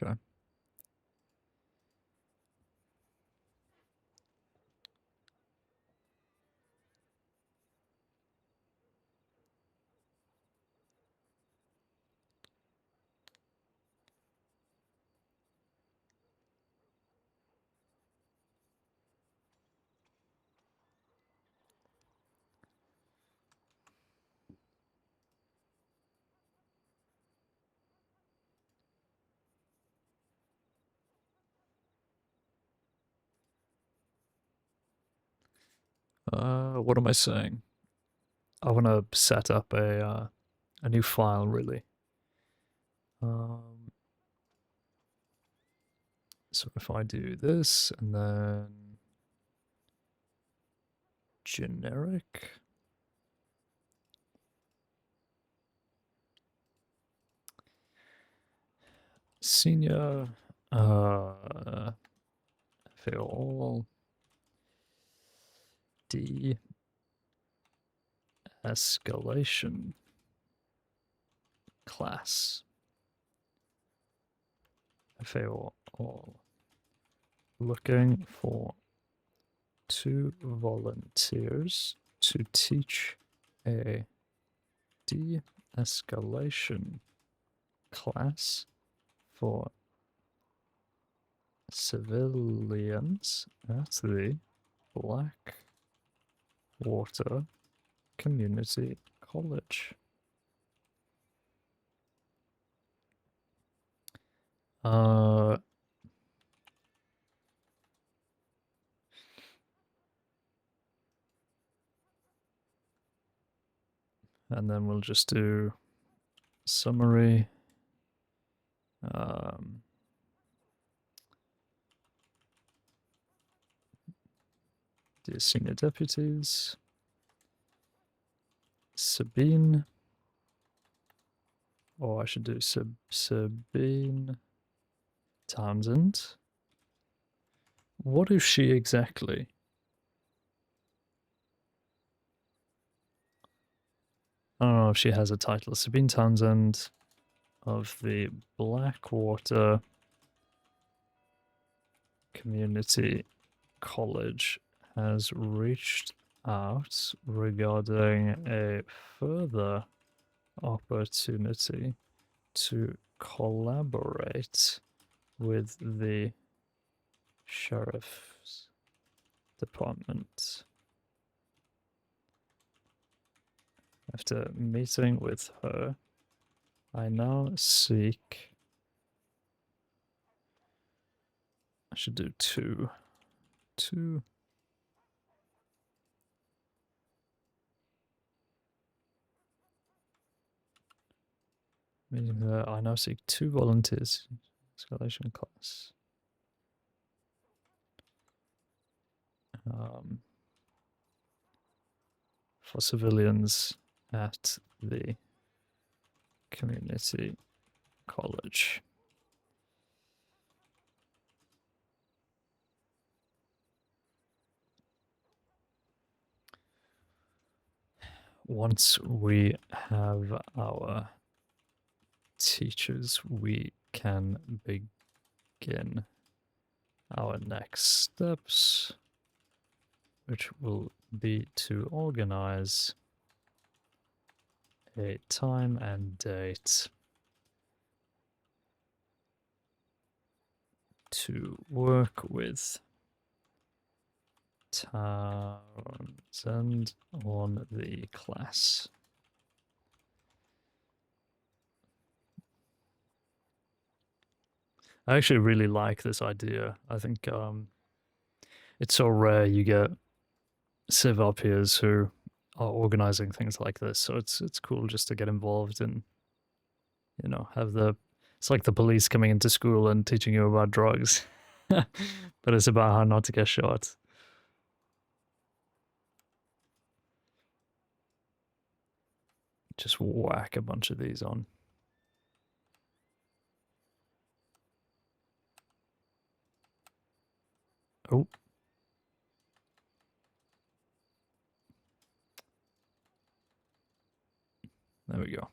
Okay. What am I saying? I want to set up a new file, really. So if I do this and then generic. Senior all de-escalation class. All looking for 2 volunteers to teach a de-escalation class for civilians at the Blackwater Community College. And then we'll just do summary. Dear senior deputies, Sabine, or I should do Sabine Townsend. What is she exactly? I don't know if she has a title. Sabine Townsend of the Blackwater Community College has reached out regarding a further opportunity to collaborate with the Sheriff's Department. After meeting with her, I now seek... I should do two. Meeting her, I now seek 2 volunteers. Escalation class. For civilians at the community college. Once we have our teachers, we can begin our next steps, which will be to organize a time and date to work with Townsend on the class. I actually really like this idea. I think it's so rare you get Civ RPers who are organizing things like this, so it's cool just to get involved and, you know, have it's like the police coming into school and teaching you about drugs, but it's about how not to get shot. Just whack a bunch of these on. Oh. There we go.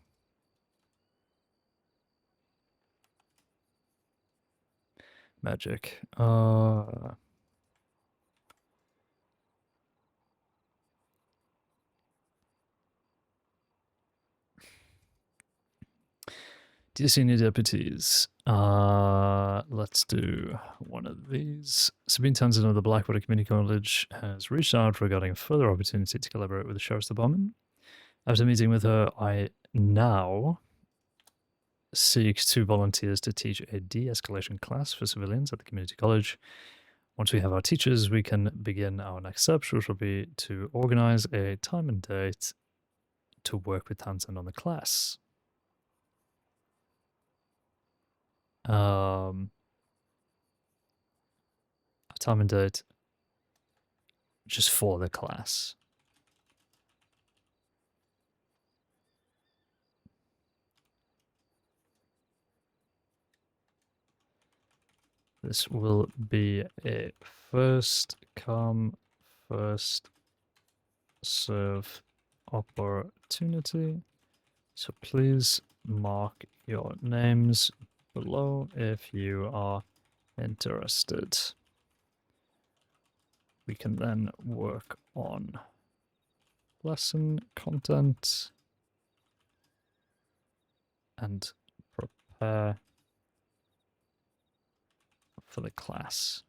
Magic. Dear senior deputies, let's do one of these. Sabine Townsend of the Blackwater Community College has reached out regarding further opportunity to collaborate with the Sheriff's Department. After meeting with her, I now seek 2 volunteers to teach a de-escalation class for civilians at the community college. once we have our teachers, we can begin our next steps, which will be to organize a time and date to work with Tansen on the class. A time and date just for the class. This will be a first come, first serve opportunity. So please mark your names below if you are interested. We can then work on lesson content and prepare for the class.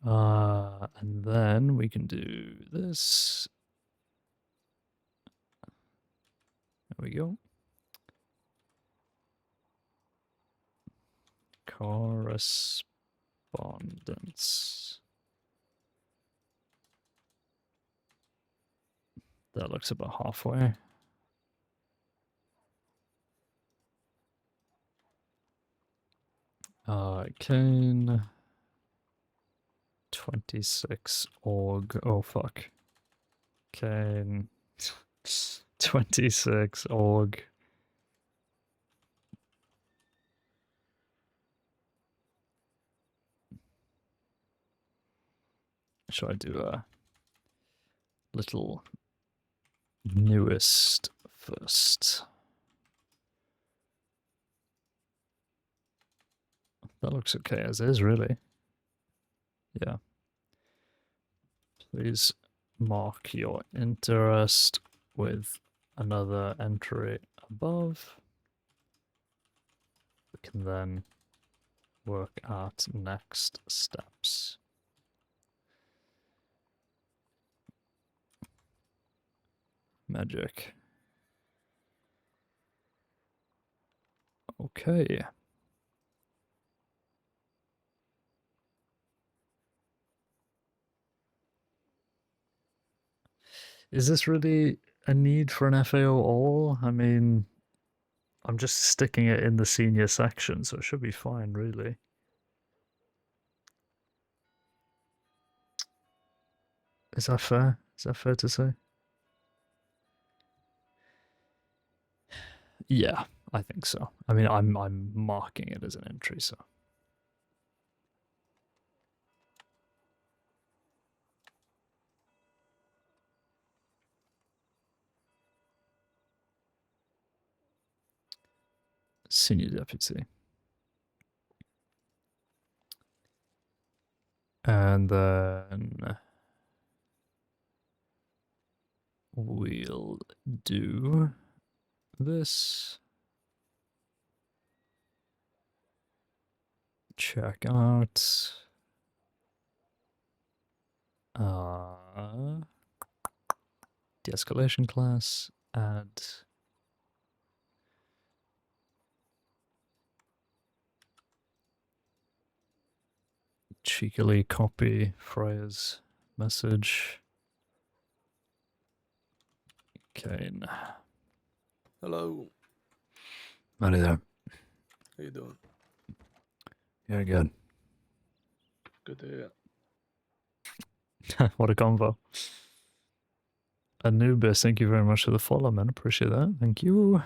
And then we can do this. There we go. Correspondence. That looks about halfway. Caine 26 org. Oh fuck. Caine 26 org. Should I do a little newest first? That looks okay as is, really. Yeah. Please mark your interest with another entry above. We can then work out next steps. Magic. Okay. Is this really a need for an FAO all? I mean, I'm just sticking it in the senior section, so it should be fine, really. Is that fair? Is that fair to say? Yeah, I think so. I mean, I'm marking it as an entry, so. Senior deputy. And then we'll do this. Check out. De-escalation class, add cheekily copy Freya's message. Caine. Hello. Howdy there. How you doing? Yeah, good. Good to hear. What a convo. Anubis, thank you very much for the follow, man. Appreciate that. Thank you.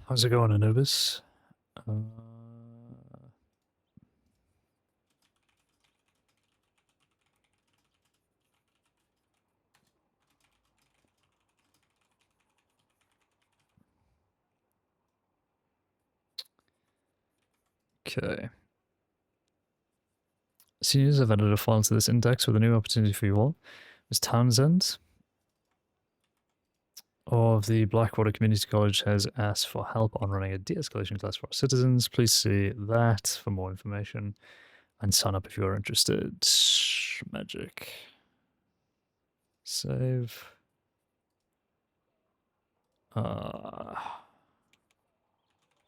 How's it going, Anubis? Okay. Seniors have added a file to this index with a new opportunity for you all. Ms. Townsend of the Blackwater Community College has asked for help on running a de-escalation class for our citizens. Please see that for more information and sign up if you are interested. Magic. Save.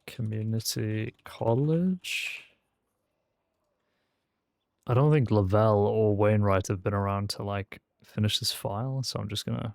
Community College. I don't think Lavelle or Wainwright have been around to like finish this file, so I'm just gonna.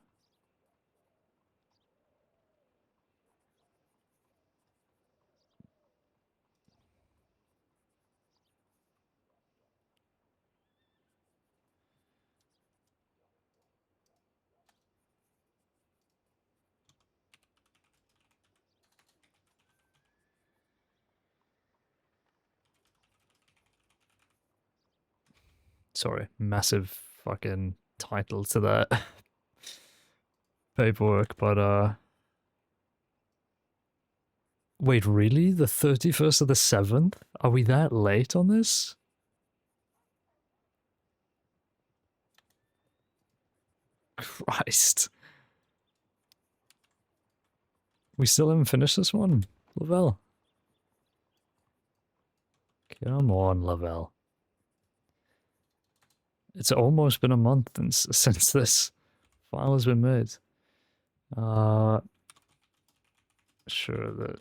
Sorry, massive fucking title to that paperwork, but wait, really? The 31st of the 7th? Are we that late on this? Christ. We still haven't finished this one? Lavelle. Come on, Lavelle. It's almost been a month since this file has been made. Show the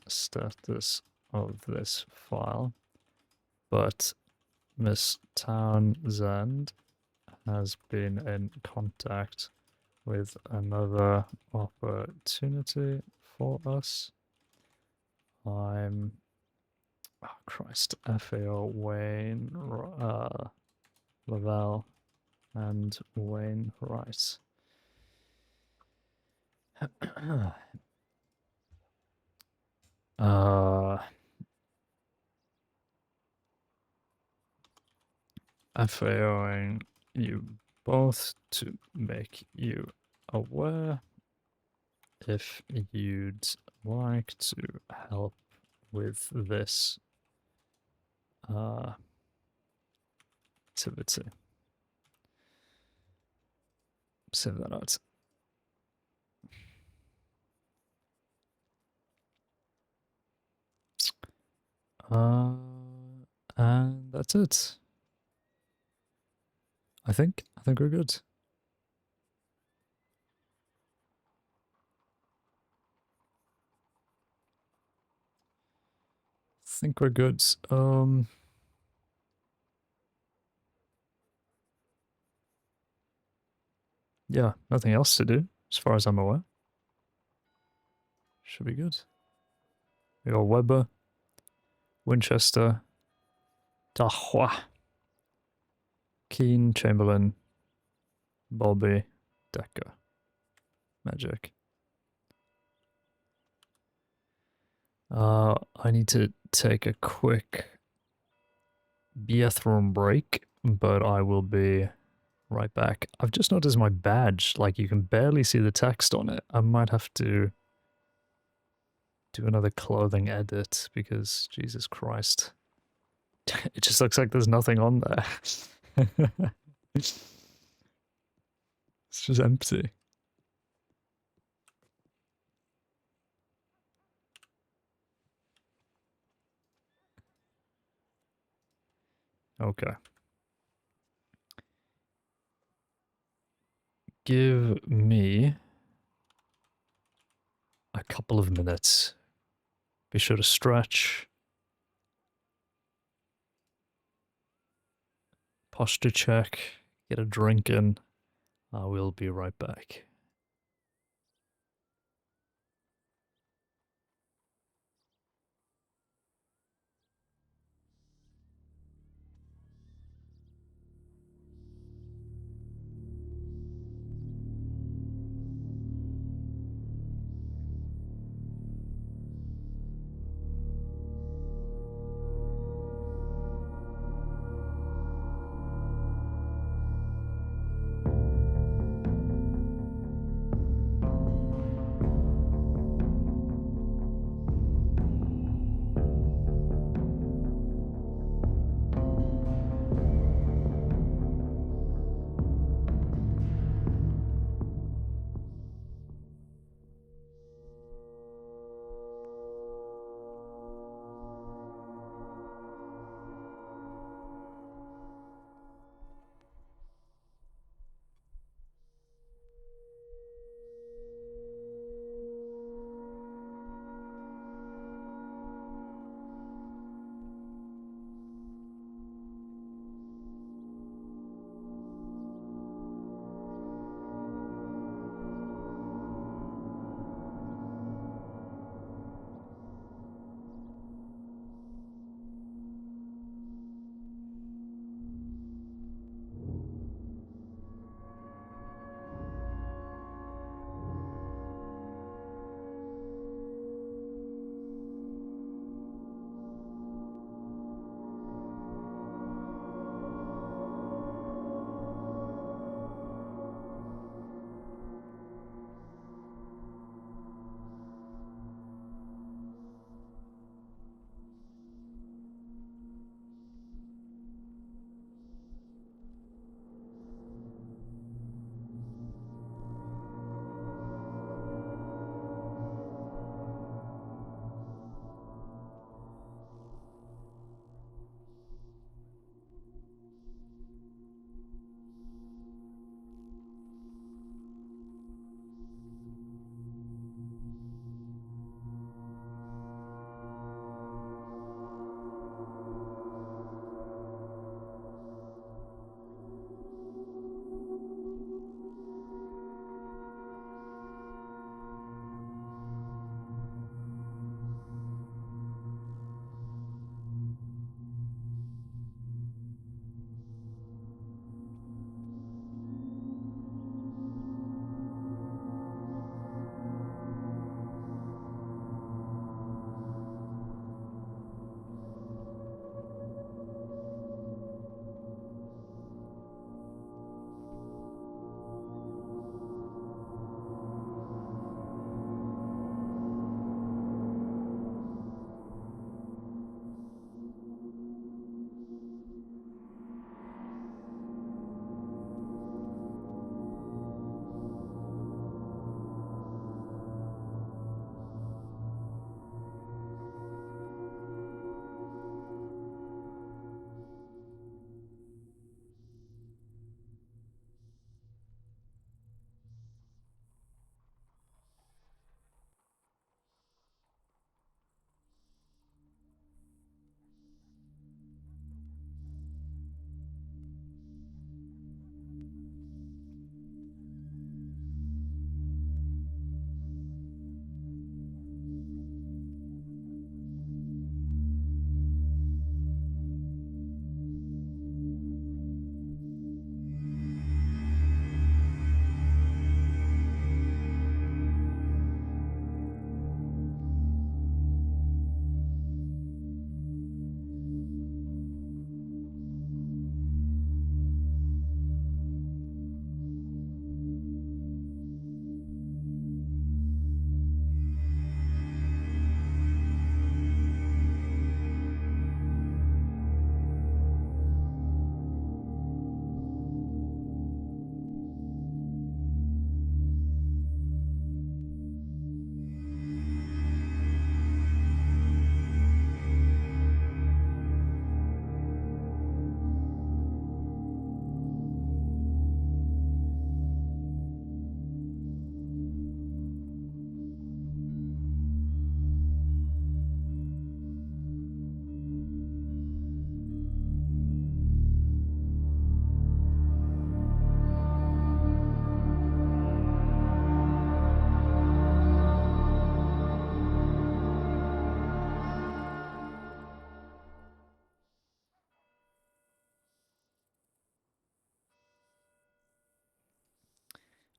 status of this file, but Miss Townsend has been in contact with another opportunity for us. I'm Christ, FAO Wayne Lavelle and Wayne Rice. FAOing you both to make you aware if you'd like to help with this activity. Save that out. And that's it. I think we're good. Think we're good. Yeah, nothing else to do, as far as I'm aware. Should be good. We got Weber, Winchester, Dahua, Caine, Chamberlain, Bobby, Decker, Magic. I need to take a quick bathroom break, but I will be right back. I've just noticed my badge, like you can barely see the text on it. I might have to do another clothing edit because Jesus Christ. It just looks like there's nothing on there. It's just empty. Okay. Give me a couple of minutes. Be sure to stretch. Posture check. Get a drink in. I will be right back.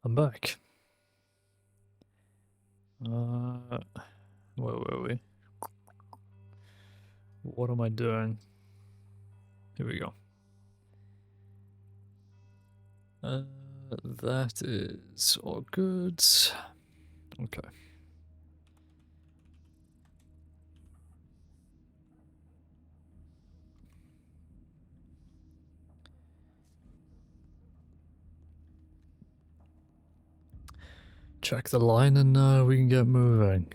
I'm back. Where were we? What am I doing? Here we go. That is all good. Okay. Check the line and we can get moving.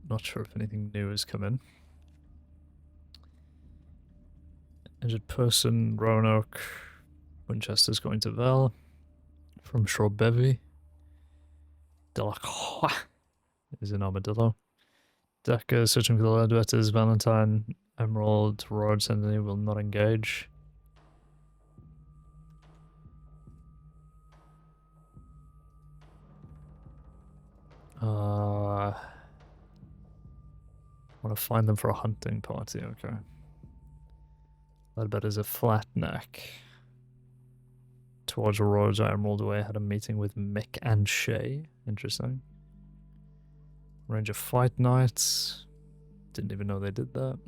Not sure if anything new has come in. Injured person, Roanoke. Winchester's going to Val. From Shore Bevy. Delacroix is in Armadillo. Decker searching for the Ledbetters. Valentine, Emerald, Road Sentinel will not engage. Want to find them for a hunting party, okay. Ledbetter's a flat neck. Towards Roads, Emerald Way had a meeting with Mick and Shay. Interesting. Ranger Fight Nights. Didn't even know they did that.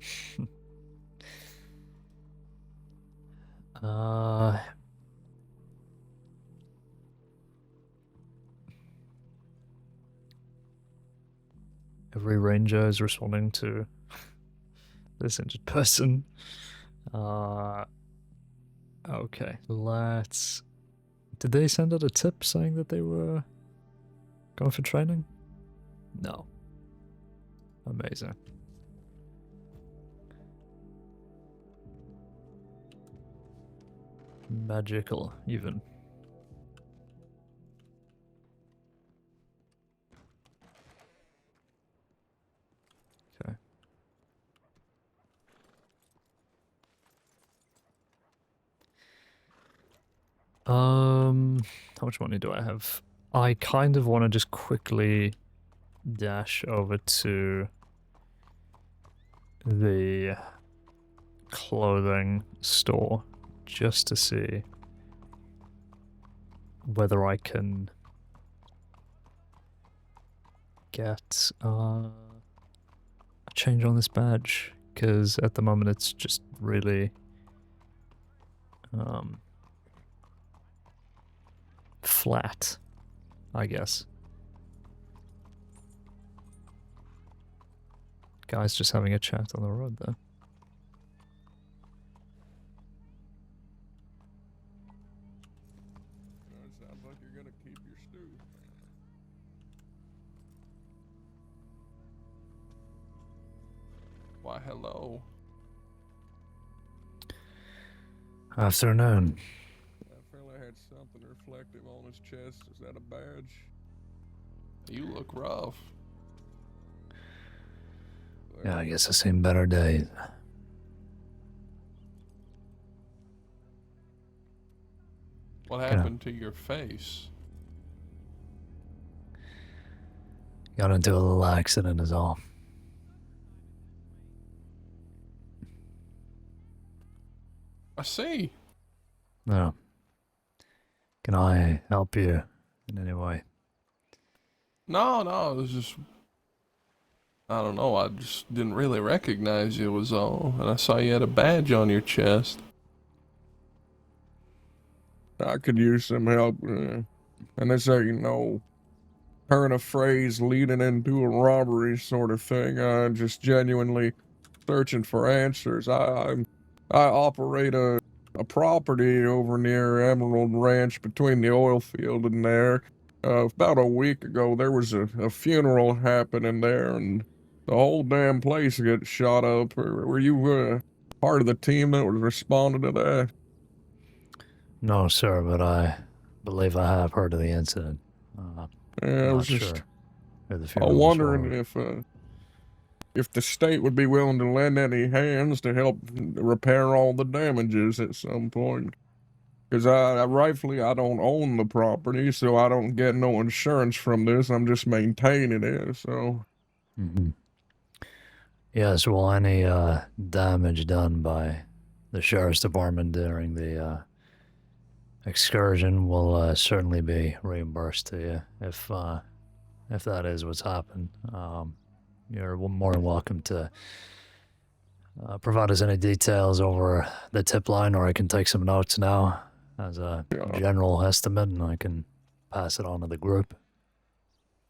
Every ranger is responding to this injured person. Okay, let's... Did they send out a tip saying that they were going for training? No. Amazing. Magical, even. Okay. How much money do I have? I kind of want to just quickly dash over to the clothing store just to see whether I can get a change on this badge, because at the moment it's just really flat, I guess. Guys just having a chat on the road there. It sounds like you're gonna keep your stew. Why, hello. Afternoon. That fella had something reflective on his chest. Is that a badge? You look rough. Yeah, I guess I've seen better days. What happened to your face? Got into a little accident is all. I see. No. Can I help you in any way? No, it was just... I don't know, I just didn't really recognize you was all. And I saw you had a badge on your chest. I could use some help. And this ain't no turn of phrase leading into a robbery sort of thing. I'm just genuinely searching for answers. I operate a property over near Emerald Ranch between the oil field and there. About a week ago, there was a funeral happening there, and the whole damn place got shot up. Were you part of the team that was responding to that? No, sir, but I believe I have heard of the incident. Yeah, I I'm was not just sure who the funeral was wondering for. if the state would be willing to lend any hands to help repair all the damages at some point. Because I rightfully I don't own the property, so I don't get no insurance from this. I'm just maintaining it, so. Mm-hmm. Yes, well, any damage done by the sheriff's department during the excursion will certainly be reimbursed to you if that is what's happened. You're more than welcome to provide us any details over the tip line, or I can take some notes now as a general estimate, and I can pass it on to the group.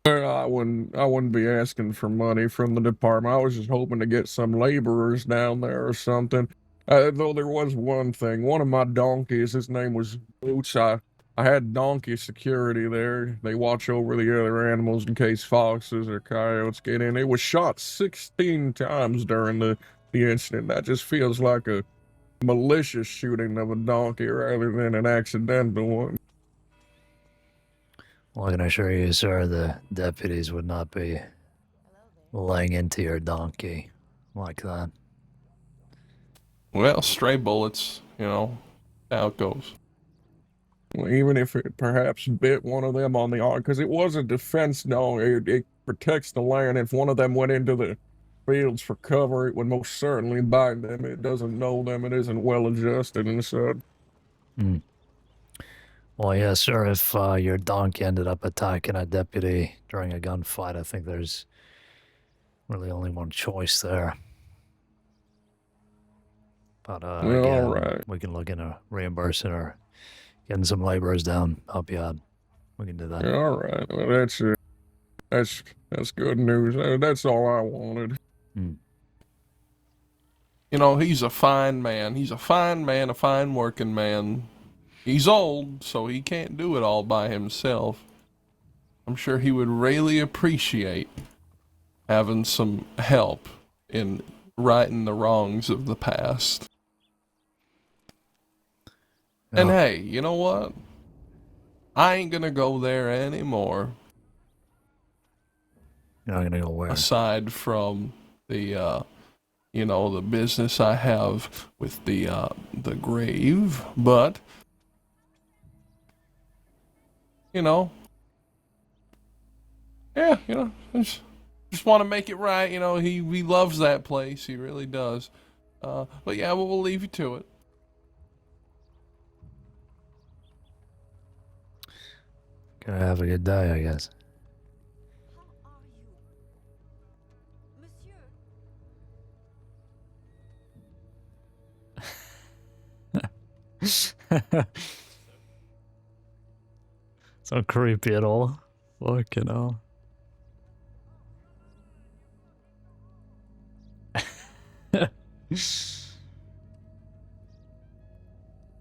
I wouldn't be asking for money from the department. I was just hoping to get some laborers down there or something. Though there was one thing. One of my donkeys, his name was Boots. I had donkey security there. They watch over the other animals in case foxes or coyotes get in. It was shot 16 times during the incident. That just feels like a malicious shooting of a donkey rather than an accidental one. Well, I can assure you, sir, the deputies would not be laying into your donkey like that. Well, stray bullets, you know, how it goes. Well, even if it perhaps bit one of them on the arm, because it was a defense dog, it protects the land. If one of them went into the fields for cover, it would most certainly bite them. It doesn't know them, it isn't well adjusted and such. Hmm. Well, yes, sir, if your donkey ended up attacking a deputy during a gunfight, I think there's really only one choice there. But well, again, all right. we can look into reimbursing or getting some laborers down, help you out. We can do that. Yeah, all right. Well, that's it. That's good news. That's all I wanted. Hmm. You know, he's a fine man. He's a fine man, a fine working man. He's old, so he can't do it all by himself. I'm sure he would really appreciate having some help in righting the wrongs of the past. Yeah. And hey, you know what? I ain't gonna go there anymore. You're not gonna go where? Aside from the, you know, the business I have with the grave, but, you know, yeah, you know, just want to make it right. You know, he loves that place. He really does. But yeah, we'll leave you to it. Gonna have a good day, I guess. It's not creepy at all. Fucking hell.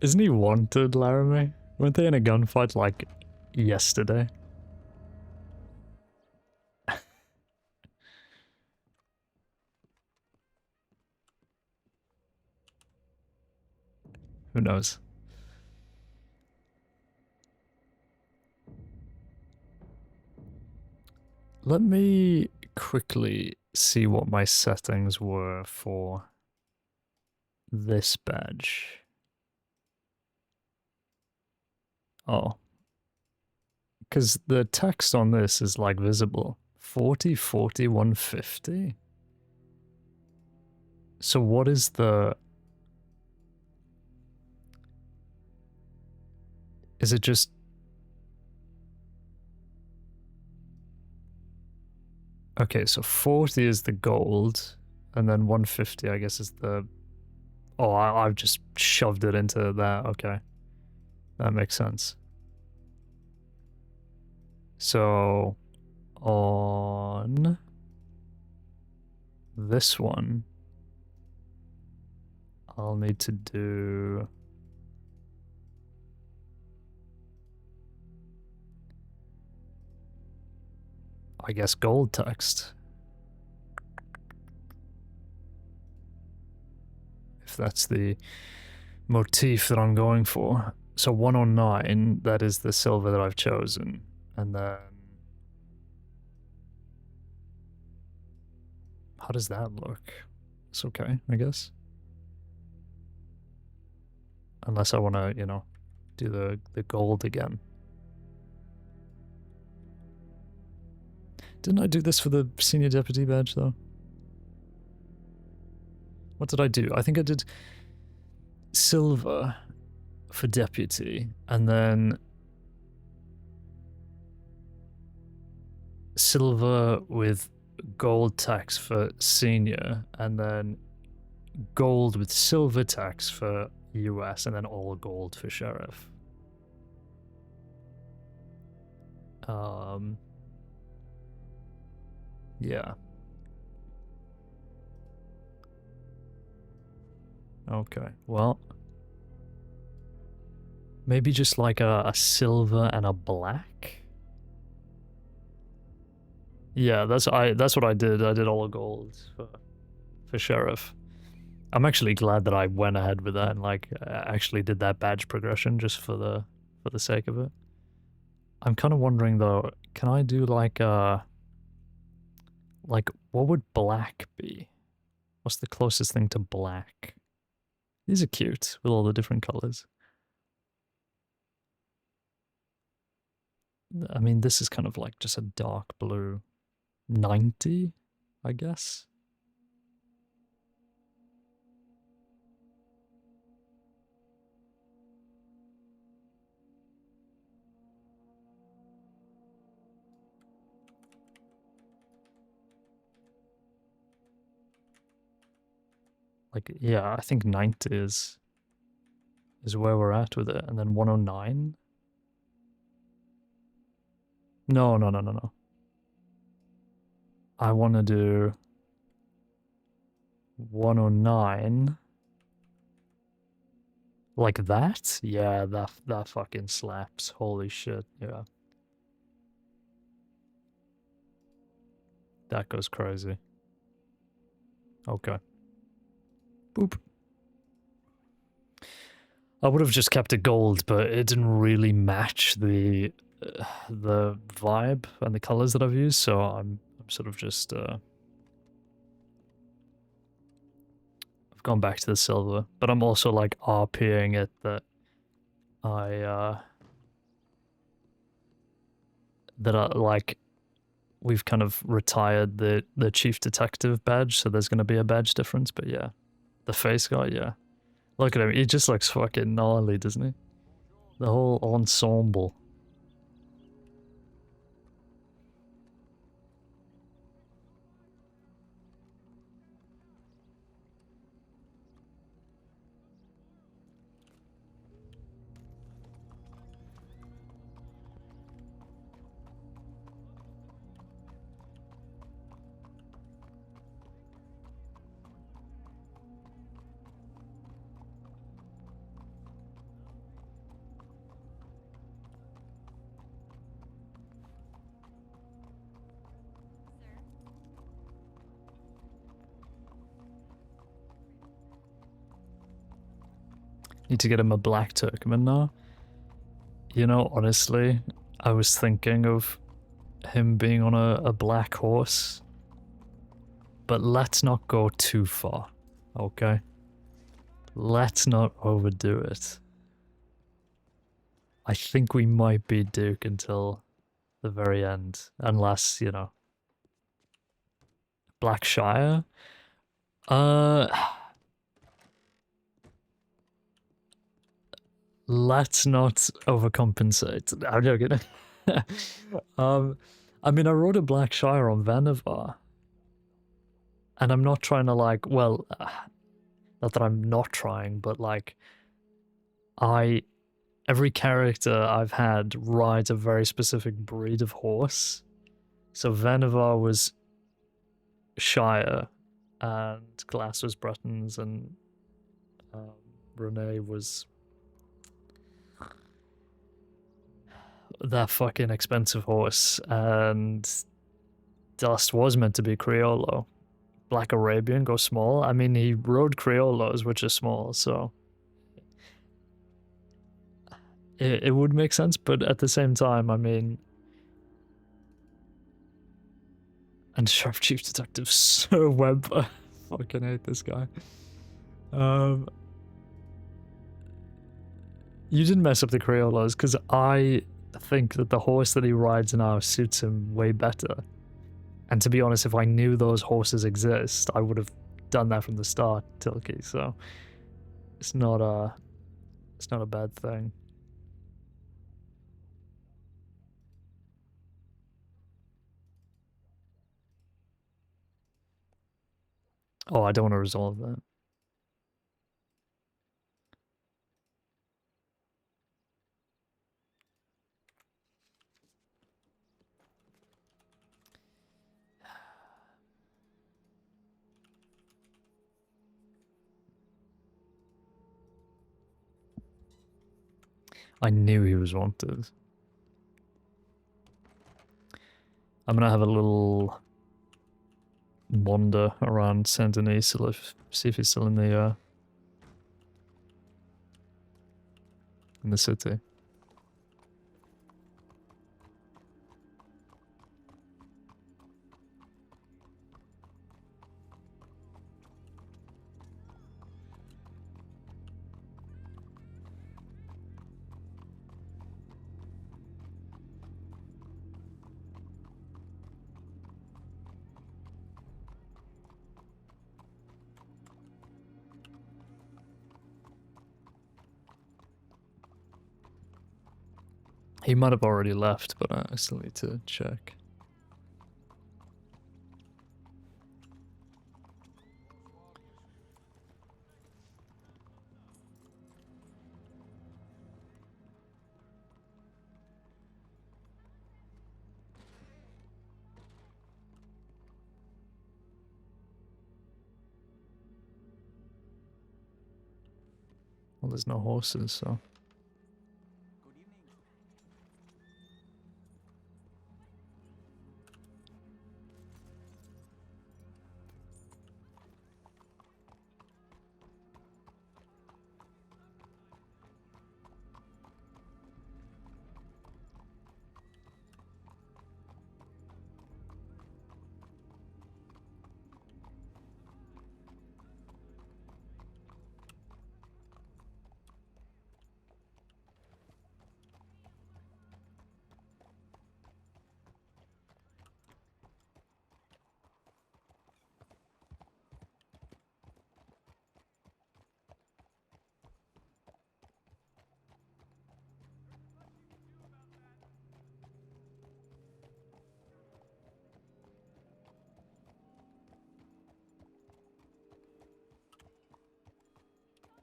Isn't he wanted, Laramie? Weren't they in a gunfight like yesterday? Who knows? Let me quickly see what my settings were for this badge. Oh. Because the text on this is like visible. 40, 40, 150? So what is the... Is it just... Okay, so 40 is the gold, and then 150 I guess is the... Oh, I've just shoved it into that, okay. That makes sense. So, on this one, I'll need to do... I guess gold text. If that's the motif that I'm going for. So 109, that is the silver that I've chosen. And then... How does that look? It's okay, I guess. Unless I want to, you know, do the gold again. Didn't I do this for the senior deputy badge, though? What did I do? I think I did silver for deputy, and then silver with gold tax for senior, and then gold with silver tax for US, and then all gold for sheriff. Yeah. Okay, well, maybe just like a silver and a black. Yeah, that's what I did. I did all gold for sheriff. I'm actually glad that I went ahead with that and like actually did that badge progression just for the sake of it. I'm kind of wondering though, can I do like what would black be? What's the closest thing to black? These are cute with all the different colors. I mean, this is kind of like just a dark blue. 90, I guess. Like, yeah, I think 90 is where we're at with it, and then 109. No. I want to do 109. Like that? Yeah, that fucking slaps. Holy shit, yeah. That goes crazy. Okay. Boop. I would have just kept it gold, but it didn't really match the vibe and the colors that I've used, so I'm sort of just I've gone back to the silver, but I'm also like RPing it that I like we've kind of retired the chief detective badge, so there's gonna be a badge difference, but yeah. The face guy, yeah. Look at him, he just looks fucking gnarly, doesn't he? The whole ensemble. Need to get him a black Turkmen now. You know, honestly, I was thinking of him being on a black horse. But let's not go too far, okay? Let's not overdo it. I think we might be Duke until the very end. Unless, you know. Black Shire? Let's not overcompensate. I'm joking. I mean, I rode a Black Shire on Vannevar. And I'm not trying to like, well, not that I'm not trying, but like, every character I've had rides a very specific breed of horse. So Vannevar was Shire, and Glass was Bretons, and Renee was that fucking expensive horse, and Dust was meant to be Criollo. Black Arabian, go small. I mean, he rode Criollos, which are small, so it would make sense, but at the same time, I mean, and Sheriff Chief Detective Sir Webber. Fucking hate this guy. You didn't mess up the Criollos, because I think that the horse that he rides now suits him way better. And to be honest, if I knew those horses exist, I would have done that from the start, Tilky, so it's not It's not a bad thing. Oh, I don't want to resolve that. I knew he was wanted. I'm gonna have a little wander around Saint Denis to see if he's still in the city. He might have already left, but I still need to check. Well, there's no horses, so...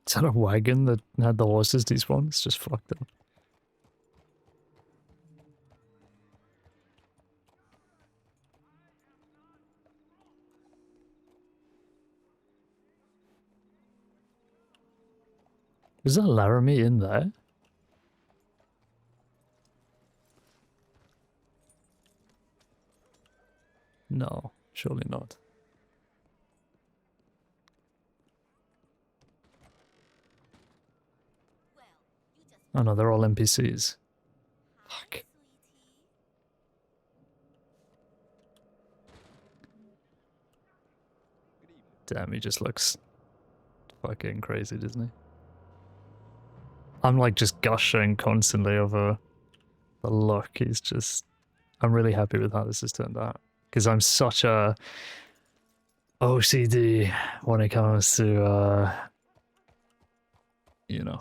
Is that a wagon that had the horses despawn? It's just fucked up. Is that Laramie in there? No, surely not. Oh no, they're all NPCs. Fuck. Damn, he just looks fucking crazy, doesn't he? I'm like just gushing constantly over the look. He's just... I'm really happy with how this has turned out. Because I'm such a OCD when it comes to, you know,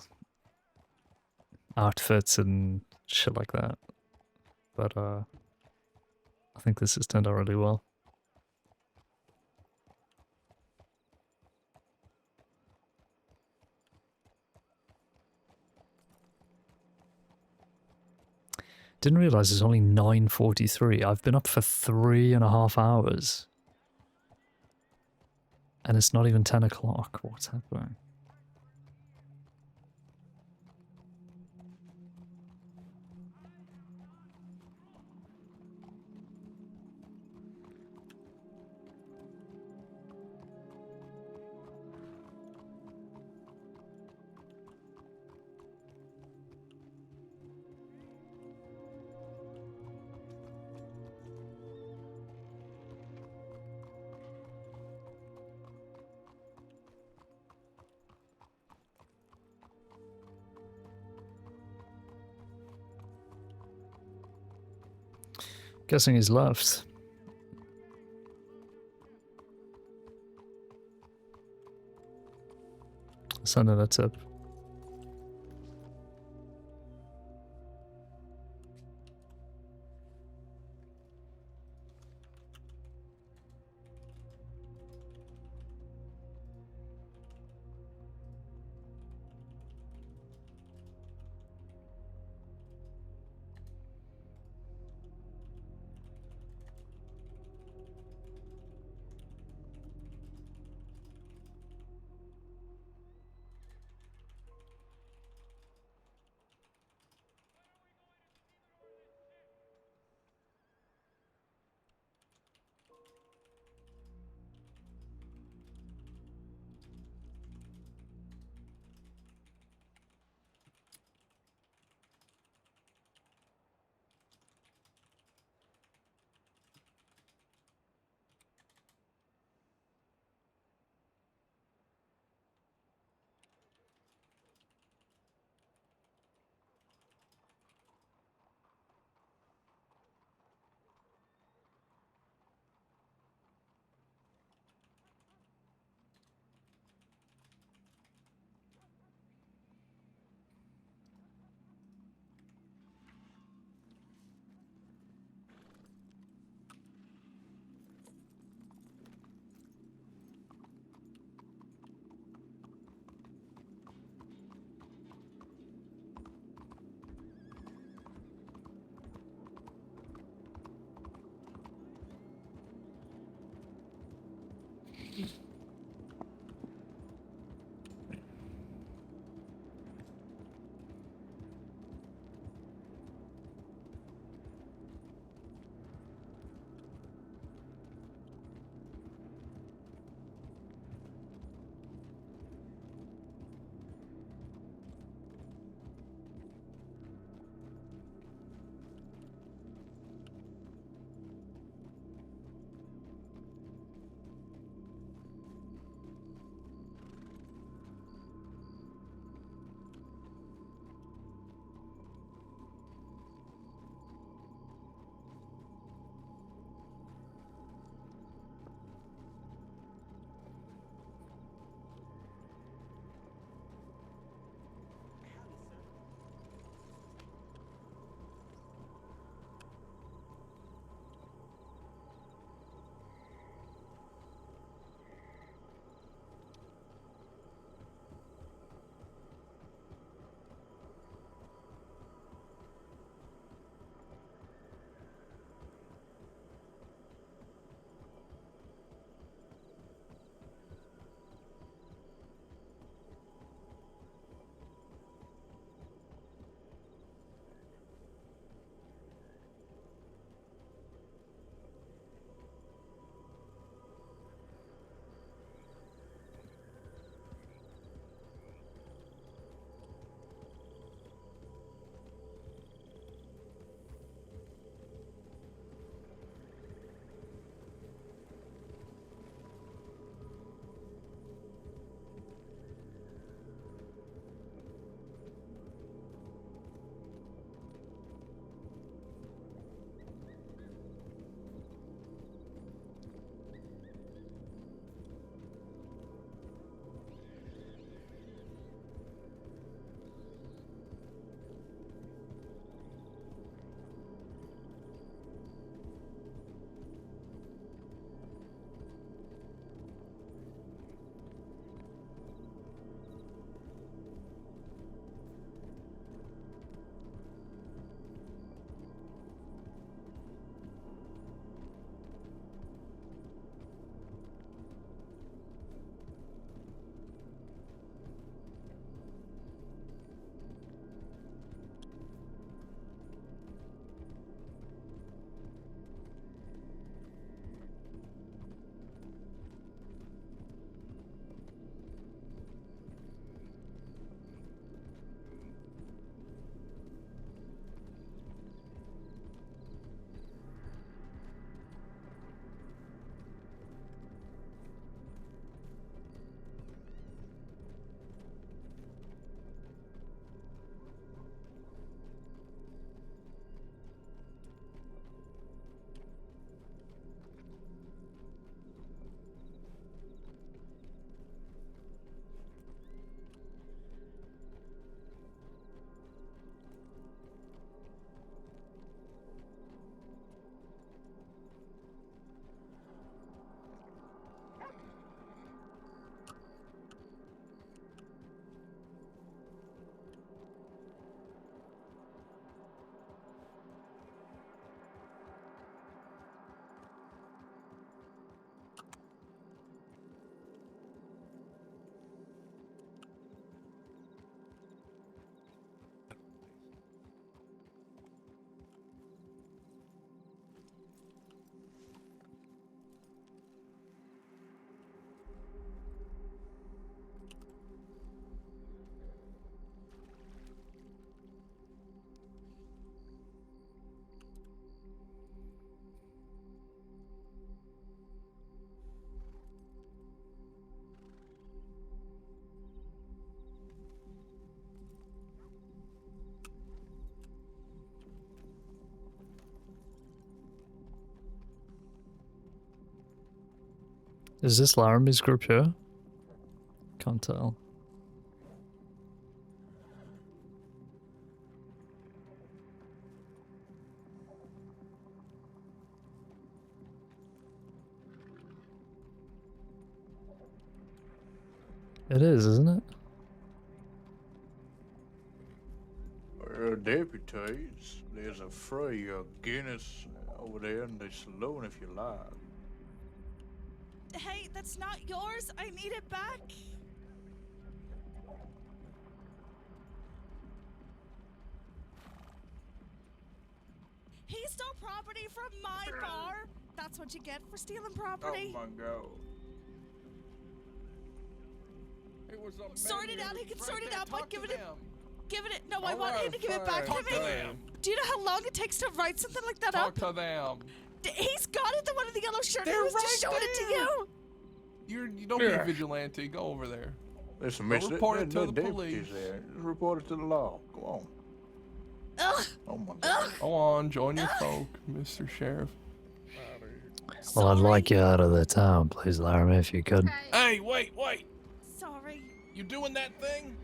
outfits and shit like that. But I think this has turned out really well. Didn't realize it's only 9:43. I've been up for 3.5 hours. And it's not even 10 o'clock. What's happening? Guessing he's left. Send in a tip. Is this Laramie's group here? Can't tell. It is, isn't it? Deputies, there's a free Guinness over there in the saloon if you like. Hey, that's not yours. I need it back. He stole property from my bar. That's what you get for stealing property. Oh my god. It was a Sort it out. He can sort it out by giving it. Giving it. No, I All want him right, to give it back fine. to me. Talk to them. Do you know how long it takes to write something like that Talk up? to them. He's got it. The one in the yellow shirt. They're He was just right showing it to there. you. You don't be a vigilante. Go over there. Listen, Go mister, report it to the the deputies police. there. Just report it to the law. Go on. Ugh. Oh my god. Go on, join your folk, Mr. Sheriff. Well, I'd like you out of the town, please, Laramie, if you could. Hey, wait. Sorry. You doing that thing?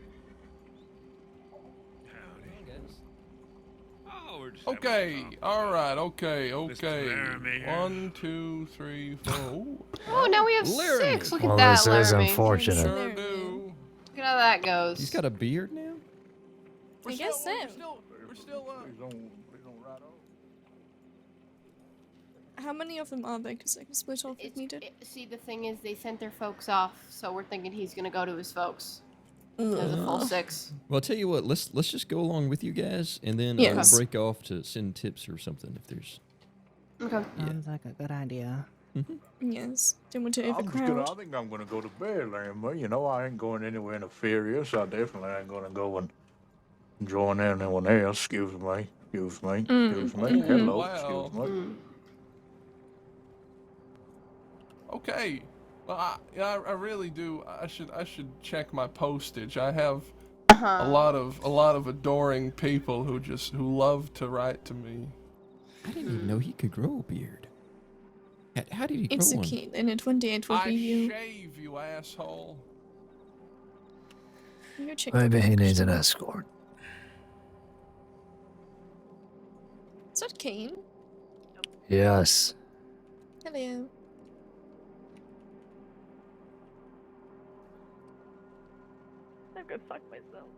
Okay, alright, okay. Laramie here. 1, 2, 3, 4. Ooh. Oh, now we have Laramie. 6. Look Well, at that, this is Laramie. unfortunate. Sure do. Look at how that goes. He's got a beard now? We're I guess still, so. We're still Please don't ride over. How many of them are there? Because I can split off if needed. See, the thing is, they sent their folks off, so we're thinking he's gonna go to his folks. There's a full 6. Well, I'll tell you what, let's just go along with you guys, and then Yes. I'll break off to send tips or something if there's... Okay. Sounds like a good idea. Yes. Don't want to I overcrowd. think I'm gonna go to bed, Larry. You know, I ain't going anywhere nefarious. I definitely ain't gonna go and join anyone else. Excuse me. Excuse me. Excuse me. Hello. Wow. Excuse me. Okay. Well, I really do. I should check my postage. I have a lot of adoring people who love to write to me. I didn't even know he could grow a beard. How did he grow It's one? okay. Then it one day it will I be you. shave, you asshole. You're checking. Maybe he needs an escort. Is that Caine? Yes. Hello. I'm gonna fuck myself.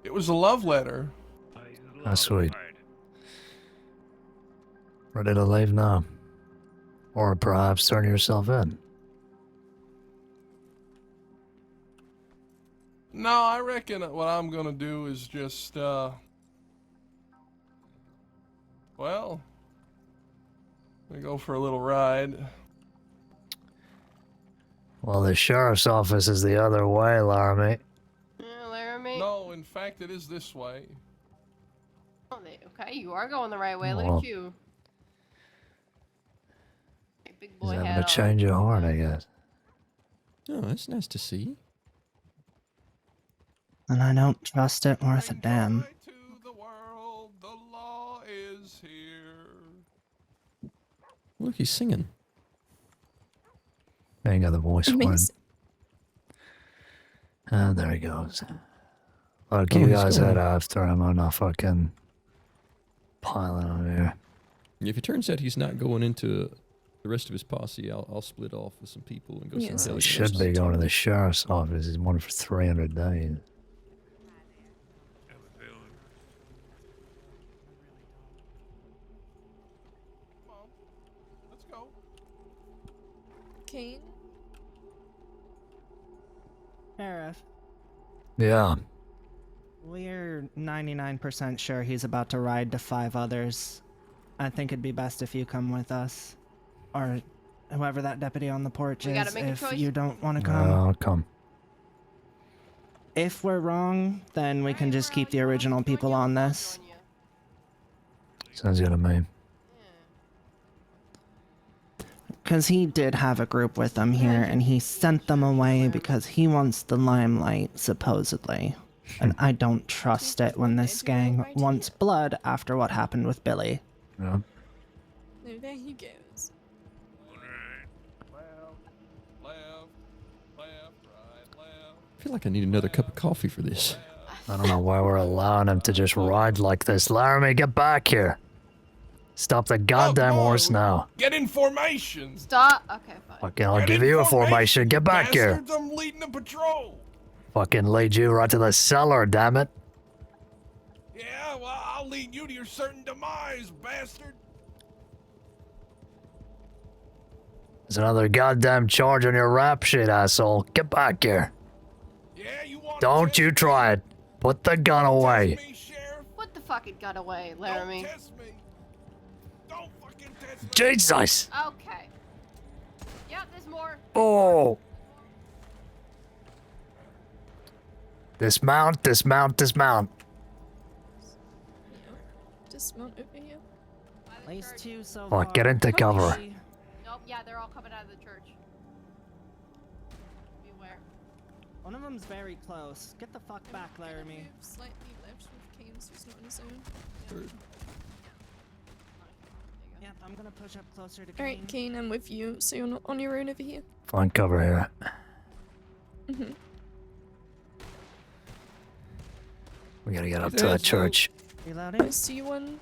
It was a love letter. How sweet. Ready to leave now? Or perhaps turn yourself in? No, I reckon what I'm gonna do is just, well, we go for a little ride. Well, the sheriff's office is the other way, Laramie. Laramie. No, in fact, it is this way. Oh, okay, you are going the right way. Look Well, at you. Big He's boy having hat a change of heart, I guess. Oh, that's nice to see. And I don't trust it worth a damn. To the world, the law is here. Look, he's singing. I ain't got the voice for him. Amazing. And there he goes. Look, Oh, you he's guys going. head after him. I'm not fucking piling on here. If it turns out he's not going into the rest of his posse, I'll split off with some people and go Yes. some He should be going to the sheriff's office. He's wanted for 300 days. Come on, let's go. Caine? Sheriff, Yeah. we're 99% sure he's about to ride to 5 others. I think it'd be best if you come with us. Or whoever that deputy on the porch We gotta is, make a if choice. you don't want to come. I'll come. If we're wrong, then we can just keep the original people on this. Sounds good to me. Because he did have a group with him here, and he sent them away because he wants the limelight, supposedly. And I don't trust it when this gang wants blood after what happened with Billy. Yeah. No, there he goes. feel like I need another cup of coffee for this. I don't know why we're allowing him to just ride like this. Laramie, get back here. Stop the goddamn horse now. Get in formation. Stop. Okay, fine. Fucking, I'll give you a formation. Get back here. Bastards, I'm leading the patrol. Fucking lead you right to the cellar, damn it. Yeah, well, I'll lead you to your certain demise, bastard. There's another goddamn charge on your rap sheet, asshole. Get back here. Yeah, you want Don't you try it. Put the gun away. Put the fucking gun away, Laramie. Don't test me. Don't fucking test me. Jesus. Okay. Yeah, there's more. Oh. Dismount, dismount, dismount. Dismount over here. At least 2 so Fuck, get into cover. Nope, yeah, they're all coming out of the church. Beware. One of them's very close. Get the fuck back, Laramie. Move slightly left with Caine so he's not in his zone. Yep, I'm gonna push up closer to Caine. Alright, Caine, I'm with you, so you're not on your own over here. Find cover here. Mm-hmm. We gotta get up to that church. I see one.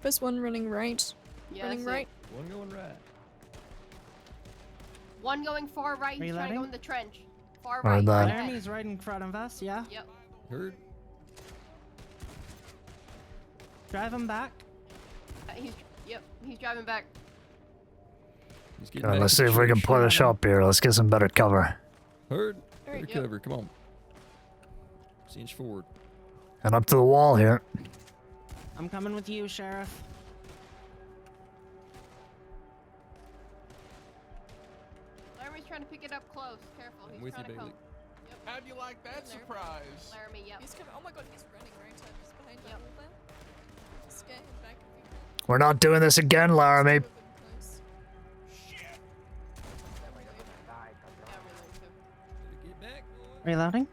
There's one running right. Yeah, running I see. right. One going right. One going far right. He's trying to go Reloading? in the trench. Far Alright, right. then. right ahead. Laramie's right in front of us, yeah? Yep. Heard. Drive him back. He's driving back. He's getting Alright, back let's to see the if we can church. push up here. Let's get some better cover. Heard. Alright, Better cover. Come on. 6 forward. And up to the wall here. I'm coming with you, Sheriff. Laramie's trying to pick it up close. Careful. He's with trying you, to come. Bailey. How'd you like that surprise? Laramie, yep. He's coming. Oh my god, he's running right at us behind that wall there. Scare him back if you can. We're not doing this again, Laramie. Close. Get back. Reloading.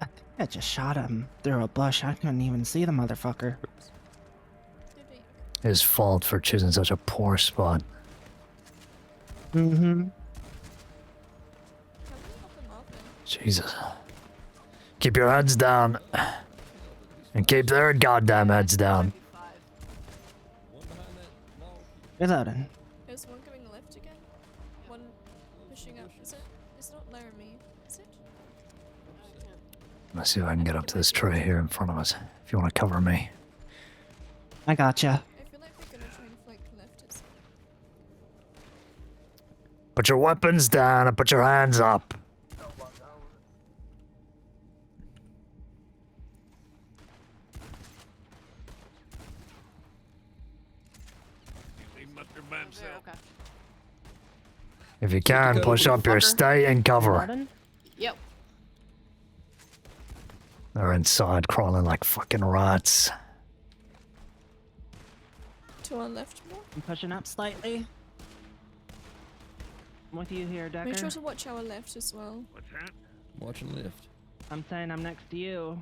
I think I just shot him through a bush. I couldn't even see the motherfucker. His fault for choosing such a poor spot. Mm-hmm. Jesus. Keep your heads down. And keep their goddamn heads down. Reloading. There's one going left again. One pushing up. Is it? It's not Laramie. Is it? Let's see if I can get up to this tree here in front of us. If you want to cover me. I gotcha. I feel like they're gonna try and flank left us. Put your weapons down and put your hands up. Okay. If you can, push up your stay and cover. Yep. They're inside crawling like fucking rats. To our left more. I'm pushing up slightly. I'm with you here, Decker. Make sure to watch our left as well. What's that? I'm watching left. I'm saying I'm next to you.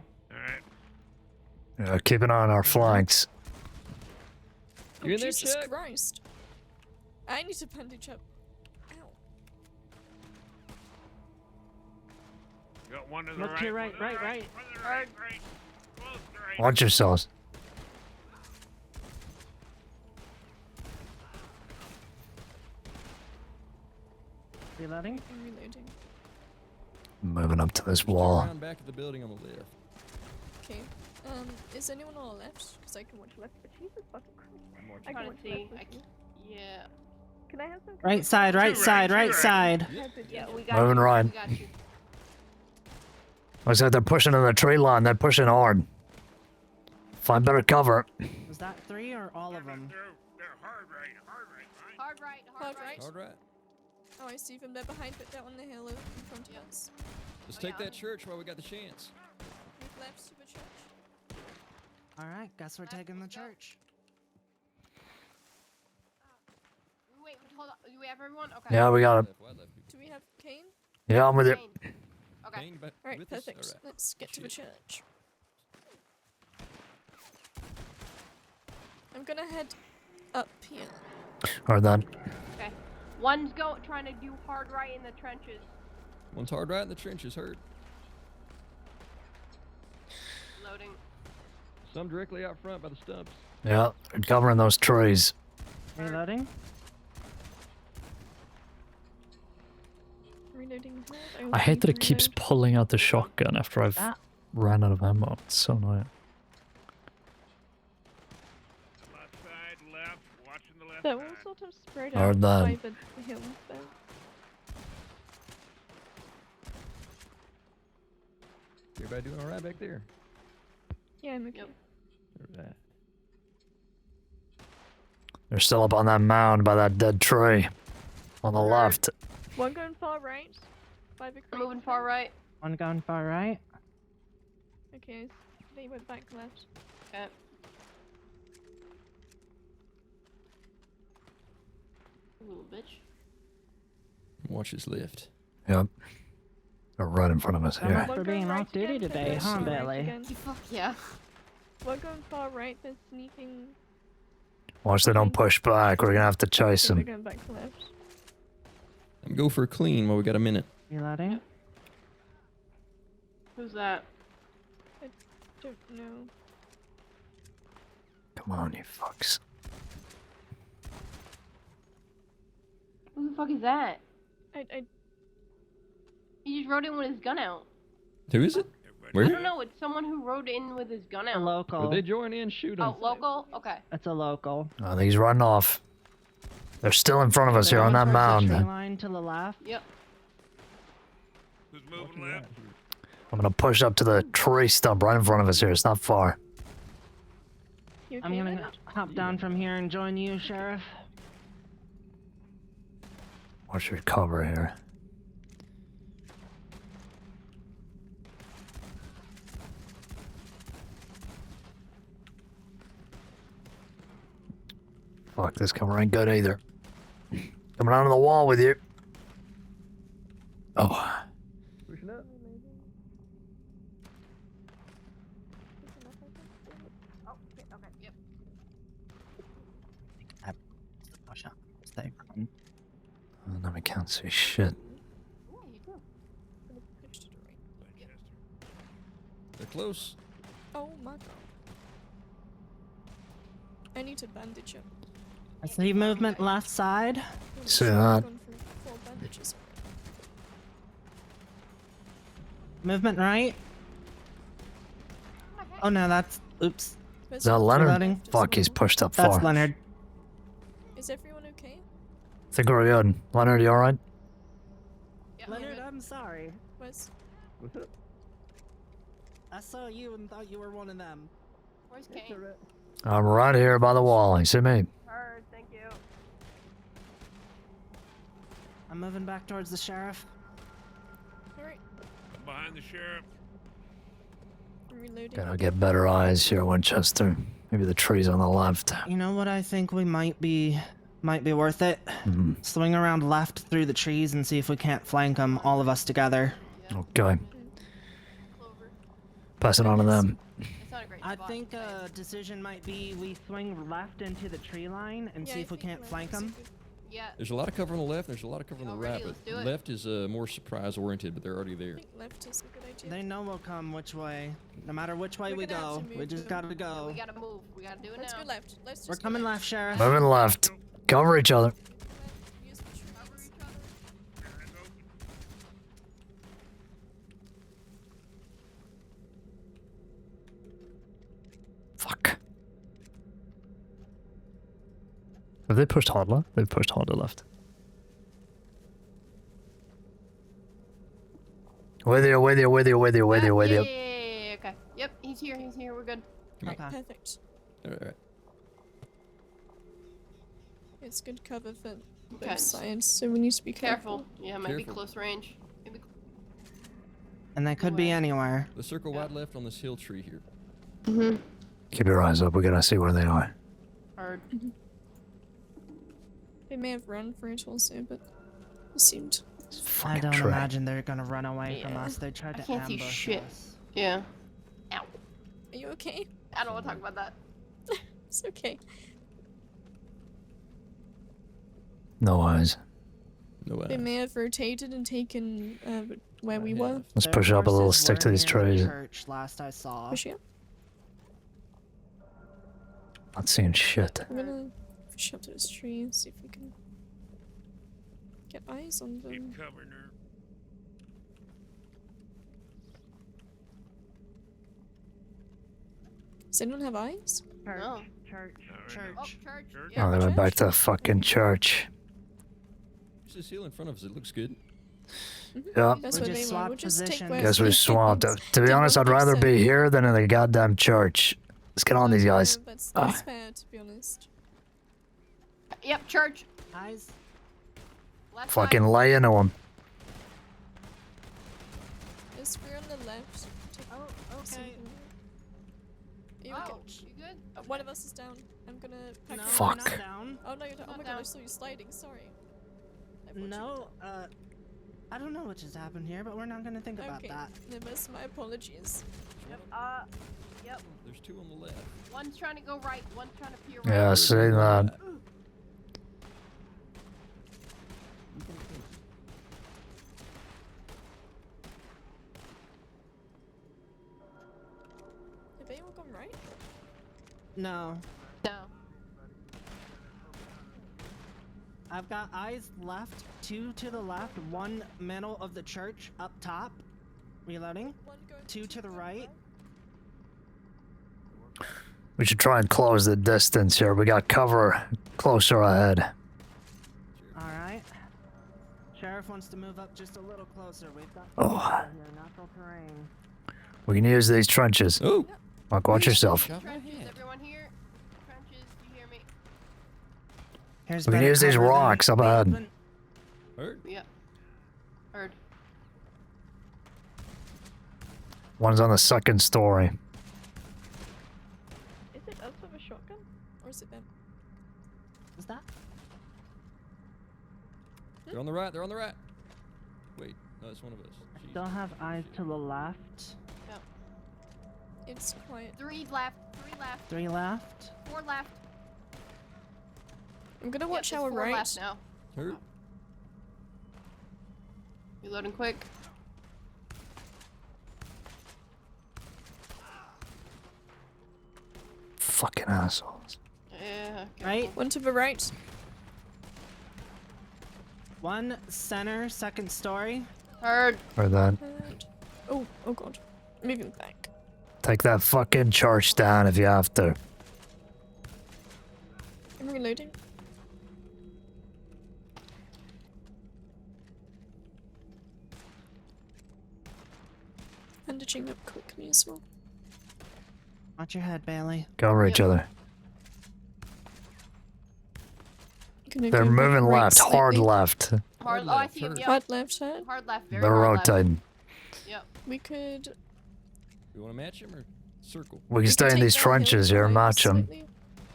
Alright. Keep an eye on our flanks. Oh, You in there, Jesus Chuck? Christ. I need to bandage up. Ow. Got one to the Look right. to your right, one to the right, right. one to the right, right. Close to the right. Watch yourselves. Reloading. I'm reloading. Moving up to this Just wall. Around back of the building on the left. Okay. Is anyone on our left? Because I can watch left. But Jesus fucking Christ. I Trying can to watch see. left. with you. Yeah. Can I have some? Right side, right side, right side. Yeah, we got Moving you. right. We got you. Looks like they're pushing in the tree line. They're pushing hard. Find better cover. Was that 3 or all of them? They're hard right, hard right, right? Hard right. Hard right. Hard right. Oh, I see them. They're behind, but they're on the hill in front of us. Let's take that church while we got the chance. Move left to the church. Alright, guess we're taking the church. Wait, hold on. Do we have everyone? Okay. Yeah, we got it. Do we have Caine? Yeah, I'm with you. Okay. Caine, but Alright, with us? perfect. Alright. Let's get to the church. I'm gonna head up here. Or that. Okay. One's trying to do hard right in the trenches. One's hard right in the trenches, hurt. Loading. Some directly out front by the stumps. Yeah, they're covering those trees. Reloading. Reloading. I hate that it keeps pulling out the shotgun after I've ran out of ammo. It's so annoying. That will sort of spread Or out that. by the hills there. Everybody doing alright back there? Yeah, I'm okay. Alright. They're still up on that mound by that dead tree. On the left. One going far right. By the creek. Moving far right. One going far right. Okay, they went back left. Okay. Little bitch. Watch his lift. Yep. They're right in front of us So here. much for being off duty today, huh, Bailey? Fuck yeah. One going far right, they're sneaking. Watch they don't push back. We're gonna have to chase They're them. going back left. I'm go for a clean while we got a minute. Reloading. Who's that? I don't know. Come on, you fucks. Who the fuck is that? I He just rode in with his gun out. Who is it? I Where? don't know. It's someone who rode in with his gun out. A local. Would they join in? Shoot them. Oh, local? Okay. It's a local. I think he's running off. They're still in front of us here on that Towards the mound. tree line to the left. Yep. Who's moving left? I'm gonna push up to the tree stump right in front of us here. It's not far. You I'm okay gonna there? hop down from here and join you, Sheriff. Watch your cover here. Fuck, this cover ain't good either. Coming out on the wall with you. Oh. Pushing up. Push up. Stay front. Oh, now we can't see shit. They're close. Oh my god. I need to bandage him. I see movement left side. See that? Gone for 4 bandages. Movement right. Oh no, that's. Oops. Is that Leonard? Reloading. Fuck, he's pushed up That's far. Leonard. Is everyone okay? I think we're good. Leonard, you alright? Leonard, I'm sorry. Where's What's up? I saw you and thought you were one of them. Where's Caine? I'm right here by the wall. You see me? Heard, thank you. I'm moving back towards the sheriff. Alright, I'm behind the sheriff. I'm reloading. Gotta get better eyes here, Winchester. Maybe the trees on the left. You know what I think we might be worth it? Mhm. Swing around left through the trees and see if we can't flank them, all of us together. Okay. Pass it on to them. It's not a great I spot. think a decision might be we swing left into the tree line and Yeah, see I if we think can't left flank is a them. good- Yeah. There's a lot of cover on the left. There's a lot of cover on the Already, right. let's But do it. left is more surprise oriented, but they're already there. I think left is a good idea. They know we'll come which way. No matter which way We're we gonna have go, to we move just them. gotta go. We gotta move. We gotta do it Let's now. go left. Let's just We're go coming left. left, Sheriff. Moving left. Cover each other. Use the trees. Cover each other. Fuck. Have they pushed hard left? They've pushed harder left. With you, with you, with you, with you, with you, with yeah, you. yeah, okay. Yep, he's here, we're good. Come Okay. Perfect. Alright. It's good cover for Okay. both sides, so we need to be Careful. careful. Yeah, it might be Careful. close range. Maybe. And they could be anywhere. Let's circle wide left on this hill tree here. Mm-hmm. Keep your eyes up. We gotta see where they are. Hard. They may have run for it also, but it seemed. I don't tree. imagine they're gonna run away from Yeah. us. They tried I to can't see ambush shit. us. Yeah. Ow. Are you okay? I don't want to talk about that. It's okay. No eyes. No They eyes. may have rotated and taken where we were. Let's Their push up a little, horses stick to were these near the trees. church last I saw. Push up. Not seeing shit. I'm gonna push up to this tree and see if we can get eyes on them. Does anyone have eyes? No. Church. Oh, church. Oh, they went back to the fucking church. There's this hill in front of us. It looks good. Yeah. That's where they were. We'll just take where Guess we they swamped. went. To be Did honest, I'd 1%. rather be here than in the goddamn church. Let's get on these guys. That's fair, to be honest. Yep, church. Eyes. Left Fucking side. lay into them. There's three on the left. Oh, okay. Are you Oh, okay? you good? One of us is down. I'm gonna pack No, you Fuck. up. not down. Oh no, you're down. Oh Not my god, I down. saw you sliding. Sorry. I thought you were No, I don't know what just happened here, but we're not gonna think about Okay, that. Nimbus, my apologies. Yep. Yep. There's two on the left. One's trying to go right. One's trying to peer right. Yeah, see that. Have anyone gone right? No. No. I've got eyes left, two to the left, one middle of the church up top. Reloading. Two to the right. We should try and close the distance here. We got cover closer ahead. Alright. Sheriff wants to move up just a little closer. We've got Oh. here, natural terrain. We can use these trenches. Oh. Mark, watch yourself. Trenches, everyone here? Trenches, do you hear me? Here's We can better use these cover than rocks up ahead. open. Heard? Yeah. Heard. One's on the second story. Is it us with a shotgun? Or is it them? Is that? They're on the right. They're on the right. Wait, no, it's one of us. Jeez. Still have eyes to the left. Yep. It's quiet. Three left. Three left. Three left. Four left. I'm gonna watch Yep, our there's four right. left now. Hurt. Reloading quick. Fucking assholes. Yeah. Right. One to the right. One center, second story. Heard. Or that. And... oh god. Moving back. Take that fucking church down if you have to. I'm reloading. Bandaging up quickly as well. Watch your head, Bailey. Cover each other. Gonna They're go moving right left, hard slightly. left. Hard. Oh, I see him. Yep. Hard left, hard. Hard left. Very They're hard left. rotating. Yep. We could. You want to match him or circle? We can stay could in take these that hill trenches here, right match them. slightly.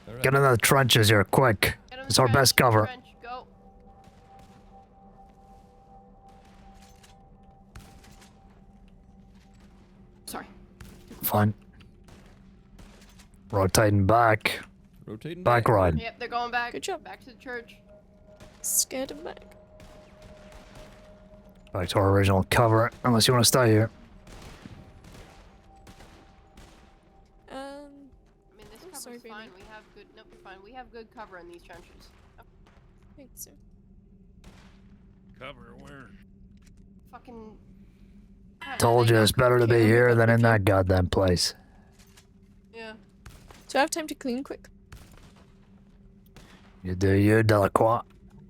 All right. Get in the trenches here, quick. Get him It's our trench, best cover. Trench. Go. Sorry. Fine. Rotating back. Rotating Back ride. Yep, they're going back. Good job. Back to the church. Scared him back. Back to our original cover, unless you want to stay here. I mean, this cover's sorry, fine. Bailey. We have good. Nope, you're fine. We have good cover in these trenches. Oh, Thanks, sir. Cover where? fucking. Told you it's better to be here than in that goddamn place. Yeah. Do I have time to clean quick? You do you, Delacroix.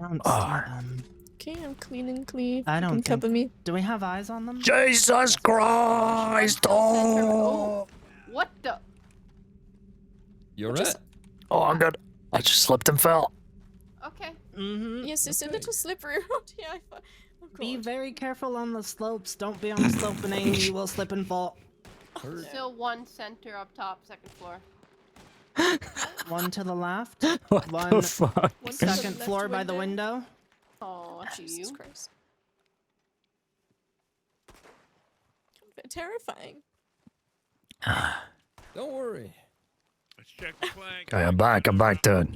I don't Ah. see them. Okay, I'm cleaning, clean. I You don't can think. cover me. Do we have eyes on them? Jesus Christ! Oh! What the? You're right. Oh, I'm good. I just slipped and fell. Okay. Mm-hmm. Yes, it's a little slippery around here. Oh, Be God. very careful on the slopes. Don't be on the slope and aim. You will slip and fall. Still one center up top, second floor. One to the left. What One the fuck? One to the second left floor by the window. Oh, Jesus you. Christ. Terrifying. Don't worry. Let's check the flank. Okay, I'm back to it.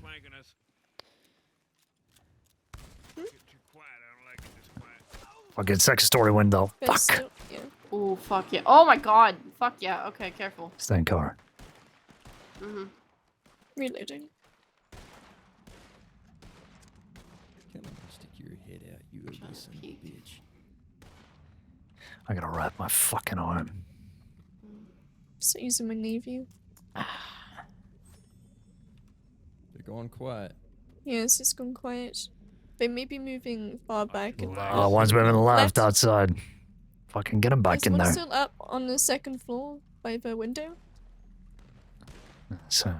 Flanking us. Fucking second story window. But Fuck. still, yeah. Oh, fuck yeah. Oh my god. Fuck yeah. Okay, careful. Stay in car. Mm-hmm. Reloading. Come on, stick your head out, you ugly son of a bitch. I gotta wrap my fucking arm. Just using my navy. They're going quiet. Yes, it's gone quiet. They may be moving far back. And One's moving left outside. Fucking get him back Is in one there. still up on the second floor by the window? So.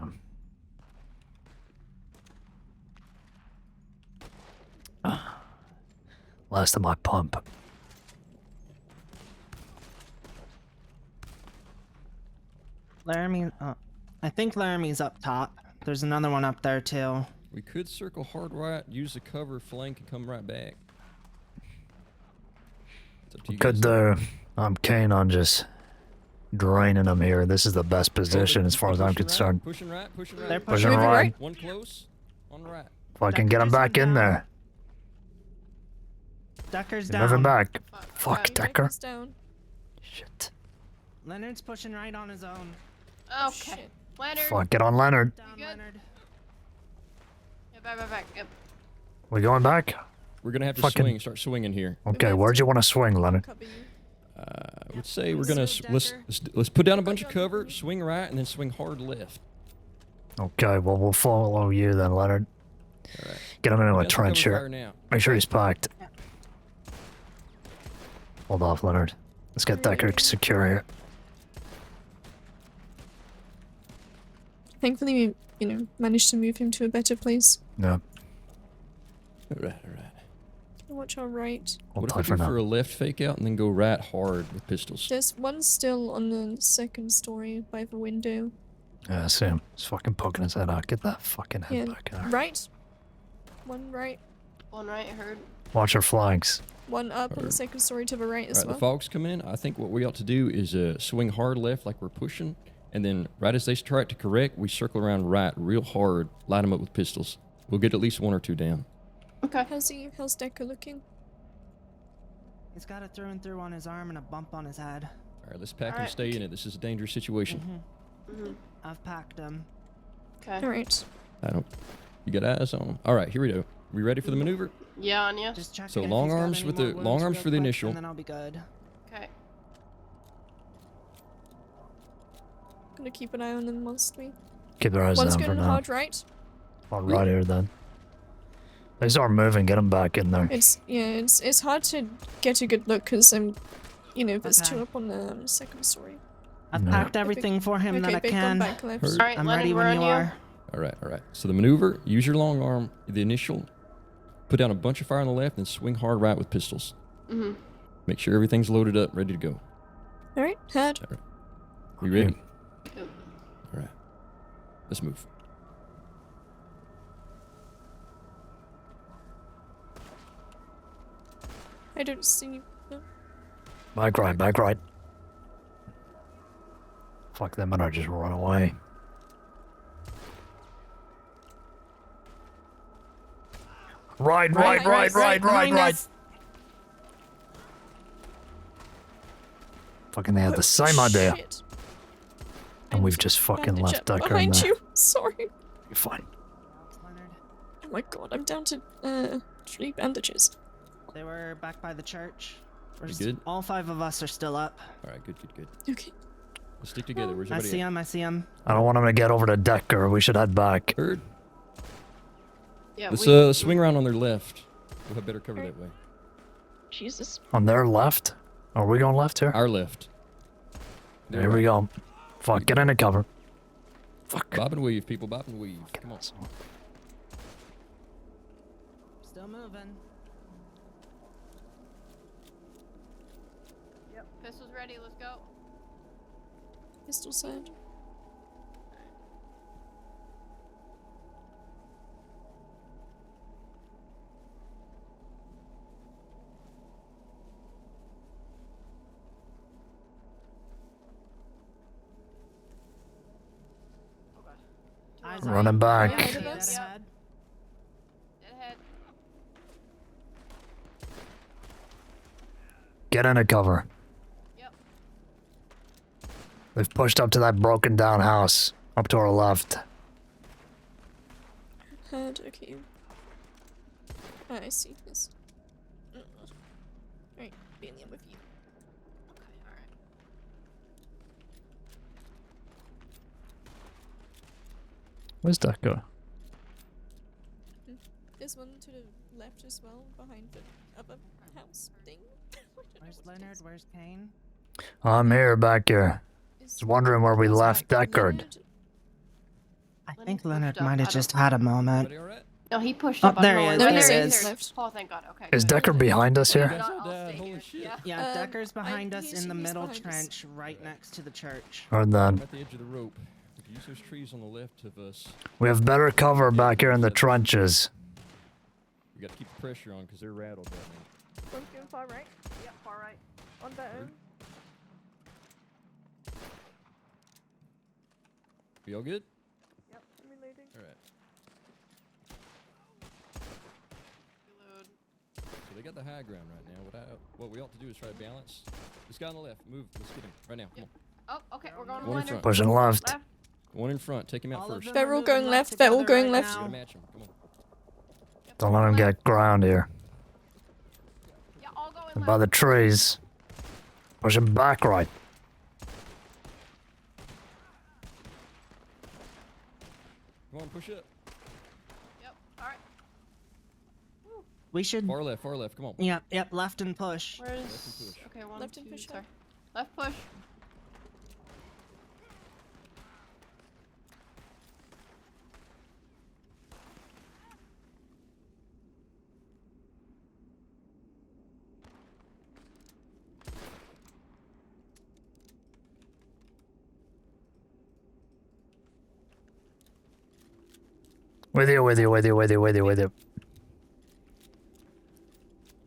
Last of my pump. Laramie, I think Laramie's up top. There's another one up there too. We could circle hard right, use the cover, flank, and come right back. It's up to you Could guys. do. I'm keen on just draining them here. This is the best position as far as I'm concerned. Pushing right, pushing right. They're Pushing right. One close, on the right. Fucking get him back in there. Decker's You're down. moving back. Fuck, Decker. Down. Shit. Leonard's pushing right on his own. Okay. Leonard. Fuck, get on Leonard. You good? Yeah, back. Yep. We going back? We're gonna have to Fucking- start swinging here. Okay, where'd you want to swing, Leonard? I would say we're gonna let's put down a bunch of cover, swing right, and then swing hard left. Okay, well, we'll follow you then, Leonard. Alright. Get him into a Got some trench cover here. fire now. Make sure he's packed. Hold off, Leonard. Let's get Decker secure here. Thankfully, we, managed to move him to a better place. Yeah. Alright. Watch our right. What if tie we for go now. for a left fake out and then go right hard with pistols? There's one still on the second story by the window. Yeah, I see him. He's fucking poking his head out. Get that fucking head Yeah, back in there. right. One right. One right, I heard. Watch our flags. One up on the second story to the right as Alright, well. the fog's come in. I think what we ought to do is swing hard left like we're pushing, and then right as they try to correct, we circle around right real hard, light them up with pistols. We'll get at least one or two down. Okay. How's Decker looking? He's got a through and through on his arm and a bump on his head. Alright, let's pack and Alright. stay in it. This is a dangerous situation. I've packed him. Okay. Alright. You got eyes on them. Alright, here we go. We ready for the maneuver? Yeah, on you. Just check So if long he's got arms any with more the wounds long arms real for the quick, initial. and then I'll be good. Okay. Gonna keep an eye on them mostly. Keep their eyes One's down for going now. hard right. On right here then. They start moving. Get them back in there. It's hard to get a good look because there's Okay. two up on the second story. I've No. packed everything for him Okay, that I big one can. back left. Heard. Alright, I'm Leonard, ready we're when on you are. Alright. So the maneuver, use your long arm, the initial, put down a bunch of fire on the left, and swing hard right with pistols. Mm-hmm. Make sure everything's loaded up, ready to go. Alright, head. We ready? Yep. Alright. Let's move. I don't see. No. Back right. Fuck them and I just run away. Right. Behind us. Fucking they had the same idea. Shit. And we've just fucking Bandage left up Decker in behind there. you. Sorry. You're fine. Oh my god, I'm down to 3 bandages. They were back by the church. You good? All 5 of us are still up. Alright, good. Okay. Let's stick together. Where's I everybody see him. I don't want him to get over to Decker. We should head back. Heard. Yeah, Let's swing around on their left. We'll have better cover that way. Jesus. On their left? Are we going left here? Our left. There we go. Fuck, get into cover. Fuck. Bob and weave, people. Bob and weave. Come on. Still moving. Yep. Pistols ready. Let's go. Pistol side. Running back. Yeah, ahead of us. Dead ahead. Get into cover. Yep. They've pushed up to that broken down house. Up to our left. Heard, okay. Ah, I see this. Alright, being there with you. Okay, alright. Where's Decker? There's one to the left as well, behind the other house thing. Where's Leonard? Where's Caine? I'm here, back here. Just wondering where we left Deckard. I think Leonard might have just had a moment. No, he pushed Oh, up. there on he the is, line. there he There is. he is. Oh, thank God. Okay. Is good. Deckard behind us here? I'll stay here. Yeah, Decker's behind us in the middle trench, right next to the church. Or then. At the edge of the rope. We can use those trees on the left of us. We have better cover back here in the trenches. We got to keep the pressure on because they're rattled right now. One's going far right. Yep, far right. On their own. We all good? Yep, I'm reloading. Alright. So they got the high ground right now. What we ought to do is try to balance. This guy on the left, move. Let's get him right now. Come on. Oh, okay. We're going One in to front. Pushing left. One in front. Take him out first. They're all going left. They're all going left. Gotta match him. Come on. Don't let him get ground here. Yeah, all going And by the trees. Push him back right. Come on, push up. Yep. All right. We should. Far left, come on. Yep, left and push. Where's? Left and push. Okay, one, Left and two, push sorry. up. Left push. With you.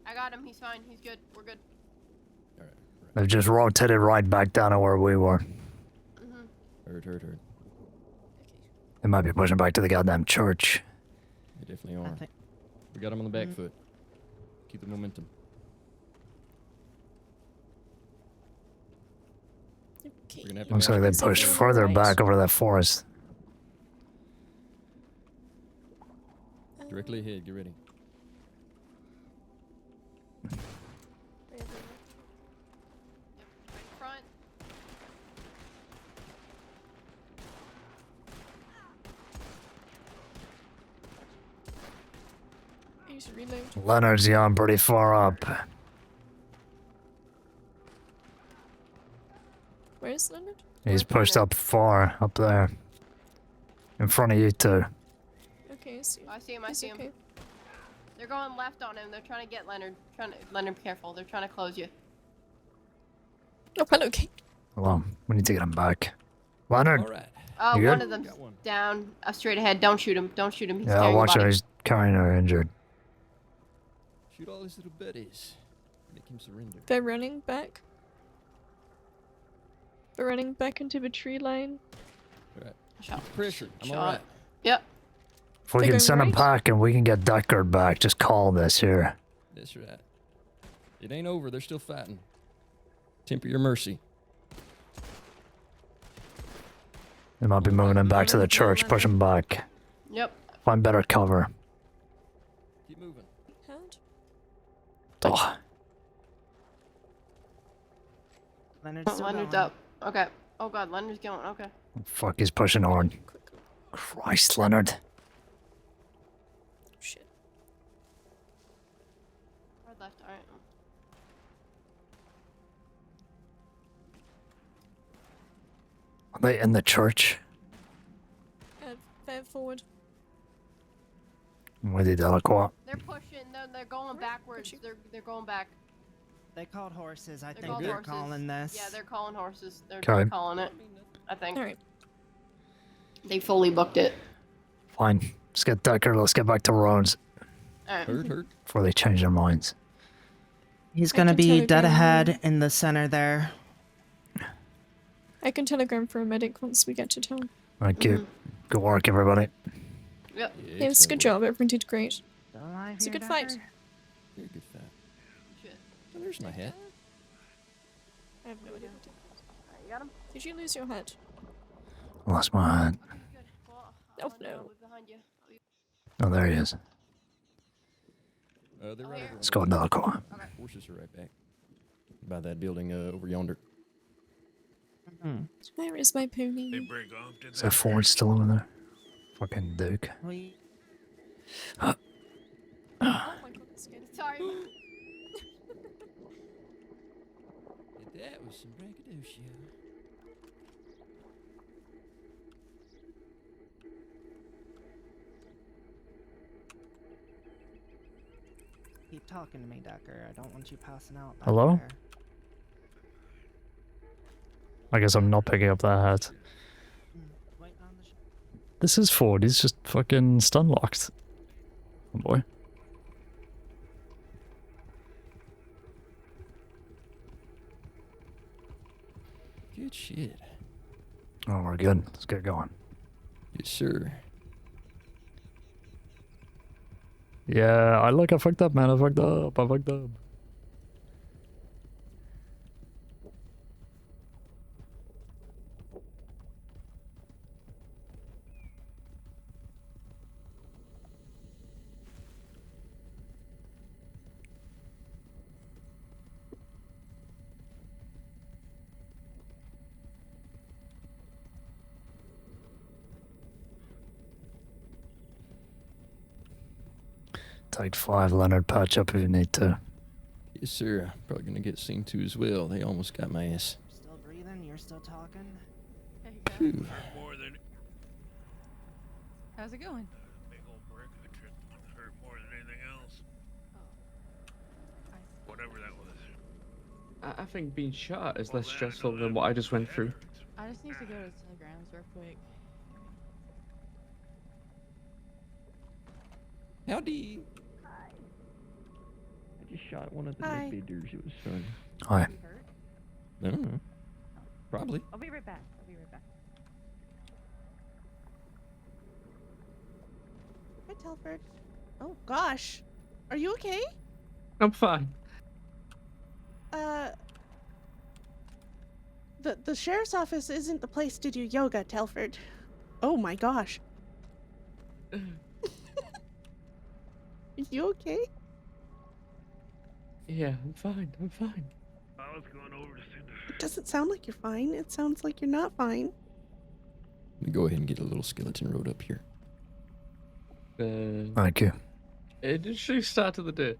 I got him. He's fine. He's good. We're good. They've just rotated right back down to where we were. Heard. They might be pushing back to the goddamn church. They definitely are. We got him on the back foot. Keep the momentum. Okay. We're gonna have to Looks match like they them. pushed further back over that forest. Directly ahead. Get ready. Front. He's reload. Leonard's yawn pretty far up. Where is Leonard? He's pushed up far, up there. In front of you two. Okay, I see. I see him. I He's see him. okay. They're going left on him. They're trying to get Leonard. Leonard, be careful. They're trying to close you. Oh, hello, Kate. Hold on, we need to get him back. Leonard. Oh, You one good? of them's down. Straight ahead. Don't shoot him. Don't shoot him. He's Yeah, carrying watch a him. body. He's carrying her injured. Shoot all his little buddies. Make him surrender. They're running back. They're running back into the tree line. Alright. Shot. Pressure. I'm Shot. alright. Yep. If we They're can going send him right? back and we can get Deckard back, just call this here. That's right. It ain't over. They're still fighting. Temper your mercy. They might be moving him back to the church. Push him back. Yep. Find better cover. Keep moving. Hand. Oh, Leonard's still Leonard's going. up. Okay. Oh God, Leonard's going. Okay. fuck, he's pushing hard. Christ, Leonard. Shit. Hard left. All right. Are they in the church? They're forward. I'm with you, Delacroix. They're pushing. They're going backwards. They're going back. They called horses. I They're think called they're horses. calling this. Yeah, they're calling horses. They're Okay. calling it. I think. All right. They fully booked it. Fine. Let's get Deckard. Let's get back to Rhodes All right. Hurt. before they change their minds. He's I gonna can be telegram dead him. ahead in the center there. I can telegram for a medic once we get to town. Thank you. Good work, everybody. Yep. Yes, good job. Everyone did great. Still alive It's a here, good fight. Decker? Very good fight. Shit. Oh, there's my hat. I have no idea what to do. Alright, you got him? Did you lose your head? Lost my hat. Good. Well, Oh, I'll no. move behind you. Oh, there he is. They're right over Let's go another car. Horses are right back. By that building over yonder. Where is my pony? Is that Ford still over there? Fucking Duke. Oh my god, that's good. Sorry. That was some braggadocio. Keep talking to me, Decker. I don't want you passing out. back Hello? there. I guess I'm not picking up that hat. This is Ford. He's just fucking stun locked. Oh boy. Good shit. Oh, we're good. Let's get going. Yes, sir. Yeah, I fucked up, man. I fucked up. Take 5, Leonard. Patch up if you need to. Yes, sir. Probably gonna get seen to as well. They almost got my ass. Still breathing? You're still talking? Phew. How's it going? Big old brick hurt more than anything else. Whatever that was. I think being shot is less stressful than what I just went through. I just need to go to Telegrams real quick. Howdy. I just shot one of the Hi. bidders. It was fun. Hi. I don't know. Probably. I'll be right back. Hi, Telford. Oh gosh, are you okay? I'm fine. The sheriff's office isn't the place to do yoga, Telford. Oh my gosh. Are you okay? Yeah, I'm fine. I'm fine. I was going over to see the... It doesn't sound like you're fine. It sounds like you're not fine. Let me go ahead and get a little skeleton road up here. Thank you. It actually started the day.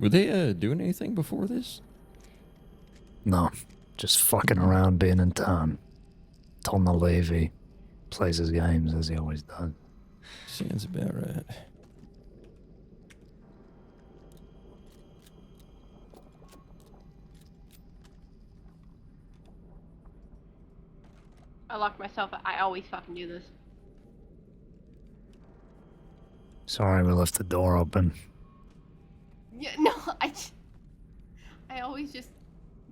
Were they doing anything before this? No, just fucking around being in town. Tom the Levy plays his games as he always does. Sounds about right. I locked myself. I always fucking do this. Sorry, we left the door open. Yeah, no, I always just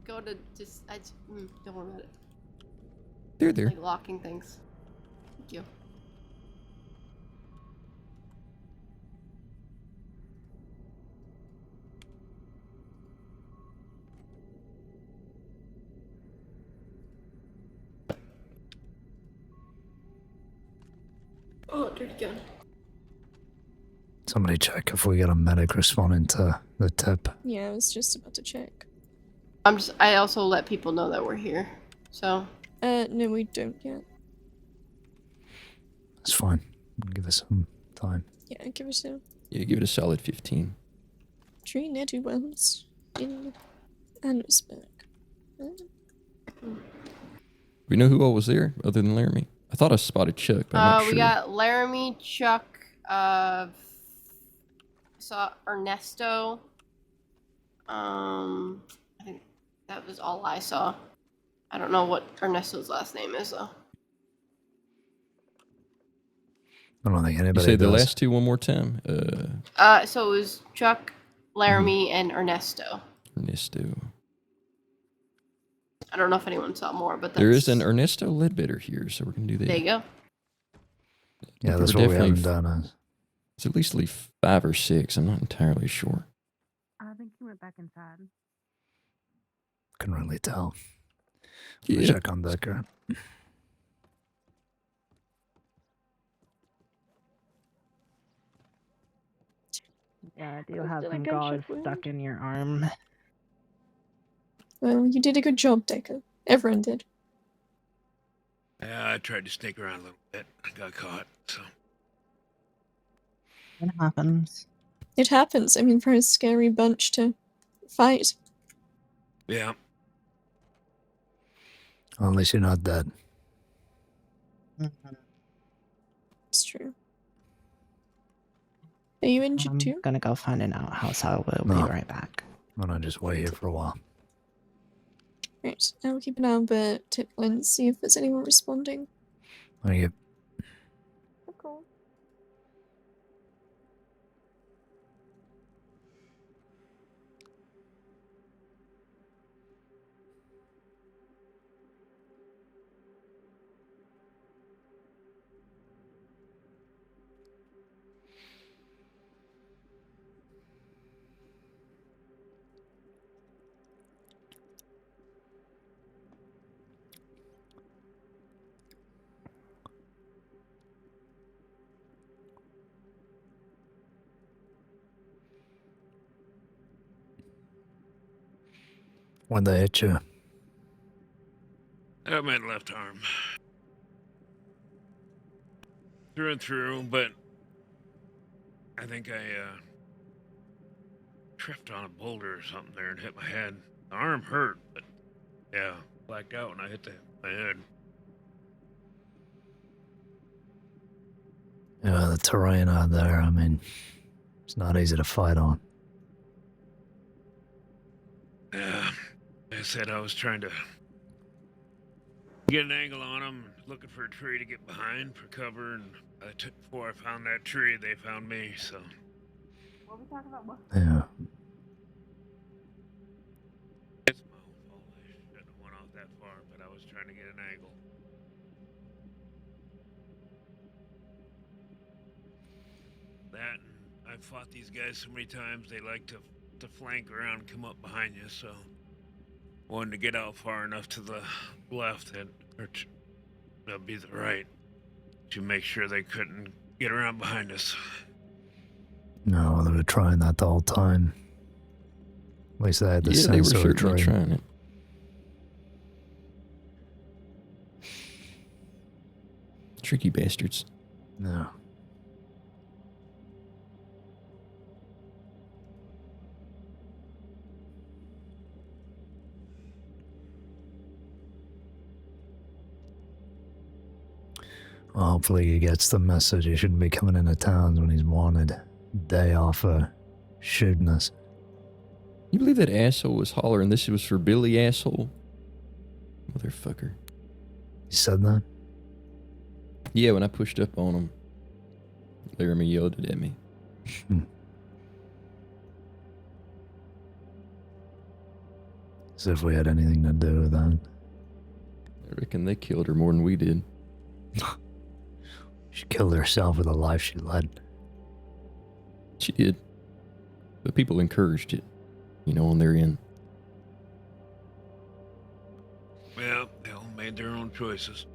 go to don't worry about it. There. Like locking things. Thank you. Oh, dirty gun. Somebody check if we get a medic responding to the tip. Yeah, I was just about to check. I also let people know that we're here. So. No, we don't yet. It's fine. We'll give us some time. Yeah, give us a Yeah, give it a solid 15. tree netty wells in and respect. We know who all was there other than Laramie. I thought I spotted Chuck, but I'm not We sure. got Laramie, Chuck, saw Ernesto. I think that was all I saw. I don't know what Ernesto's last name is though. I don't think You anybody say the does. last two one more time? So it was Chuck, Laramie, and Ernesto. Ernesto. I don't know if anyone saw more, but that's... There is an Ernesto Ledbetter here, so we're going to do that. There you go. Yeah, that's what we haven't done. It's at least 5 or 6. I'm not entirely sure. I think he went back inside. Couldn't really tell. Yeah. Check on Decker. Yeah, do you have some gauze stuck in your arm? Well, you did a good job, Decker. Everyone did. Yeah, I tried to sneak around a little bit. I got caught, so. It happens. It happens. I mean, for a scary bunch to fight. Yeah. Well, at least you're not dead. It's true. Are you injured too? I'm gonna go find an outhouse. I will No. be right back. Why not just wait here for a while? Right, I will keep an eye on the tip line, see if there's anyone responding. Thank you. Cool. When they hit you, I meant left arm. Through and through, but I think I tripped on a boulder or something there and hit my head. The arm hurt, but yeah, blacked out when I hit my head. yeah, the terrain out there, I mean, it's not easy to fight on. Yeah, like I said, I was trying to get an angle on them, looking for a tree to get behind for cover, and before I found that tree, they found me, so. What are we talking about? Yeah. It's my own fault. I shouldn't have went off that far, but I was trying to get an angle. That, and I've fought these guys so many times, they like to flank around and come up behind you, so wanted to get out far enough to the left that'd be the right to make sure they couldn't get around behind us. No, they were trying that the whole time. At least they had the Yeah, they were sense of certainly trying it. Tricky bastards. No. Well, hopefully he gets the message he shouldn't be coming into towns when he's wanted. Day off for shooting us. You believe that asshole was hollering this was for Billy, asshole? Motherfucker. You said that? Yeah, when I pushed up on him, Laramie yelled it at me. As if we had anything to do with that. I reckon they killed her more than we did. She killed herself with the life she led. She did. But people encouraged it, you know, on their end. Well, they all made their own choices.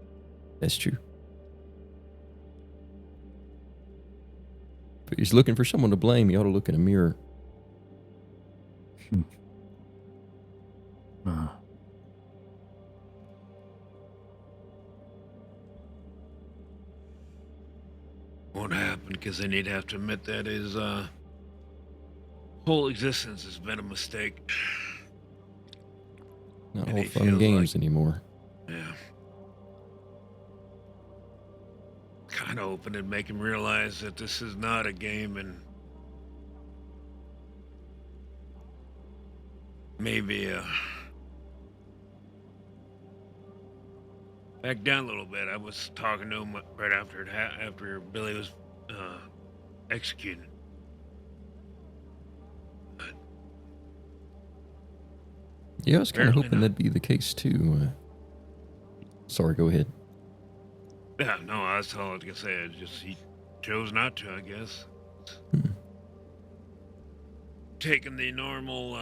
That's true. If he's looking for someone to blame, he ought to look in a mirror. Won't happen because then he'd have to admit that his whole existence has been a mistake. Not And all he fun and feels like- games anymore. Yeah. Kind of hoping to make him realize that this is not a game and maybe back down a little bit. I was talking to him right after after Billy was executed. Yeah, I was kind of Apparently hoping not. that'd be the case too. Sorry, go ahead. Yeah, no, that's all I was gonna say. It's just he chose not to, I guess. Taking the normal.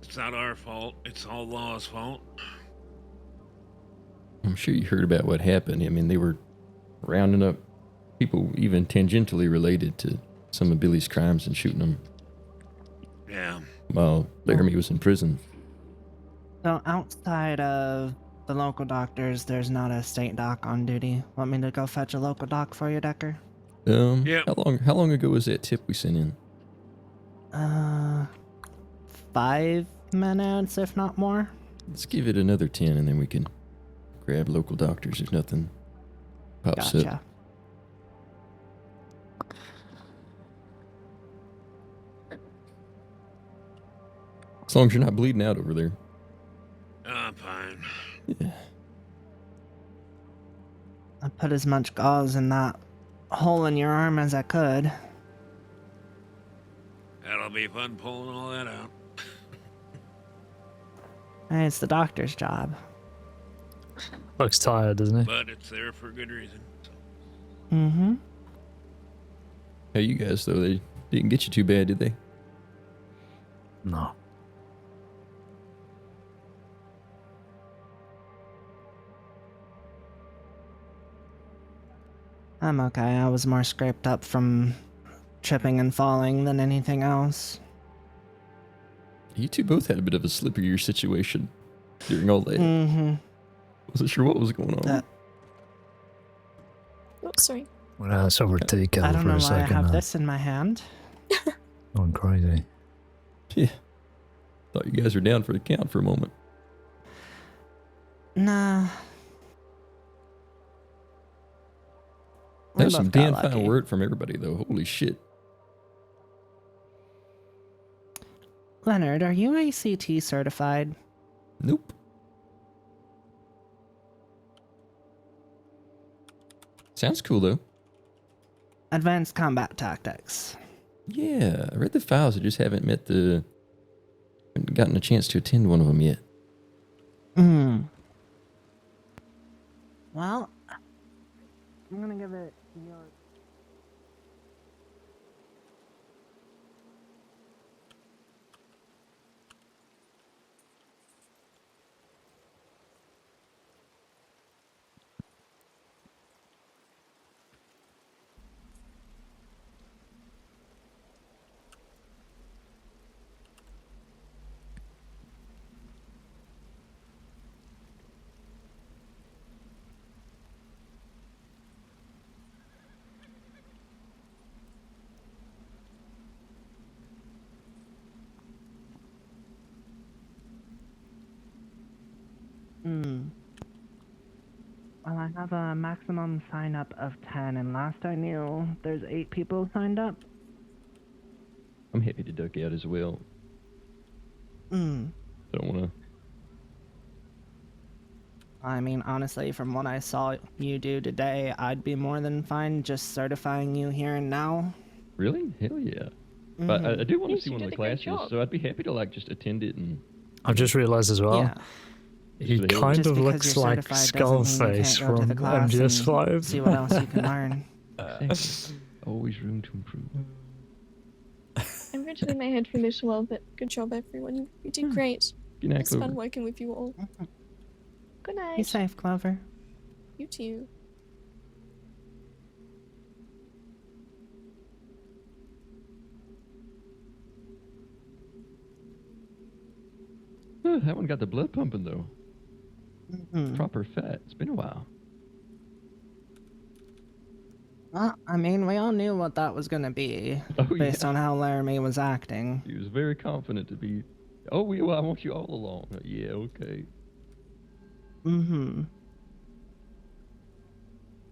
It's not our fault. It's all law's fault. I'm sure you heard about what happened. I mean, they were rounding up people even tangentially related to some of Billy's crimes and shooting them Yeah. while Laramie was in prison. So outside of the local doctors, there's not a state doc on duty. Want me to go fetch a local doc for you, Decker? Yeah. How long ago was that tip we sent in? 5 minutes, if not more. Let's give it another 10 and then we can grab local doctors if nothing pops Gotcha. up. As long as you're not bleeding out over there. I'm fine. Yeah. I put as much gauze in that hole in your arm as I could. That'll be fun pulling all that out. Hey, it's the doctor's job. Looks tired, doesn't he? But it's there for a good reason. So. Mm-hmm. Hey, you guys, though, they didn't get you too bad, did they? No. I'm okay. I was more scraped up from tripping and falling than anything else. You two both had a bit of a slippier situation during all that. Mm-hmm. Wasn't sure what was going on. Oh, sorry. Well, let's overtake I it don't for know a why I second. have this in my hand. Going crazy. Yeah. Thought you guys were down for the count for a moment. Nah. That was We some both got damn lucky. fine word from everybody, though. Holy shit. Leonard, are you ACT certified? Nope. Sounds cool, though. Advanced combat tactics. Yeah, I read the files. I just haven't gotten a chance to attend one of them yet. Hmm. Well, I'm gonna give it your... Well, I have a maximum sign up of 10, and last I knew, there's 8 people signed up. I'm happy to duck out as well. Hmm. Don't want to. I mean, honestly, from what I saw you do today, I'd be more than fine just certifying you here and now. Really? Hell yeah. But I do want to Yes, see you one of did the a great classes, job. so I'd be happy to like just attend it and. I've just realised as well. Yeah. He Just kind Just of because looks you're like certified doesn't mean you Skullface can't go to from the class and MGS5. see what else you can learn. Exactly. Always room to improve. I'm going to lay my head for this well, but good job, everyone. You did great. Good night, It's fun Clover. working with you all. Good Be night. safe, Clover. You too. That one got the blood pumping though. Mhm. Proper fat. It's been a while. I mean, we all knew what that was gonna be, Oh, based yeah. on how Laramie was acting. He was very confident to be, oh, well, I want you all along. Yeah, okay. Mm-hmm.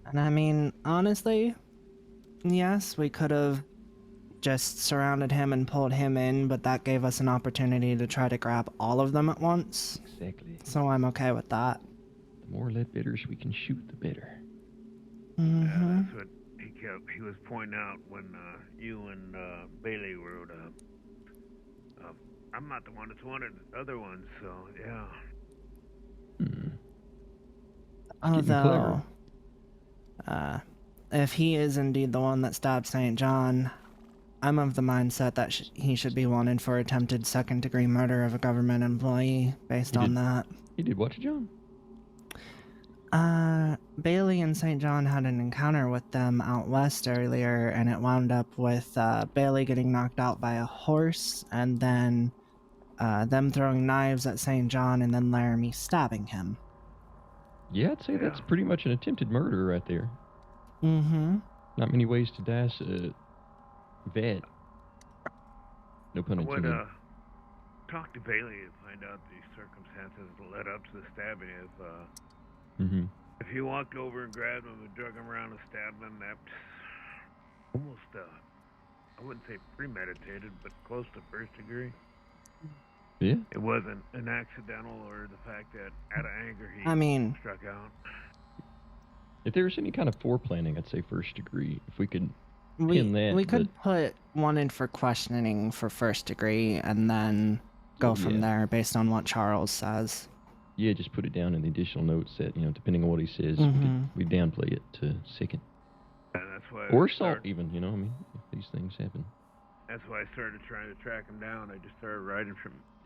And I mean, honestly, yes, we could have just surrounded him and pulled him in, but that gave us an opportunity to try to grab all of them at once. Exactly. So I'm okay with that. The more lead bitters we can shoot, the better. Mm-hmm. That's what he was pointing out when you and Bailey rode up. I'm not the one that's wanted the other ones, so yeah. Although, if he is indeed the one that stabbed St. John, I'm of the mindset that he should be wanted for attempted second-degree murder of a government employee based on that. He did what to John? Bailey and St. John had an encounter with them out west earlier, and it wound up with Bailey getting knocked out by a horse, and then them throwing knives at St. John, and then Laramie stabbing him. Yeah, I'd say that's pretty much an attempted murder right there. Mm-hmm. Not many ways to dice a vet. No pun I intended. would talk to Bailey and find out the circumstances that led up to the stabbing. If he walked over and grabbed him and drug him around and stabbed him, that's almost, I wouldn't say premeditated, but close to first degree. Yeah. It wasn't an accidental or the fact that out of anger he struck out. If there was any kind of foreplanning, I'd say first degree. If we could We pin that. could put one in for questioning for first degree, and then go from there based on what Charles says. Yeah, just put it down in the additional notes that, depending on what he says, we downplay it to second. And that's why Or assault even, if these things happen. That's why I started trying to track him down. I just started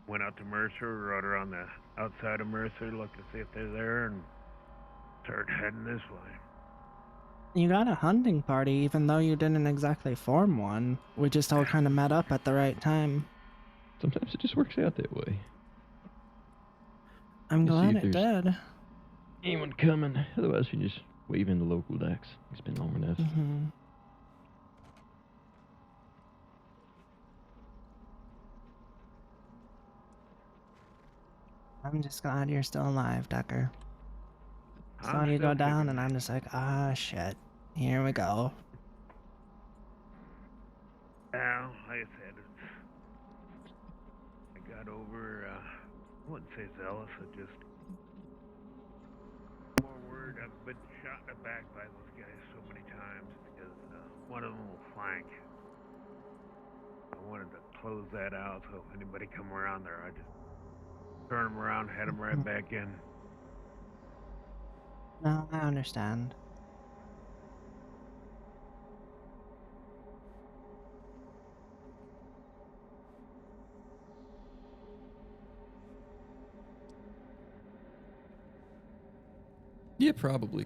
went out to Mercer, rode around the outside of Mercer, looked to see if they're there, and started heading this way. You got a hunting party, even though you didn't exactly form one. We just all kind of met up at the right time. Sometimes it just works out that way. I'm Let's see glad if it there's did. Anyone coming? Otherwise, we just wave in the local decks. It's been long enough. I'm just glad you're still alive, Decker. Saw you go down, and I'm just like, shit. Here we go. Well, like I said, I got over, I wouldn't say zealous, I just more worried. I've been shot in the back by those guys so many times because one of them will flank. I wanted to close that out, so if anybody come around there, I just turn them around, head them right back in. No, I understand. Yeah, probably.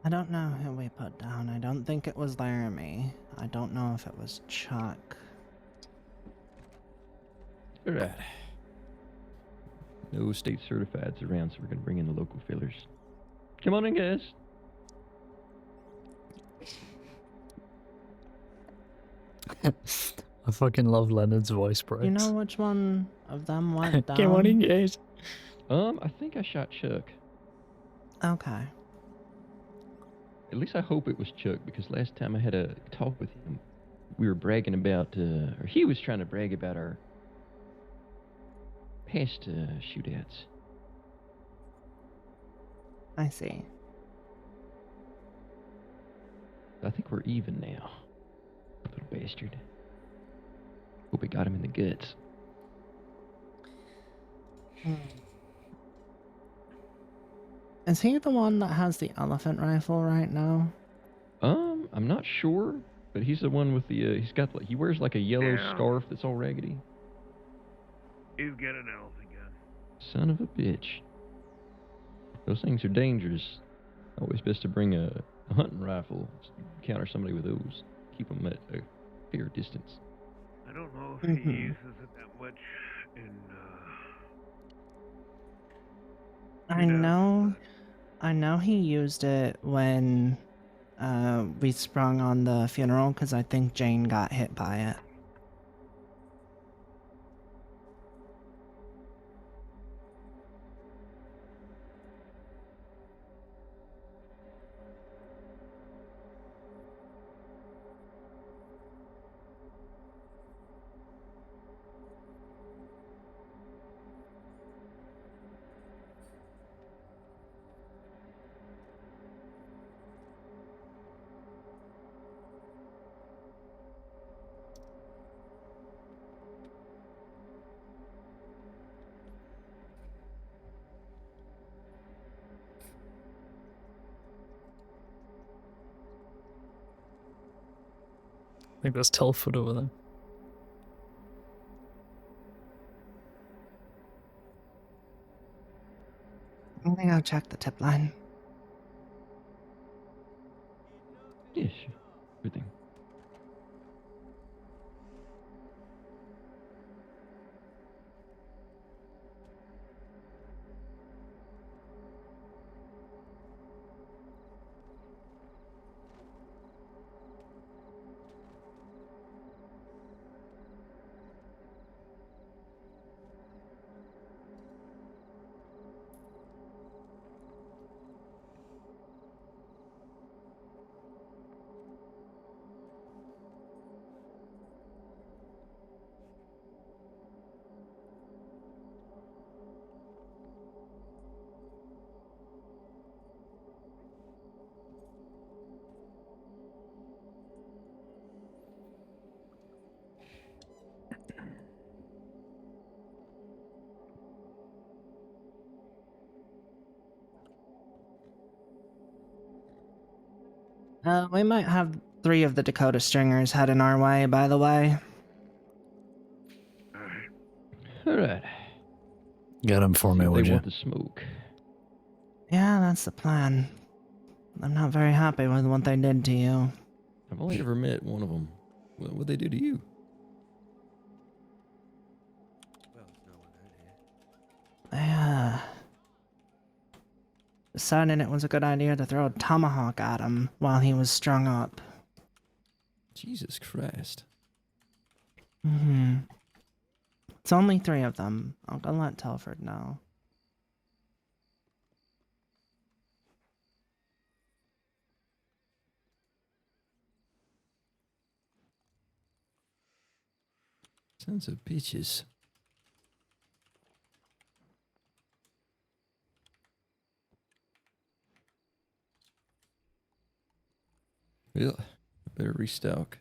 I don't know who we put down. I don't think it was Laramie. I don't know if it was Chuck. Alright. No state certifieds around, so we're going to bring in the local fillers. Come on in, guys. I fucking love Leonard's voice breaks. You know which one of them went down? Come on in, guys. I think I shot Chuck. Okay. At least I hope it was Chuck, because last time I had a talk with him, we were bragging about, or he was trying to brag about our past shootouts. I see. I think we're even now. Little bastard. Hope we got him in the guts. Is he the one that has the elephant rifle right now? I'm not sure, but he's the one with the, he wears like a yellow scarf that's all raggedy. He's got an elephant gun. Son of a bitch. Those things are dangerous. Always best to bring a hunting rifle. Counter somebody with those. Keep them at a fair distance. I don't know if he uses it that much in, I know he used it when we sprung on the funeral because I think Jane got hit by it. I think there's Telford over there. I'm gonna go check the tip line. Yeah, sure. Good thing. We might have 3 of the Dakota Stringers heading our way, by the way. Alright. Get him for me, They would you? want the smoke. Yeah, that's the plan. I'm not very happy with what they did to you. I've only ever met one of them. What'd they do to you? They, decided it was a good idea to throw a tomahawk at him while he was strung up. Jesus Christ. It's only 3 of them. I'll go let Telford know. Sons of bitches. Well, I better restock.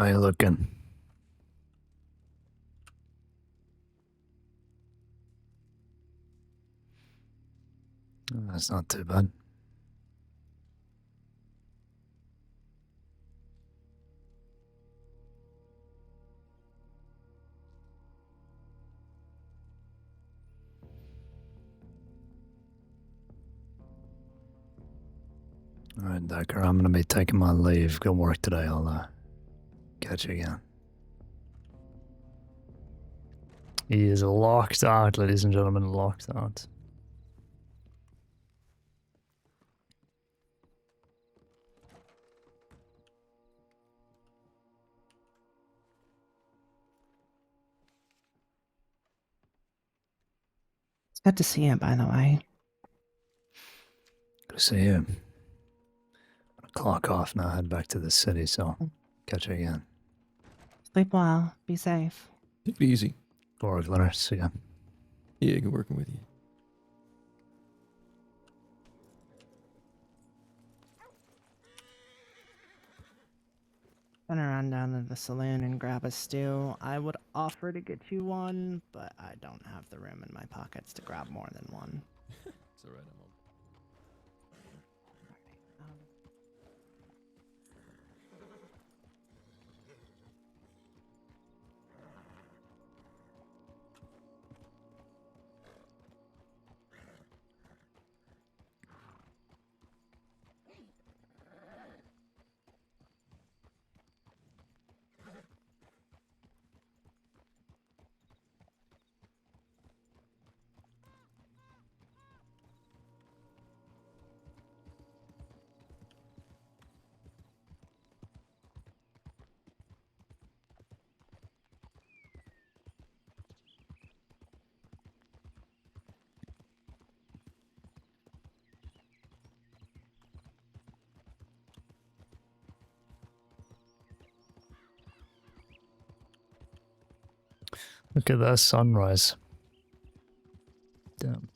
How you looking? That's not too bad. Alright, Decker, I'm gonna be taking my leave. Good work today. I'll catch you again. He is locked out, ladies and gentlemen, locked out. It's good to see you, by the way. Good to see you. I'm gonna clock off now, head back to the city, so catch you again. Sleep well. Be safe. Take it easy. Good work, Leonard. See ya. Yeah, good working with you. Gonna run down to the saloon and grab a stew. I would offer to get you one, but I don't have the room in my pockets to grab more than one. It's alright, I'm on. Look at that sunrise. Damn.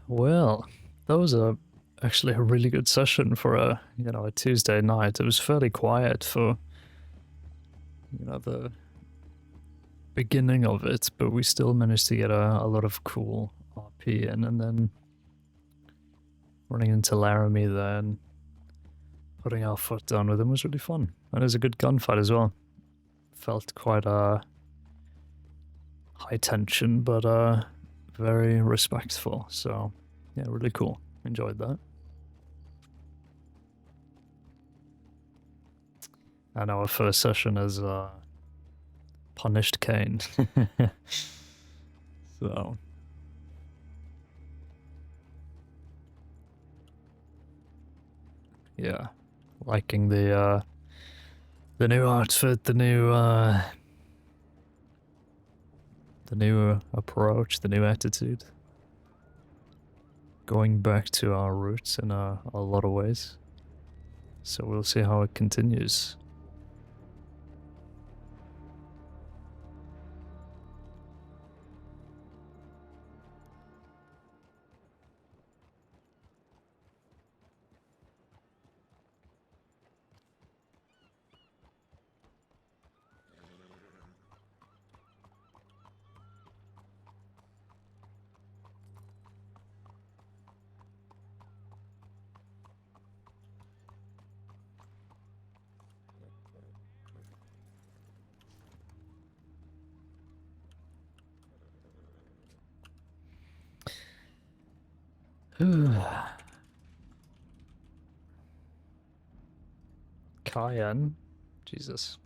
Well, that was actually a really good session for a a Tuesday night. It was fairly quiet for the beginning of it, but we still managed to get a lot of cool RP in, and then running into Laramie there and putting our foot down with him was really fun. And it was a good gunfight as well. Felt quite high tension, but very respectful. So yeah, really cool. Enjoyed that. And our first session has punished Caine. So yeah, liking the new outfit, the new approach, the new attitude. Going back to our roots in a lot of ways. So we'll see how it continues. Caine. Jesus.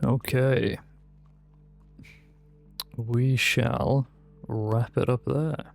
Okay. We shall wrap it up there.